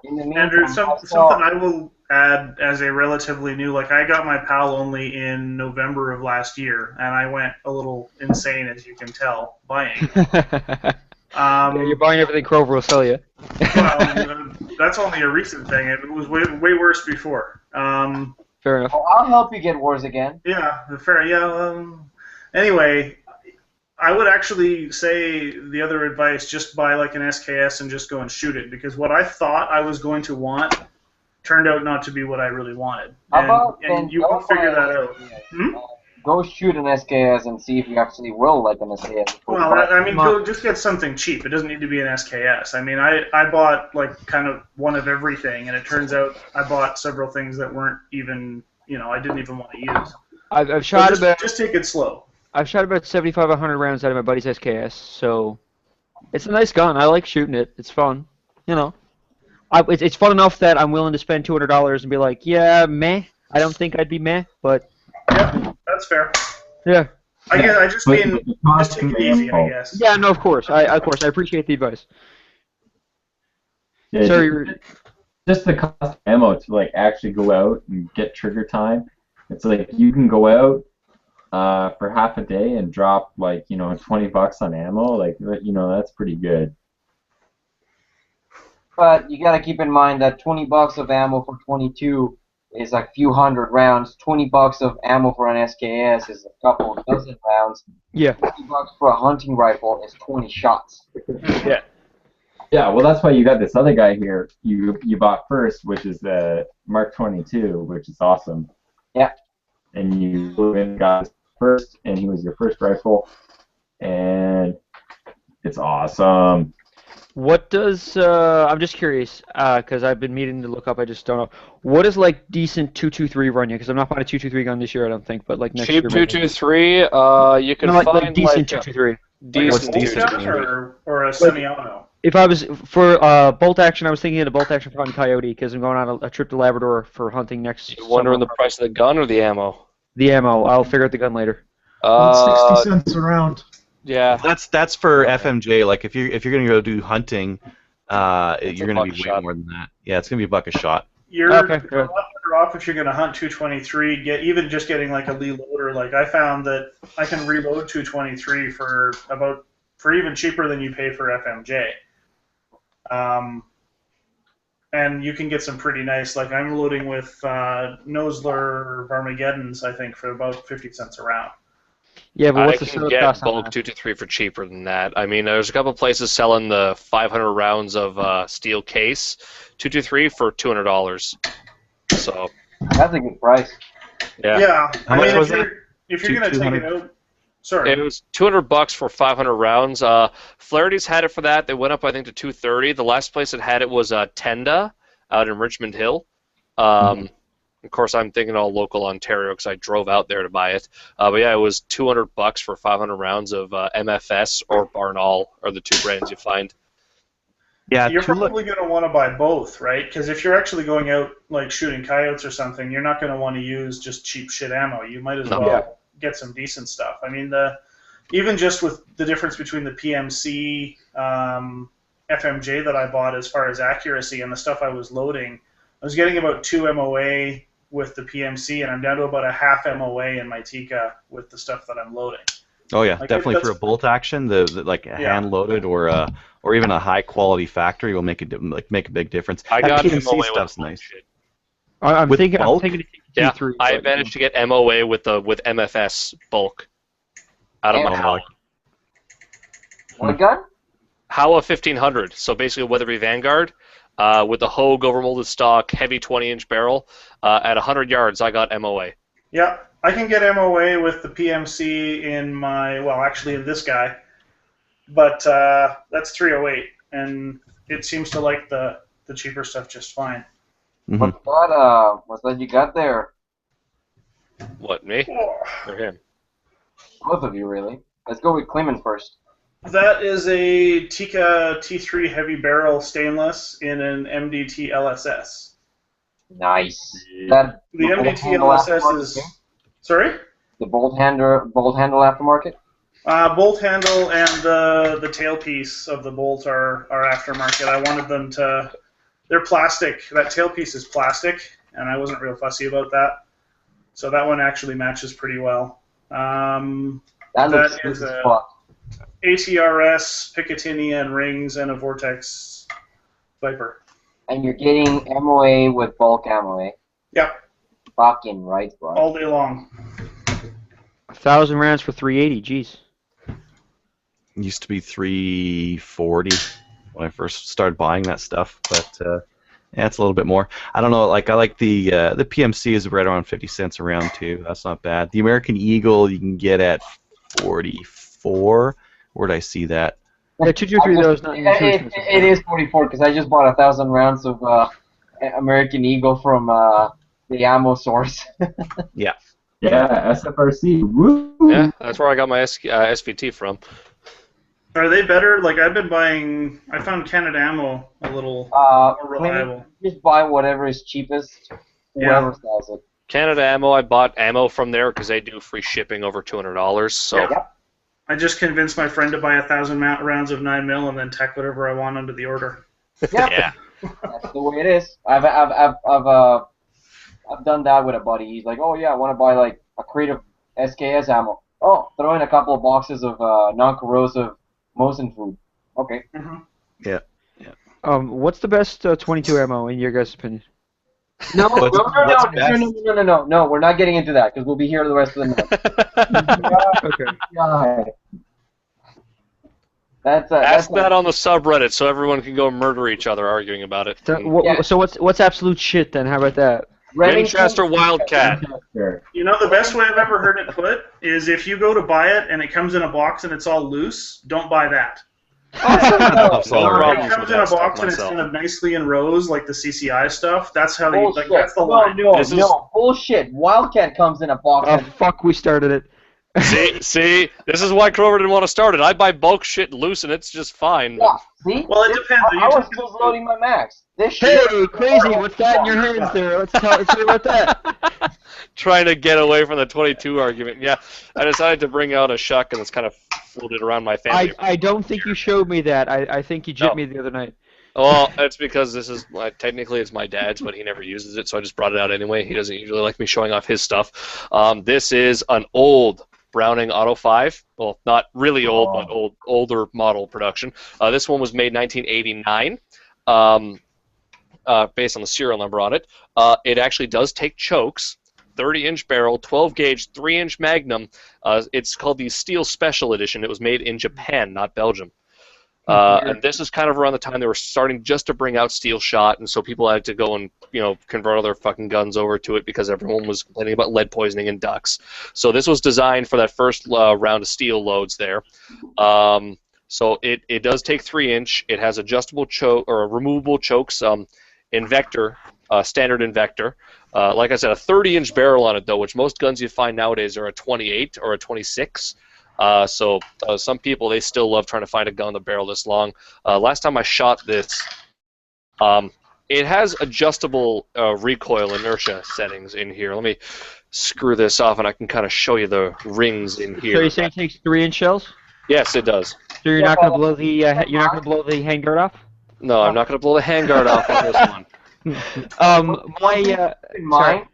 Andrew, something I will add as a relatively new, like I got my PAL only in November of last year, and I went a little insane, as you can tell, buying. Yeah, you're buying everything Kroger will sell you. Well, that's only a recent thing. It was way worse before. Fair enough. Oh, I'll help you get wars again. Yeah, fair. Yeah. Anyway, I would actually say the other advice: just buy like an SKS and just go and shoot it, because what I thought I was going to want turned out not to be what I really wanted. And you will figure that out. go shoot an SKS and see if you actually will like an SKS. Well, I mean, go just get something cheap. It doesn't need to be an SKS. I mean, I bought like kind of one of everything, and it turns out I bought several things that weren't even, I didn't even want to use. I've shot about. Just take it slow. I've shot about 75, 100 rounds out of my buddy's SKS, so it's a nice gun. I like shooting it. It's fun, It's fun enough that I'm willing to spend $200 and be like, yeah, meh. I don't think I'd be meh, but. Yeah, that's fair. Yeah. I just mean just take it easy, I guess. Yeah, no, of course. I appreciate the advice. Yeah, Sorry. Just the cost of ammo to like actually go out and get trigger time. It's like you can go out for half a day and drop like $20 on ammo. Like that's pretty good. But you got to keep in mind that $20 of ammo for 22 is a few hundred rounds. $20 of ammo for an SKS is a couple dozen rounds. Yeah. $20 for a hunting rifle is 20 shots. Yeah. Yeah, well, that's why you got this other guy here you bought first, which is the Mark 22, which is awesome. Yeah. And you got his first, and he was your first rifle, and it's awesome. What does I'm just curious because I've been meaning to look up. I just don't know. What does like decent 223 run you? Because I'm not buying a 223 gun this year, I don't think. But like next year. Cheap 223. You can find like decent 223. Decent Like a bolt action or a semi-auto. If I was for bolt action, I was thinking of the bolt action for hunting coyote because I'm going on a trip to Labrador for hunting next. You wondering the price of the gun or the ammo? The ammo. I'll figure out the gun later. 60 cents a round. Yeah. That's for FMJ. Like if you're gonna go do hunting, you're gonna be way more than that. Yeah, it's gonna be $1 a shot. You're a lot better off if you're going to hunt 223. Getting like a Lee loader. Like I found that I can reload 223 for even cheaper than you pay for FMJ. And you can get some pretty nice. Like I'm loading with Nosler Armageddons, I think, for about 50 cents a round. Yeah, but what's I the can setup get cost on bulk that? 223 for cheaper than that. I mean, there's a couple places selling the 500 rounds of steel case 223 for $200. So That's a good price. Yeah. How much was that? If you're going to take it out, sorry. it was $200 for 500 rounds. Flaherty's had it for that. They went up, I think, to $230. The last place that had it was Tenda out in Richmond Hill. Of course, I'm thinking all local Ontario because I drove out there to buy it. But yeah, it was $200 for 500 rounds of MFS or Barnaul are the two brands you find. Yeah, You're probably going to want to buy both, right? Because if you're actually going out like shooting coyotes or something, you're not going to want to use just cheap shit ammo. You might as well get some decent stuff. I mean, even just with the difference between the PMC FMJ that I bought as far as accuracy and the stuff I was loading, I was getting about 2 MOA with the PMC, and I'm down to about a half MOA in my Tika with the stuff that I'm loading. Oh yeah, Like, definitely for a bolt action, the hand loaded or even a high quality factory will make a big difference. I That got PMC MOA stuff's with nice. shit. I'm With thinking bulk? Yeah, T3, I managed to get MOA with MFS bulk out of my Damn. Howa. What gun? Howa 1500. So basically, Weatherby Vanguard with the Hogue overmolded stock, heavy 20-inch barrel. At 100 yards, I got MOA. Yeah, I can get MOA with the PMC in in this guy, but that's 308, and it seems to like the cheaper stuff just fine. What's that you got there? What, me or him? Both of you, really. Let's go with Clement first. That is a Tika T3 heavy barrel stainless in an MDT LSS. Nice. That The MDT LSS is... Sorry? The bolt handle aftermarket? Bolt handle and the tailpiece of the bolt are aftermarket. I wanted them to... They're plastic. That tailpiece is plastic, and I wasn't real fussy about that. So that one actually matches pretty well. That looks that good is as a fuck. ATRS, Picatinny, and rings, and a Vortex Viper. And you're getting MOA with bulk ammo. Yep, Fucking right, bro. all day long. 1,000 rounds for 380. Jeez. Used to be 340 when I first started buying that stuff, but Yeah, it's a little bit more. I don't know. Like I like the PMC is right around 50 cents a round too. That's not bad. The American Eagle you can get at 44. Where'd I see that? Yeah, 223 though is not too expensive. It is 44 because I just bought 1,000 rounds of American Eagle from the ammo source. Yeah. Yeah, SFRC. Woo! Yeah, that's where I got my SVT from. Are they better? Like I've been buying. I found Canada Ammo a little more reliable. Just buy whatever is cheapest. Whoever sells it. Canada Ammo, I bought ammo from there because they do free shipping over $200. So. Yep. I just convinced my friend to buy 1,000 rounds of 9mm and then tack whatever I want under the order. Yeah. That's the way it is. I've done that with a buddy. He's like, oh yeah, I want to buy like a crate of SKS ammo. Oh, throw in a couple of boxes of non-corrosive Mosin food. Okay. Mm-hmm. Yeah. What's the best 22 ammo in your guys' opinion? No, What's no, we're not getting into that because we'll be here the rest of the night. Okay. God. Ask that on the subreddit so everyone can go murder each other arguing about it. So what's absolute shit then? How about that? Winchester Wildcat. You know, the best way I've ever heard it put is if you go to buy it and it comes in a box and it's all loose, don't buy that. No Or problems it comes with in a that stuff box and it's myself. kind of nicely in rows, like the CCI stuff. That's how Bullshit. that's the line. No, bullshit. Wildcat comes in a box. Oh fuck, we started it. See, this is why Crover didn't want to start it. I buy bulk shit loose and it's just fine. Yeah, see? Well, it depends. I was just loading my max. This shit. Hey, crazy! What's that in your hands there? Let's hear about that. Trying to get away from the 22 argument. Yeah, I decided to bring out a shotgun that's kind of floated around my family. I don't think you showed me that. I think you jipped me the other night. Well, it's because this is technically it's my dad's, but he never uses it, so I just brought it out anyway. He doesn't usually like me showing off his stuff. This is an old Browning Auto 5. Well, not really old, but older model production. This one was made 1989. Based on the serial number on it. It actually does take chokes. 30-inch barrel, 12-gauge, 3-inch Magnum. It's called the Steel Special Edition. It was made in Japan, not Belgium. And this is kind of around the time they were starting just to bring out steel shot, and so people had to go and convert all their fucking guns over to it because everyone was complaining about lead poisoning and ducks. So this was designed for that first round of steel loads there. So it does take 3-inch. It has adjustable choke or removable chokes. Invector, standard Invector. Like I said, a 30-inch barrel on it though, which most guns you find nowadays are a 28 or a 26. So some people, they still love trying to find a gun with a barrel this long. Last time I shot this, it has adjustable recoil inertia settings in here. Let me screw this off, and I can kind of show you the rings in here. So you're saying it takes 3-inch shells? Yes, it does. So you're not going to blow the handguard off? No, I'm not going to blow the handguard off on this one. In mind,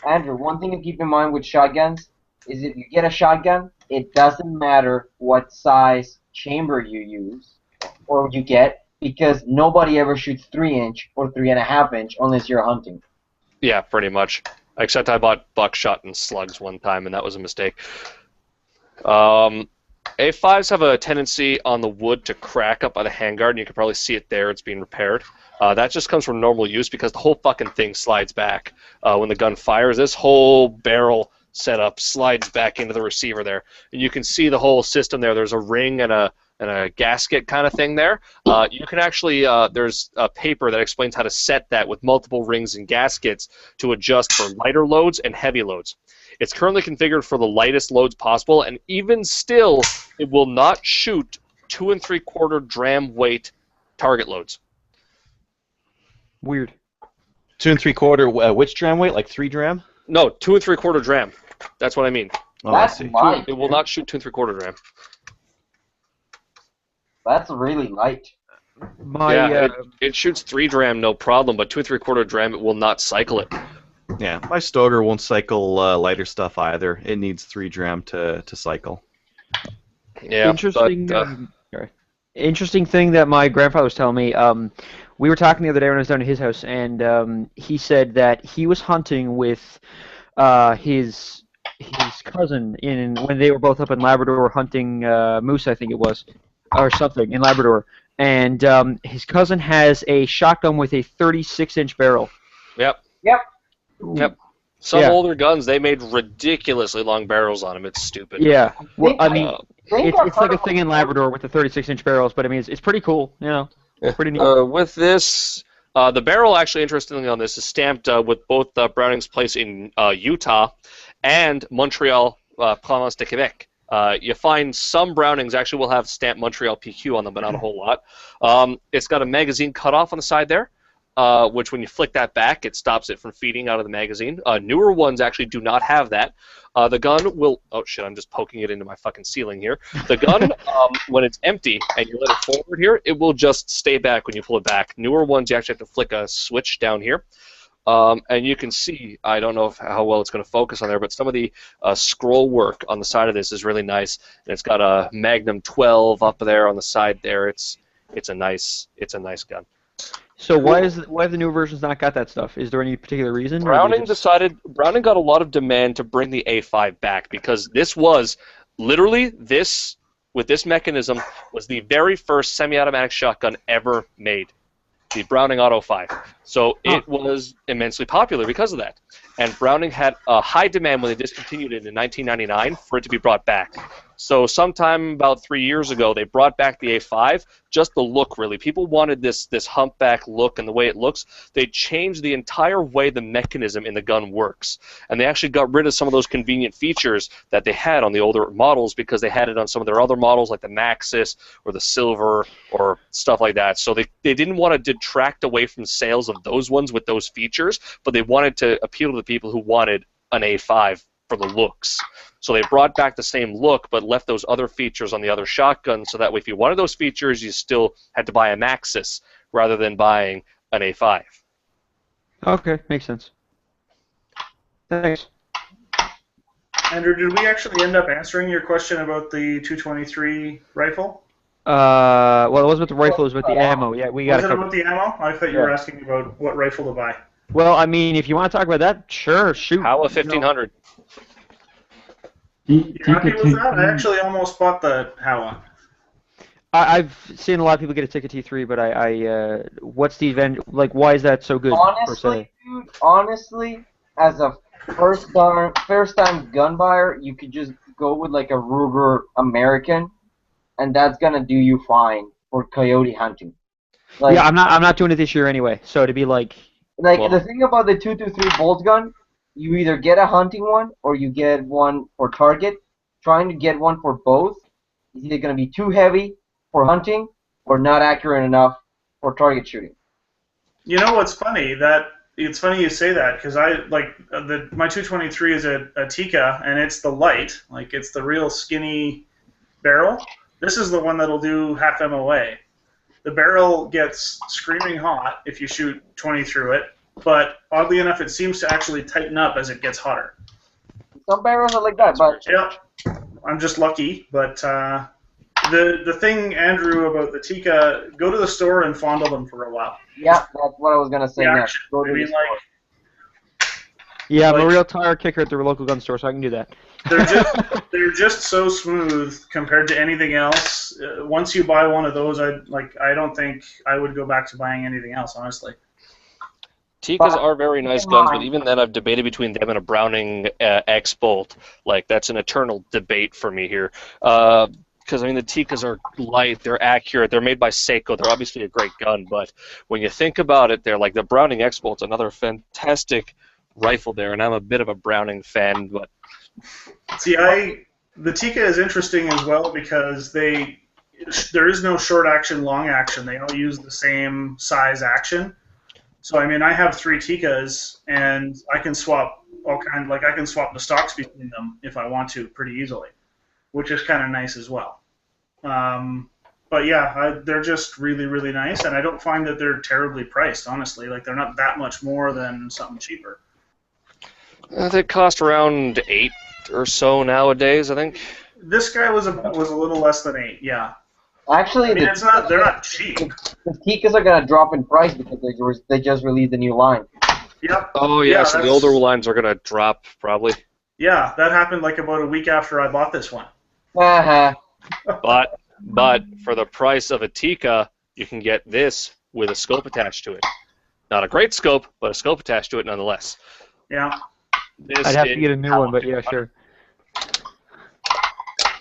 Andrew, one thing to keep in mind with shotguns is if you get a shotgun, it doesn't matter what size chamber you use or you get, because nobody ever shoots 3-inch or 3.5-inch unless you're hunting. Yeah, pretty much. Except I bought buckshot and slugs one time, and that was a mistake. A5s have a tendency on the wood to crack up by the handguard, and you can probably see it there. It's being repaired. That just comes from normal use because the whole fucking thing slides back. When the gun fires, this whole barrel setup slides back into the receiver there. And you can see the whole system there. There's a ring and a gasket kind of thing there. You can actually, there's a paper that explains how to set that with multiple rings and gaskets to adjust for lighter loads and heavy loads. It's currently configured for the lightest loads possible, and even still, it will not shoot 2 3/4 dram weight target loads. Weird. 2 3/4. Which dram weight? Like 3 dram? No, 2 3/4 dram. That's what I mean. Oh, That's I see. light. It will not shoot 2 3/4 dram. That's really light. It shoots 3 dram no problem, but 2 3/4 dram it will not cycle it. Yeah, my Stoger won't cycle lighter stuff either. It needs 3 dram to cycle. Yeah. Interesting. But, interesting thing that my grandfather was telling me. We were talking the other day when I was down at his house, and he said that he was hunting with his cousin when they were both up in Labrador hunting moose, I think it was, or something in Labrador. and his cousin has a shotgun with a 36-inch barrel. Yep. Yep. Yep. Some Yeah. older guns, they made ridiculously long barrels on them. It's stupid. Yeah. Well, I mean, think it's like a thing in Labrador with the 36-inch barrels, but I mean, it's pretty cool. You know, pretty neat. With this, the barrel actually, interestingly on this, is stamped with both Browning's place in Utah and Montreal, Province de Quebec. You find some Brownings actually will have stamped Montreal PQ on them, but not a whole lot. It's got a magazine cutoff on the side there, which when you flick that back, it stops it from feeding out of the magazine. Newer ones actually do not have that. The gun will... Oh, shit, I'm just poking it into my fucking ceiling here. The gun, when it's empty and you let it forward here, it will just stay back when you pull it back. Newer ones, you actually have to flick a switch down here. And you can see, I don't know how well it's going to focus on there, but some of the scroll work on the side of this is really nice. And it's got a Magnum 12 up there on the side there. It's a nice gun. So why have the new versions not got that stuff? Is there any particular reason? Browning got a lot of demand to bring the A5 back because this was literally with this mechanism was the very first semi-automatic shotgun ever made. The Browning Auto 5. So it was immensely popular because of that. And Browning had a high demand when they discontinued it in 1999 for it to be brought back. So sometime about 3 years ago, they brought back the A5, just the look really. People wanted this humpback look and the way it looks. They changed the entire way the mechanism in the gun works. And they actually got rid of some of those convenient features that they had on the older models because they had it on some of their other models like the Maxis or the Silver or stuff like that. So they didn't want to detract away from sales of those ones with those features, but they wanted to appeal to the people who wanted an A5 for the looks. So they brought back the same look, but left those other features on the other shotguns, so that way if you wanted those features, you still had to buy a Maxis rather than buying an A5. Okay, makes sense. Thanks. Andrew, did we actually end up answering your question about the 223 rifle? Well, it wasn't with the rifle, it was with the ammo. Yeah, we got Was it it covered. about the ammo? I thought you were asking about what rifle to buy. Well, I mean, if you want to talk about that, sure, shoot. How a 1500? You happy with that? I actually almost bought the Howa. I've seen a lot of people get a Tikka T3, but what's the event, like, why is that so good, per se? Dude, honestly, as a first-time gun buyer, you could just go with, like, a Ruger American, and that's gonna do you fine for coyote hunting. Like, Yeah, I'm not doing it this year anyway, so to be like... the thing about the 223 bolt gun, you either get a hunting one or you get one for target. Trying to get one for both is either going to be too heavy for hunting or not accurate enough for target shooting. You know what's funny? It's funny you say that because my 223 is a Tikka and it's the light, like it's the real skinny barrel. This is the one that'll do half MOA. The barrel gets screaming hot if you shoot 20 through it, but oddly enough, it seems to actually tighten up as it gets hotter. Some barrels are like that, but yeah, I'm just lucky. But the thing, Andrew, about the Tikka, go to the store and fondle them for a while. Yeah, that's what I was gonna say next. Go to I the mean, store. Yeah, I'm a real tire kicker at the local gun store, so I can do that. They're just so smooth compared to anything else. Once you buy one of those, I don't think I would go back to buying anything else, honestly. Tikkas are very nice guns, but even then I've debated between them and a Browning X-Bolt. Like, that's an eternal debate for me here. Because, I mean, the Tikkas are light, they're accurate, they're made by Seiko, they're obviously a great gun, but when you think about it, they're like the Browning X-Bolt's another fantastic rifle there, and I'm a bit of a Browning fan, but... See, the Tikka is interesting as well because there is no short action, long action. They all use the same size action. So I mean, I have 3 Tikkas, and I can swap I can swap the stocks between them if I want to pretty easily, which is kind of nice as well. But yeah, they're just really, really nice, and I don't find that they're terribly priced. Honestly, like they're not that much more than something cheaper. They cost around $8 or so nowadays, I think. This guy was a little less than 8, yeah. Actually, I mean, they're not cheap. The Tikkas are gonna drop in price because they just released a new line. Yep. Oh yeah, so the older lines are gonna drop probably. Yeah, that happened like about a week after I bought this one. Uh-huh. But for the price of a Tikka, you can get this with a scope attached to it. Not a great scope, but a scope attached to it nonetheless. Yeah. I'd have to get a new one, but yeah, sure.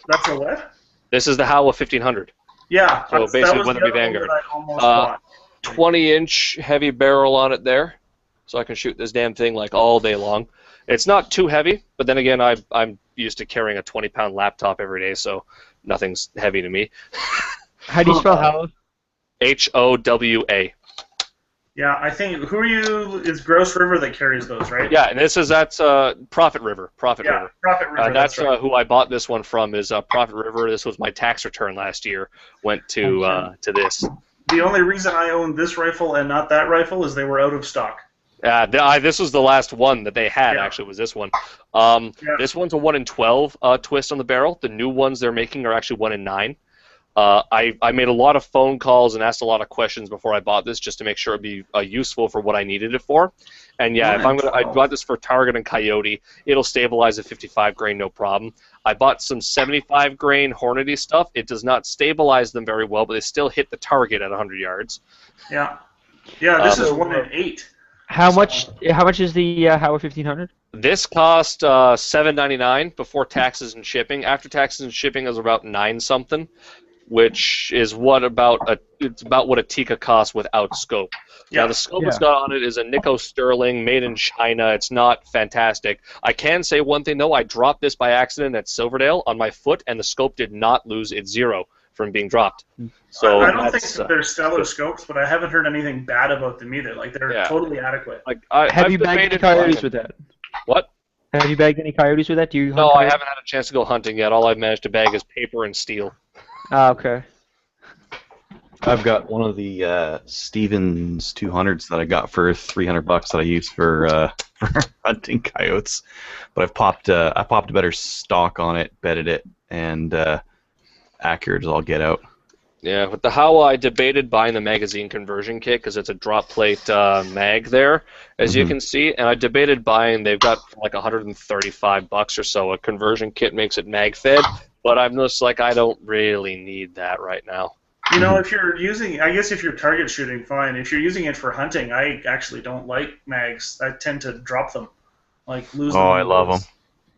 That's a what? This is the Howa 1500. Yeah. So that basically was the Weatherby other one Vanguard. that I almost bought. 20-inch heavy barrel on it there, so I can shoot this damn thing like all day long. It's not too heavy, but then again, I'm used to carrying a 20-pound laptop every day, so nothing's heavy to me. How do you spell Howa? Howa. Yeah, I think it's Gross River that carries those, right? Yeah, and that's Profit River. Profit River. Profit River. That's right. who I bought this one from. Is Profit River. This was my tax return last year. Went to this. The only reason I own this rifle and not that rifle is they were out of stock. This was the last one that they had. Actually, was this one. This one's a 1 in 12 twist on the barrel. The new ones they're making are actually 1 in 9. I made a lot of phone calls and asked a lot of questions before I bought this just to make sure it'd be useful for what I needed it for. And yeah, I bought this for target and coyote. It'll stabilize at 55 grain, no problem. I bought some 75 grain Hornady stuff. It does not stabilize them very well, but they still hit the target at 100 yards. Yeah. Yeah, this is 1 in 8. How much is the Howa 1500? This cost $7.99 before taxes and shipping. After taxes and shipping is about 9 something, which is about what a Tikka costs without scope. Yeah. Now the scope it's got on it is a Nikko Sterling made in China. It's not fantastic. I can say one thing though. I dropped this by accident at Silverdale on my foot, and the scope did not lose its zero from being dropped. So I don't think that they're stellar scopes, but I haven't heard anything bad about them either. Like they're totally adequate. Have you bagged any coyotes with that? What? Have you bagged any coyotes with that? Do you? No, I haven't had a chance to go hunting yet. All I've managed to bag is paper and steel. Ah, okay. I've got one of the Stevens 200s that I got for $300 that I use for hunting coyotes, but I popped a better stock on it, bedded it, and accurate as all get out. Yeah, with the Howa, I debated buying the magazine conversion kit because it's a drop plate mag there, as you can see, and I debated buying. They've got like $135 or so. A conversion kit makes it mag fed, but I'm just like I don't really need that right now. You know, if you're using, I guess if you're target shooting, fine. If you're using it for hunting, I actually don't like mags. I tend to drop them, like lose them. Oh, I love them.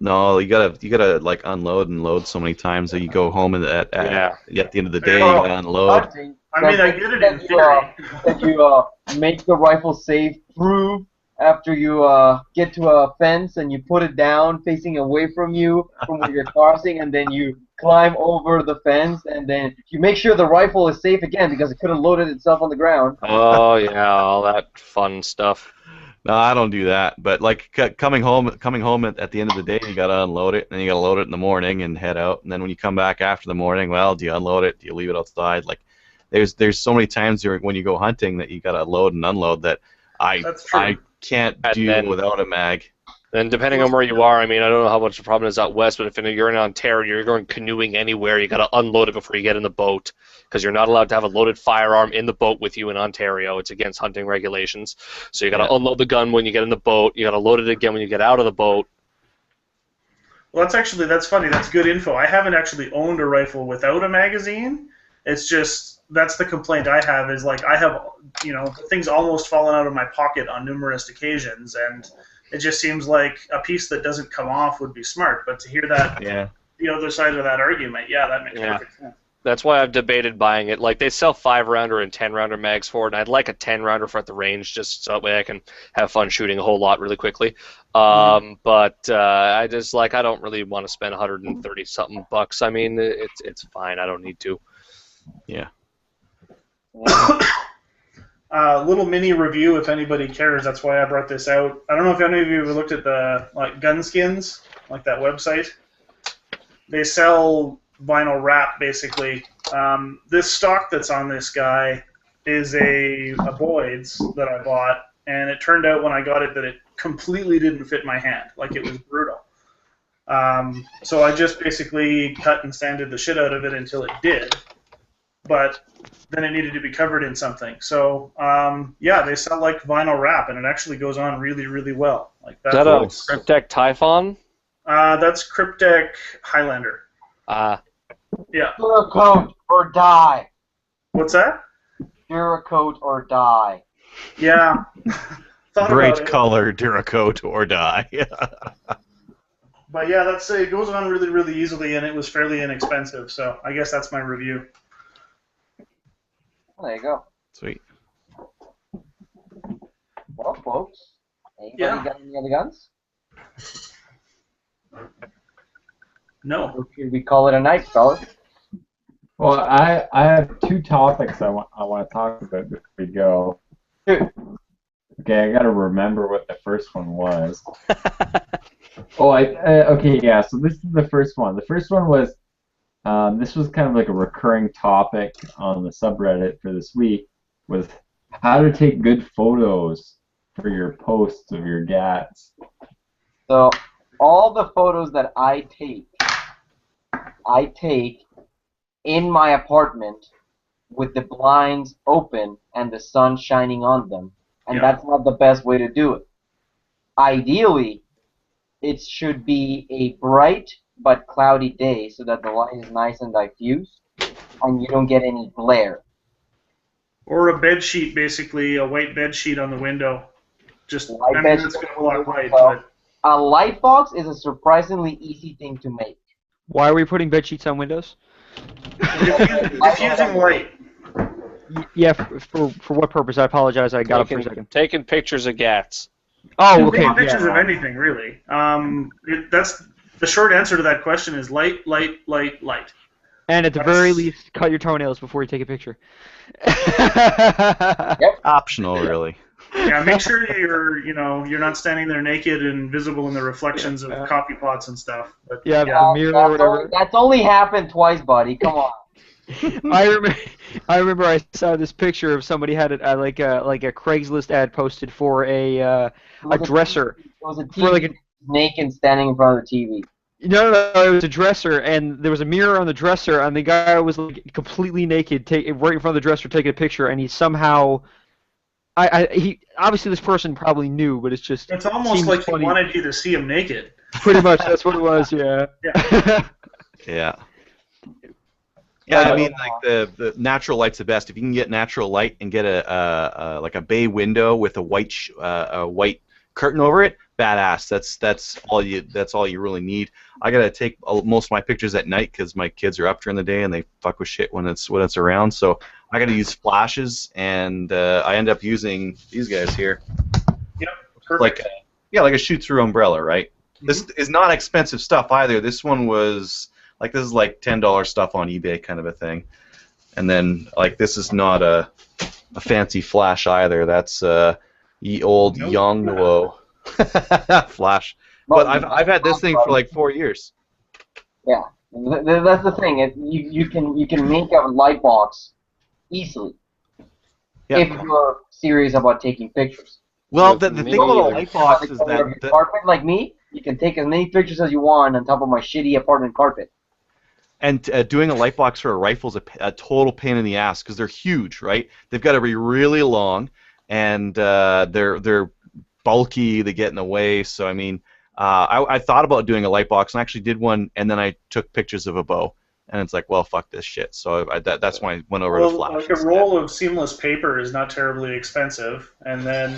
No, you gotta like unload and load so many times that you go home and at the end of the day you gotta unload. I mean, I get it in theory. That you make the rifle safe through after you get to a fence and you put it down facing away from you from where you're crossing, and then you climb over the fence, and then you make sure the rifle is safe again because it could have loaded itself on the ground. Oh yeah, all that fun stuff. No, I don't do that. But like coming home at the end of the day, you gotta unload it, and then you gotta load it in the morning and head out. And then when you come back after the morning, well, do you unload it? Do you leave it outside? Like, there's so many times when you go hunting that you gotta load and unload that I can't do without a mag. And depending on where you are, I mean, I don't know how much the problem is out west, but if you're in Ontario, you're going canoeing anywhere, you got to unload it before you get in the boat because you're not allowed to have a loaded firearm in the boat with you in Ontario. It's against hunting regulations. So you got to unload the gun when you get in the boat. You got to load it again when you get out of the boat. Well, that's funny. That's good info. I haven't actually owned a rifle without a magazine. It's just that's the complaint I have is like I have things almost fallen out of my pocket on numerous occasions, and it just seems like a piece that doesn't come off would be smart. But to hear that, the other side of that argument, that makes perfect sense. That's why I've debated buying it. Like, they sell 5-rounder and 10-rounder mags for it, and I'd like a 10-rounder for at the range just so that way I can have fun shooting a whole lot really quickly. But I just, like, I don't really want to spend $130-something bucks. I mean, it's fine. I don't need to. Yeah. Little mini review if anybody cares. That's why I brought this out. I don't know if any of you have looked at the gun skins, like that website. They sell vinyl wrap basically. This stock that's on this guy is a Boyd's that I bought, and it turned out when I got it that it completely didn't fit my hand. Like, it was brutal. So I just basically cut and sanded the shit out of it until it did. But then it needed to be covered in something. So, they sell like vinyl wrap, and it actually goes on really, really well. Like Is that a Cryptek Typhon? That's Cryptek Highlander. Yeah. Fur coat or die. What's that? Duracoat or die. Yeah. Thought Bright about it. color, Duracoat or die. But yeah, that's it goes on really, really easily, and it was fairly inexpensive. So I guess that's my review. Well, there you go. Sweet. Well, folks, anybody Yeah. got any other guns? No. Or should we call it a night, fellas? Well, I have two topics I want to talk about before we go. Shoot. Okay, I got to remember what the first one was. Okay, yeah. So this is the first one. The first one was this was kind of like a recurring topic on the subreddit for this week, was how to take good photos for your posts of your GATs. So, all the photos that I take in my apartment with the blinds open and the sun shining on them. And Yeah. that's not the best way to do it. Ideally, it should be a bright but cloudy day so that the light is nice and diffuse and you don't get any glare. Or a bed sheet, basically, a white bed sheet on the window. Just, White I mean, bed that's sheet going to block light, well, but a light box is a surprisingly easy thing to make. Why are we putting bed sheets on windows? diffusing light. Yeah, for what purpose? I apologize. I got up for a second. Taking pictures of GATs. Oh, okay. Taking pictures Yeah. of anything, really. That's the short answer to that question is light, light, light, light. And at the very least, cut your toenails before you take a picture. Optional, really. Yeah, make sure you're not standing there naked and visible in the reflections of coffee pots and stuff. But Yeah, the mirror or whatever. That's only happened twice, buddy. Come on. I remember I saw this picture of somebody had it like a Craigslist ad posted for a dresser. It was a For like TV naked standing in front of the TV. No, it was a dresser, and there was a mirror on the dresser, and the guy was like completely naked, right in front of the dresser, taking a picture, and he somehow, he obviously this person probably knew, but it's just. It's almost like he wanted you to see him naked. Pretty much, that's what it was. Yeah. Yeah. Yeah, I mean, like the natural light's the best. If you can get natural light and get like a bay window with a white curtain over it, badass. That's all you really need. I gotta take most of my pictures at night because my kids are up during the day and they fuck with shit when it's around. So I gotta use flashes, and I end up using these guys here. Yep, perfect. Like a shoot-through umbrella, right? Mm-hmm. This is not expensive stuff either. This one was this is like $10 stuff on eBay kind of a thing, and then this is not a fancy flash either. That's ye old Yongnuo flash. But I've had this thing for like 4 years. Yeah, that's the thing. You can make a light box easily if you're serious about taking pictures. Well, the thing about a light box is that carpet like me, you can take as many pictures as you want on top of my shitty apartment carpet. And doing a light box for a rifle is a total pain in the ass because they're huge, right? They've got to be really long, and they're bulky. They get in the way. So I mean, I thought about doing a light box, and I actually did one, and then I took pictures of a bow, and it's like, well, fuck this shit. So that's why I went over to flash. Like a roll of seamless paper is not terribly expensive, and then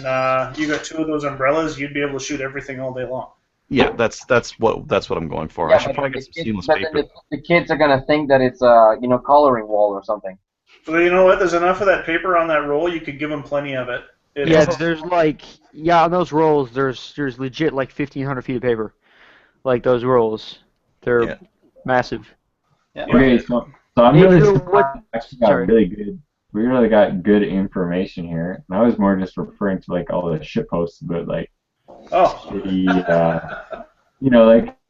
you got 2 of those umbrellas, you'd be able to shoot everything all day long. Yeah, that's what I'm going for. Yeah, I should probably get some seamless paper. The kids are gonna think that it's a coloring wall or something. Well, you know what? There's enough of that paper on that roll. You could give them plenty of it. There's on those rolls. There's legit like 1,500 feet of paper, like those rolls. They're massive. Yeah. Okay, so I'm really actually got really good. We really got good information here. And I was more just referring to like all the shit posts about like shitty,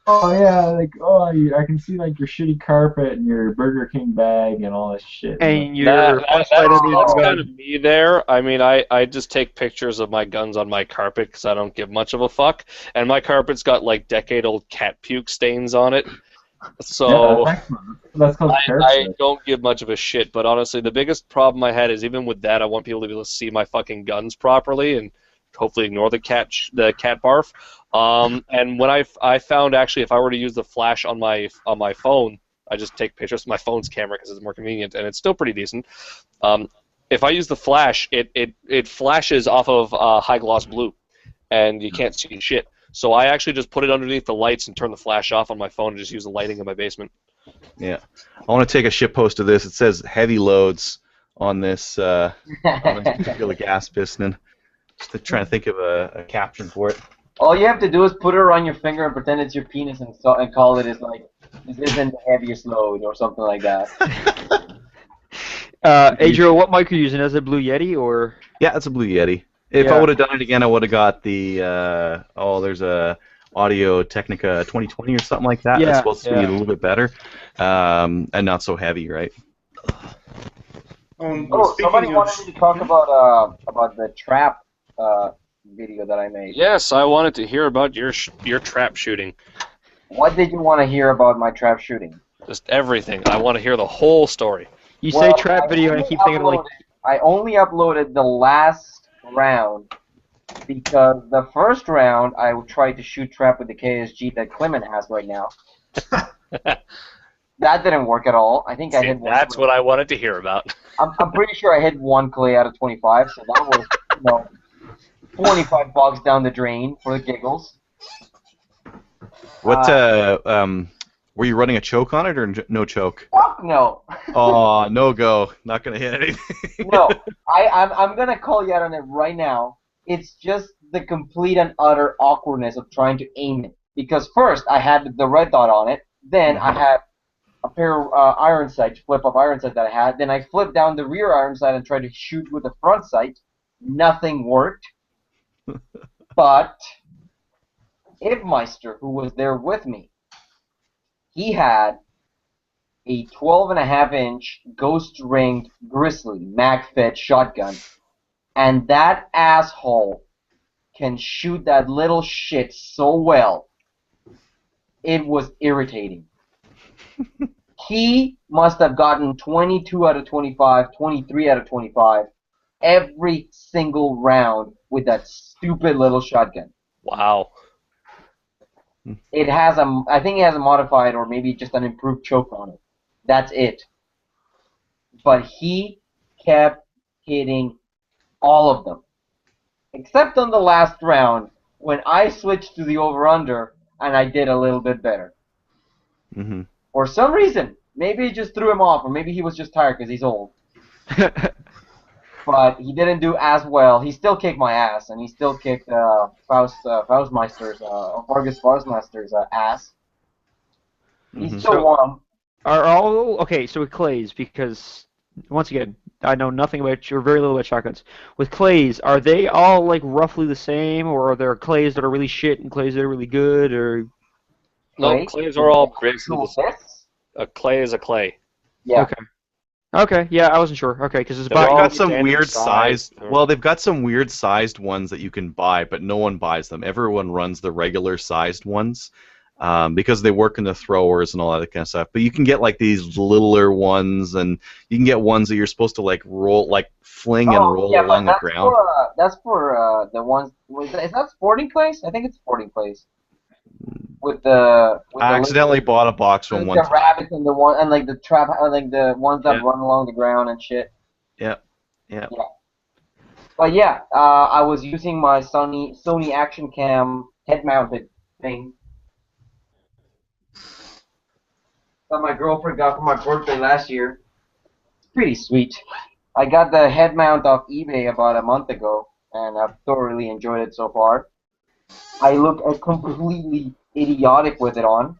I can see like your shitty carpet and your Burger King bag and all this shit. And that's kind of me there. I mean, I just take pictures of my guns on my carpet because I don't give much of a fuck, and my carpet's got like decade-old cat puke stains on it. So that's I don't give much of a shit. But honestly, the biggest problem I had is even with that, I want people to be able to see my fucking guns properly and hopefully ignore the cat barf. And when I found actually if I were to use the flash on my phone, I just take pictures of my phone's camera because it's more convenient and it's still pretty decent. if I use the flash, it flashes off of high gloss blue, and you can't see shit. So I actually just put it underneath the lights and turn the flash off on my phone and just use the lighting in my basement. Yeah. I want to take a shit post of this. It says heavy loads on this particular gas piston. Just to try to think of a caption for it. All you have to do is put it around your finger and pretend it's your penis and call it as like, this isn't the heaviest load or something like that. Adriel, what mic are you using? Is it Blue Yeti or? Yeah, it's a Blue Yeti. If I would have done it again, I would have got the there's a Audio Technica 2020 or something like that. Yeah, That's supposed to be a little bit better, and not so heavy, right? Somebody wanted me to talk about the trap video that I made. Yes, I wanted to hear about your trap shooting. What did you want to hear about my trap shooting? Just everything. I want to hear the whole story. You say trap video, and I keep thinking like. I only uploaded the last round because the first round I tried to shoot trap with the KSG that Clement has right now. That didn't work at all. I think I hit one. That's what I wanted to hear about. I'm pretty sure I hit one clay out of 25, so that was $25 down the drain for the giggles. What were you running a choke on it or no choke? Fuck no. Oh, no go. Not gonna hit anything. No, I'm gonna call you out on it right now. It's just the complete and utter awkwardness of trying to aim it. Because first I had the red dot on it, then I had a pair of iron sights, flip-up iron sights that I had. Then I flipped down the rear iron sight and tried to shoot with the front sight. Nothing worked. But Ibmeister, who was there with me, he had a 12.5-inch ghost-ringed Grizzly mag-fed shotgun, and that asshole can shoot that little shit so well. It was irritating. He must have gotten 22 out of 25, 23 out of 25 every single round with that stupid little shotgun. Wow. It has I think it has a modified or maybe just an improved choke on it. That's it. But he kept hitting all of them. Except on the last round when I switched to the over-under and I did a little bit better. Mm-hmm. For some reason, maybe it just threw him off, or maybe he was just tired because he's old. But he didn't do as well. He still kicked my ass, and he still kicked Vargas Faustmeister's ass. He still won. Are all okay? So with clays, because once again, I know nothing about or very little about shotguns. With clays, are they all like roughly the same, or are there clays that are really shit and clays that are really good, or? No, clays are all basically the same. A clay is a clay. Yeah. Okay. Okay. Yeah, I wasn't sure. Okay, because it's They've got some weird sized. Well, they've got some weird sized ones that you can buy, but no one buys them. Everyone runs the regular sized ones because they work in the throwers and all that kind of stuff. But you can get like these littler ones, and you can get ones that you're supposed to like roll, like fling and roll along the ground. That's for the ones. Is that Sporting Place? I think it's Sporting Place. I accidentally bought a box from one. The rabbits and the one and like the trap, like the ones that run along the ground and shit. Yeah. But yeah, I was using my Sony Action Cam head-mounted thing that my girlfriend got for my birthday last year. It's pretty sweet. I got the head mount off eBay about a month ago, and I've thoroughly enjoyed it so far. I look completely idiotic with it on,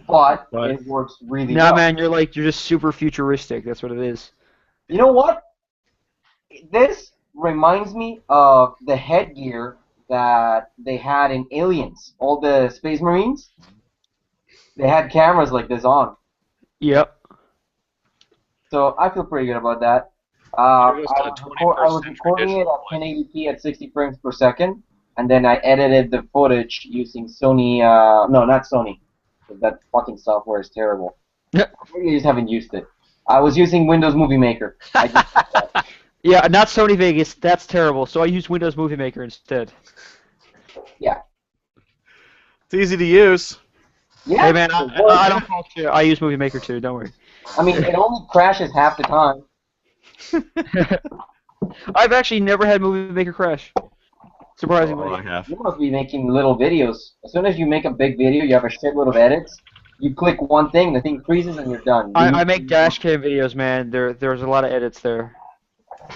but it works really well. Nah, man, you're just super futuristic. That's what it is. You know what? This reminds me of the headgear that they had in Aliens. All the Space Marines, they had cameras like this on. Yep. So I feel pretty good about that. I was recording it at 1080p at 60 frames per second, and then I edited the footage using Sony. No, not Sony. That fucking software is terrible. Yep. Maybe I just haven't used it. I was using Windows Movie Maker. I just did that. Yeah, not Sony Vegas. That's terrible. So I used Windows Movie Maker instead. Yeah. It's easy to use. Yeah. Hey man, I don't fault you. I use Movie Maker too. Don't worry. I mean, it only crashes half the time. I've actually never had Movie Maker crash. Surprisingly. Oh, I have. You must be making little videos. As soon as you make a big video, you have a shitload of edits. You click one thing, the thing freezes, and you're done. I make dash cam videos, man. There's a lot of edits there.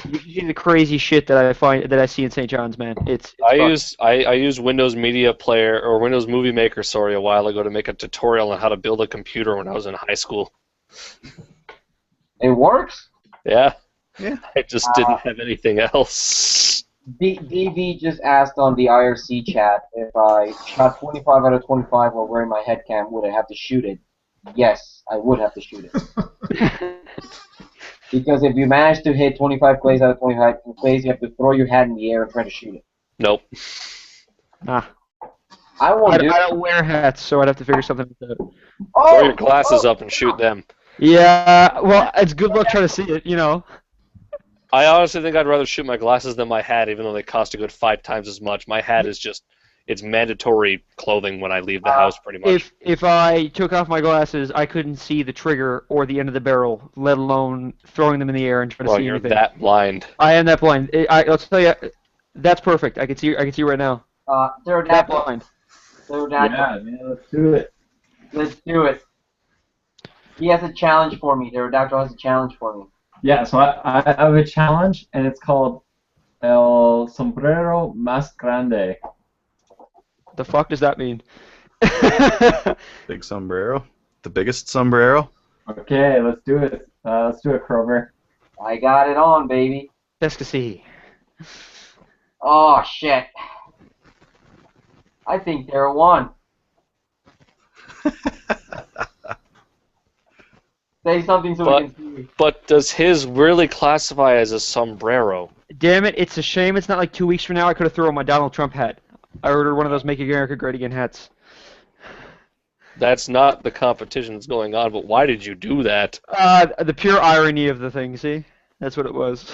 You can see the crazy shit that I see in St. John's, man. It's I fun. used Windows Media Player or Windows Movie Maker, sorry, a while ago to make a tutorial on how to build a computer when I was in high school. It works. Yeah. Yeah. I just didn't have anything else. DV just asked on the IRC chat if I shot 25 out of 25 while wearing my head cam, would I have to shoot it? Yes, I would have to shoot it. Because if you manage to hit 25 plays out of 25 plays, you have to throw your hat in the air and try to shoot it. Nope. Nah. I won't do I it. don't wear hats, so I'd have to figure something out. Throw your glasses up and shoot them. Yeah, well, it's good luck trying to see it, you know. I honestly think I'd rather shoot my glasses than my hat, even though they cost a good 5 times as much. My hat is just, it's mandatory clothing when I leave the house, pretty much. If I took off my glasses, I couldn't see the trigger or the end of the barrel, let alone throwing them in the air and trying to Well, see you're anything. that blind. I am that blind. I'll tell you, that's perfect. I can see right now. That Pterodactyl. blind. Pterodactyl. Yeah, man, let's do it. Let's do it. He has a challenge for me. Pterodactyl has a challenge for me. Yeah, so I have a challenge, and it's called El Sombrero Más Grande. The fuck does that mean? Big sombrero. The biggest sombrero. Okay, let's do it. Let's do it, Kroger. I got it on, baby. Just to see. Oh, shit. I think they're one. Say something so we can see. But does his really classify as a sombrero? Damn it, it's a shame it's not like 2 weeks from now I could have thrown my Donald Trump hat. I ordered one of those Make America Great Again hats. That's not the competition that's going on, but why did you do that? The pure irony of the thing, see? That's what it was.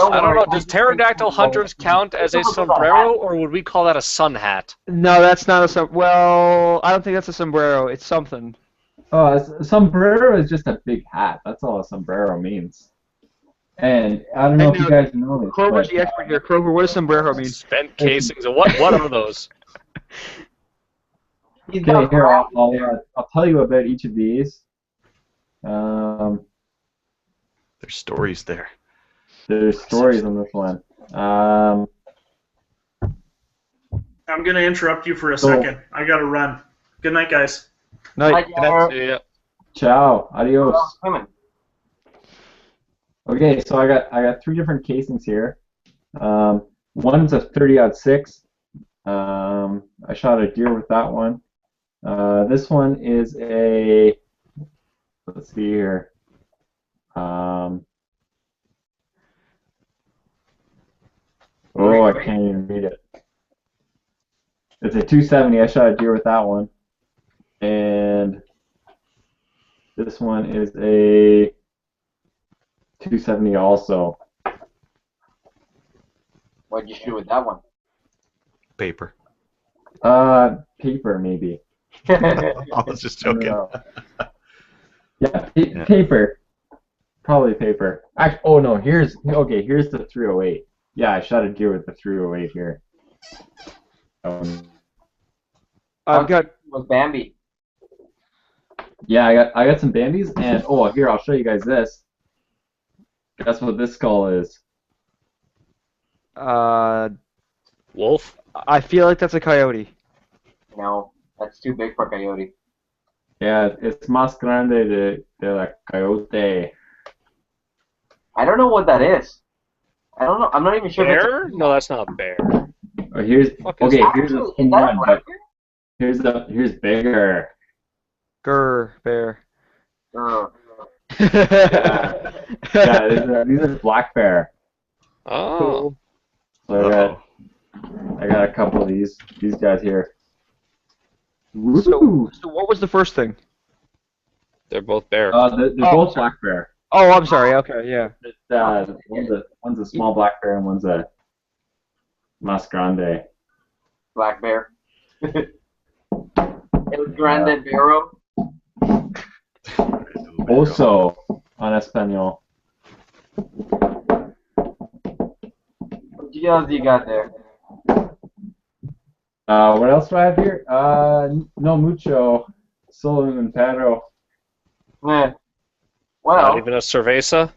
I don't know, does pterodactyl hunters count as a sombrero, or would we call that a sun hat? No, that's not a well, I don't think that's a sombrero. It's something. Oh, a sombrero is just a big hat. That's all a sombrero means. And I don't know if you guys know this. Kroger's the expert here. Kroger, what does sombrero mean? Spent casings. What are those? He's Okay, got here, crap. I'll tell you about each of these. There's stories there. There's stories on this one. I'm going to interrupt you for a second. I got to run. Good night, guys. Night. Yeah. Ciao, adios. Women. Okay, so I got 3 different casings here. One's a 30-06. I shot a deer with that one. This one is a, let's see here. Oh, I can't even read it. It's a 270. I shot a deer with that one. And this one is a 270 also. What'd you shoot with that one? Paper. Paper maybe. I was just I don't joking. know. Yeah, paper. Probably paper. Actually, oh no, here's the 308. Yeah, I shot a deer with the 308 here. I've got. Was Bambi. Yeah, I got some Bambis, and oh, here I'll show you guys this. Guess what this skull is? Wolf? I feel like that's a coyote. No, that's too big for a coyote. Yeah, it's más grande de la coyote. I don't know what that is. I don't know. I'm not even sure. Bear? No, that's not a bear. Oh, here's Fuck is okay. that? Here's a Actually, small is that a one, black but here's bigger. Grr, bear. bear? Yeah, these are black bear. Oh. So I got a couple of these guys here. So what was the first thing? They're both bear. They're both black bear. Oh, I'm sorry. Okay, yeah. One's a small black bear and one's a más grande. Black bear. El Grande Barrow. Also, en español. else do you got there? What else do I have here? No mucho. Solo and Pedro. Yeah. Not Well, even a cerveza?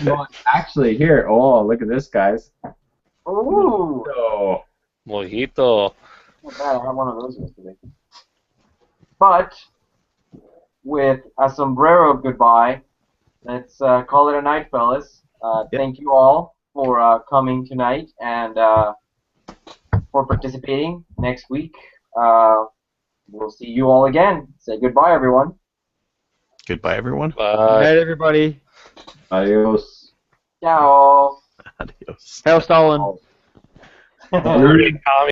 No, actually, here. Oh, look at this, guys. ooh, So, Mojito. not bad. I had one of those yesterday. But with a sombrero goodbye, let's call it a night, fellas. Yep. Thank you all for coming tonight and for participating. Next week, we'll see you all again. Say goodbye, everyone. Goodbye, everyone. Good night, everybody. adios. Ciao. Adios. Hail Stalin. Dirty commie.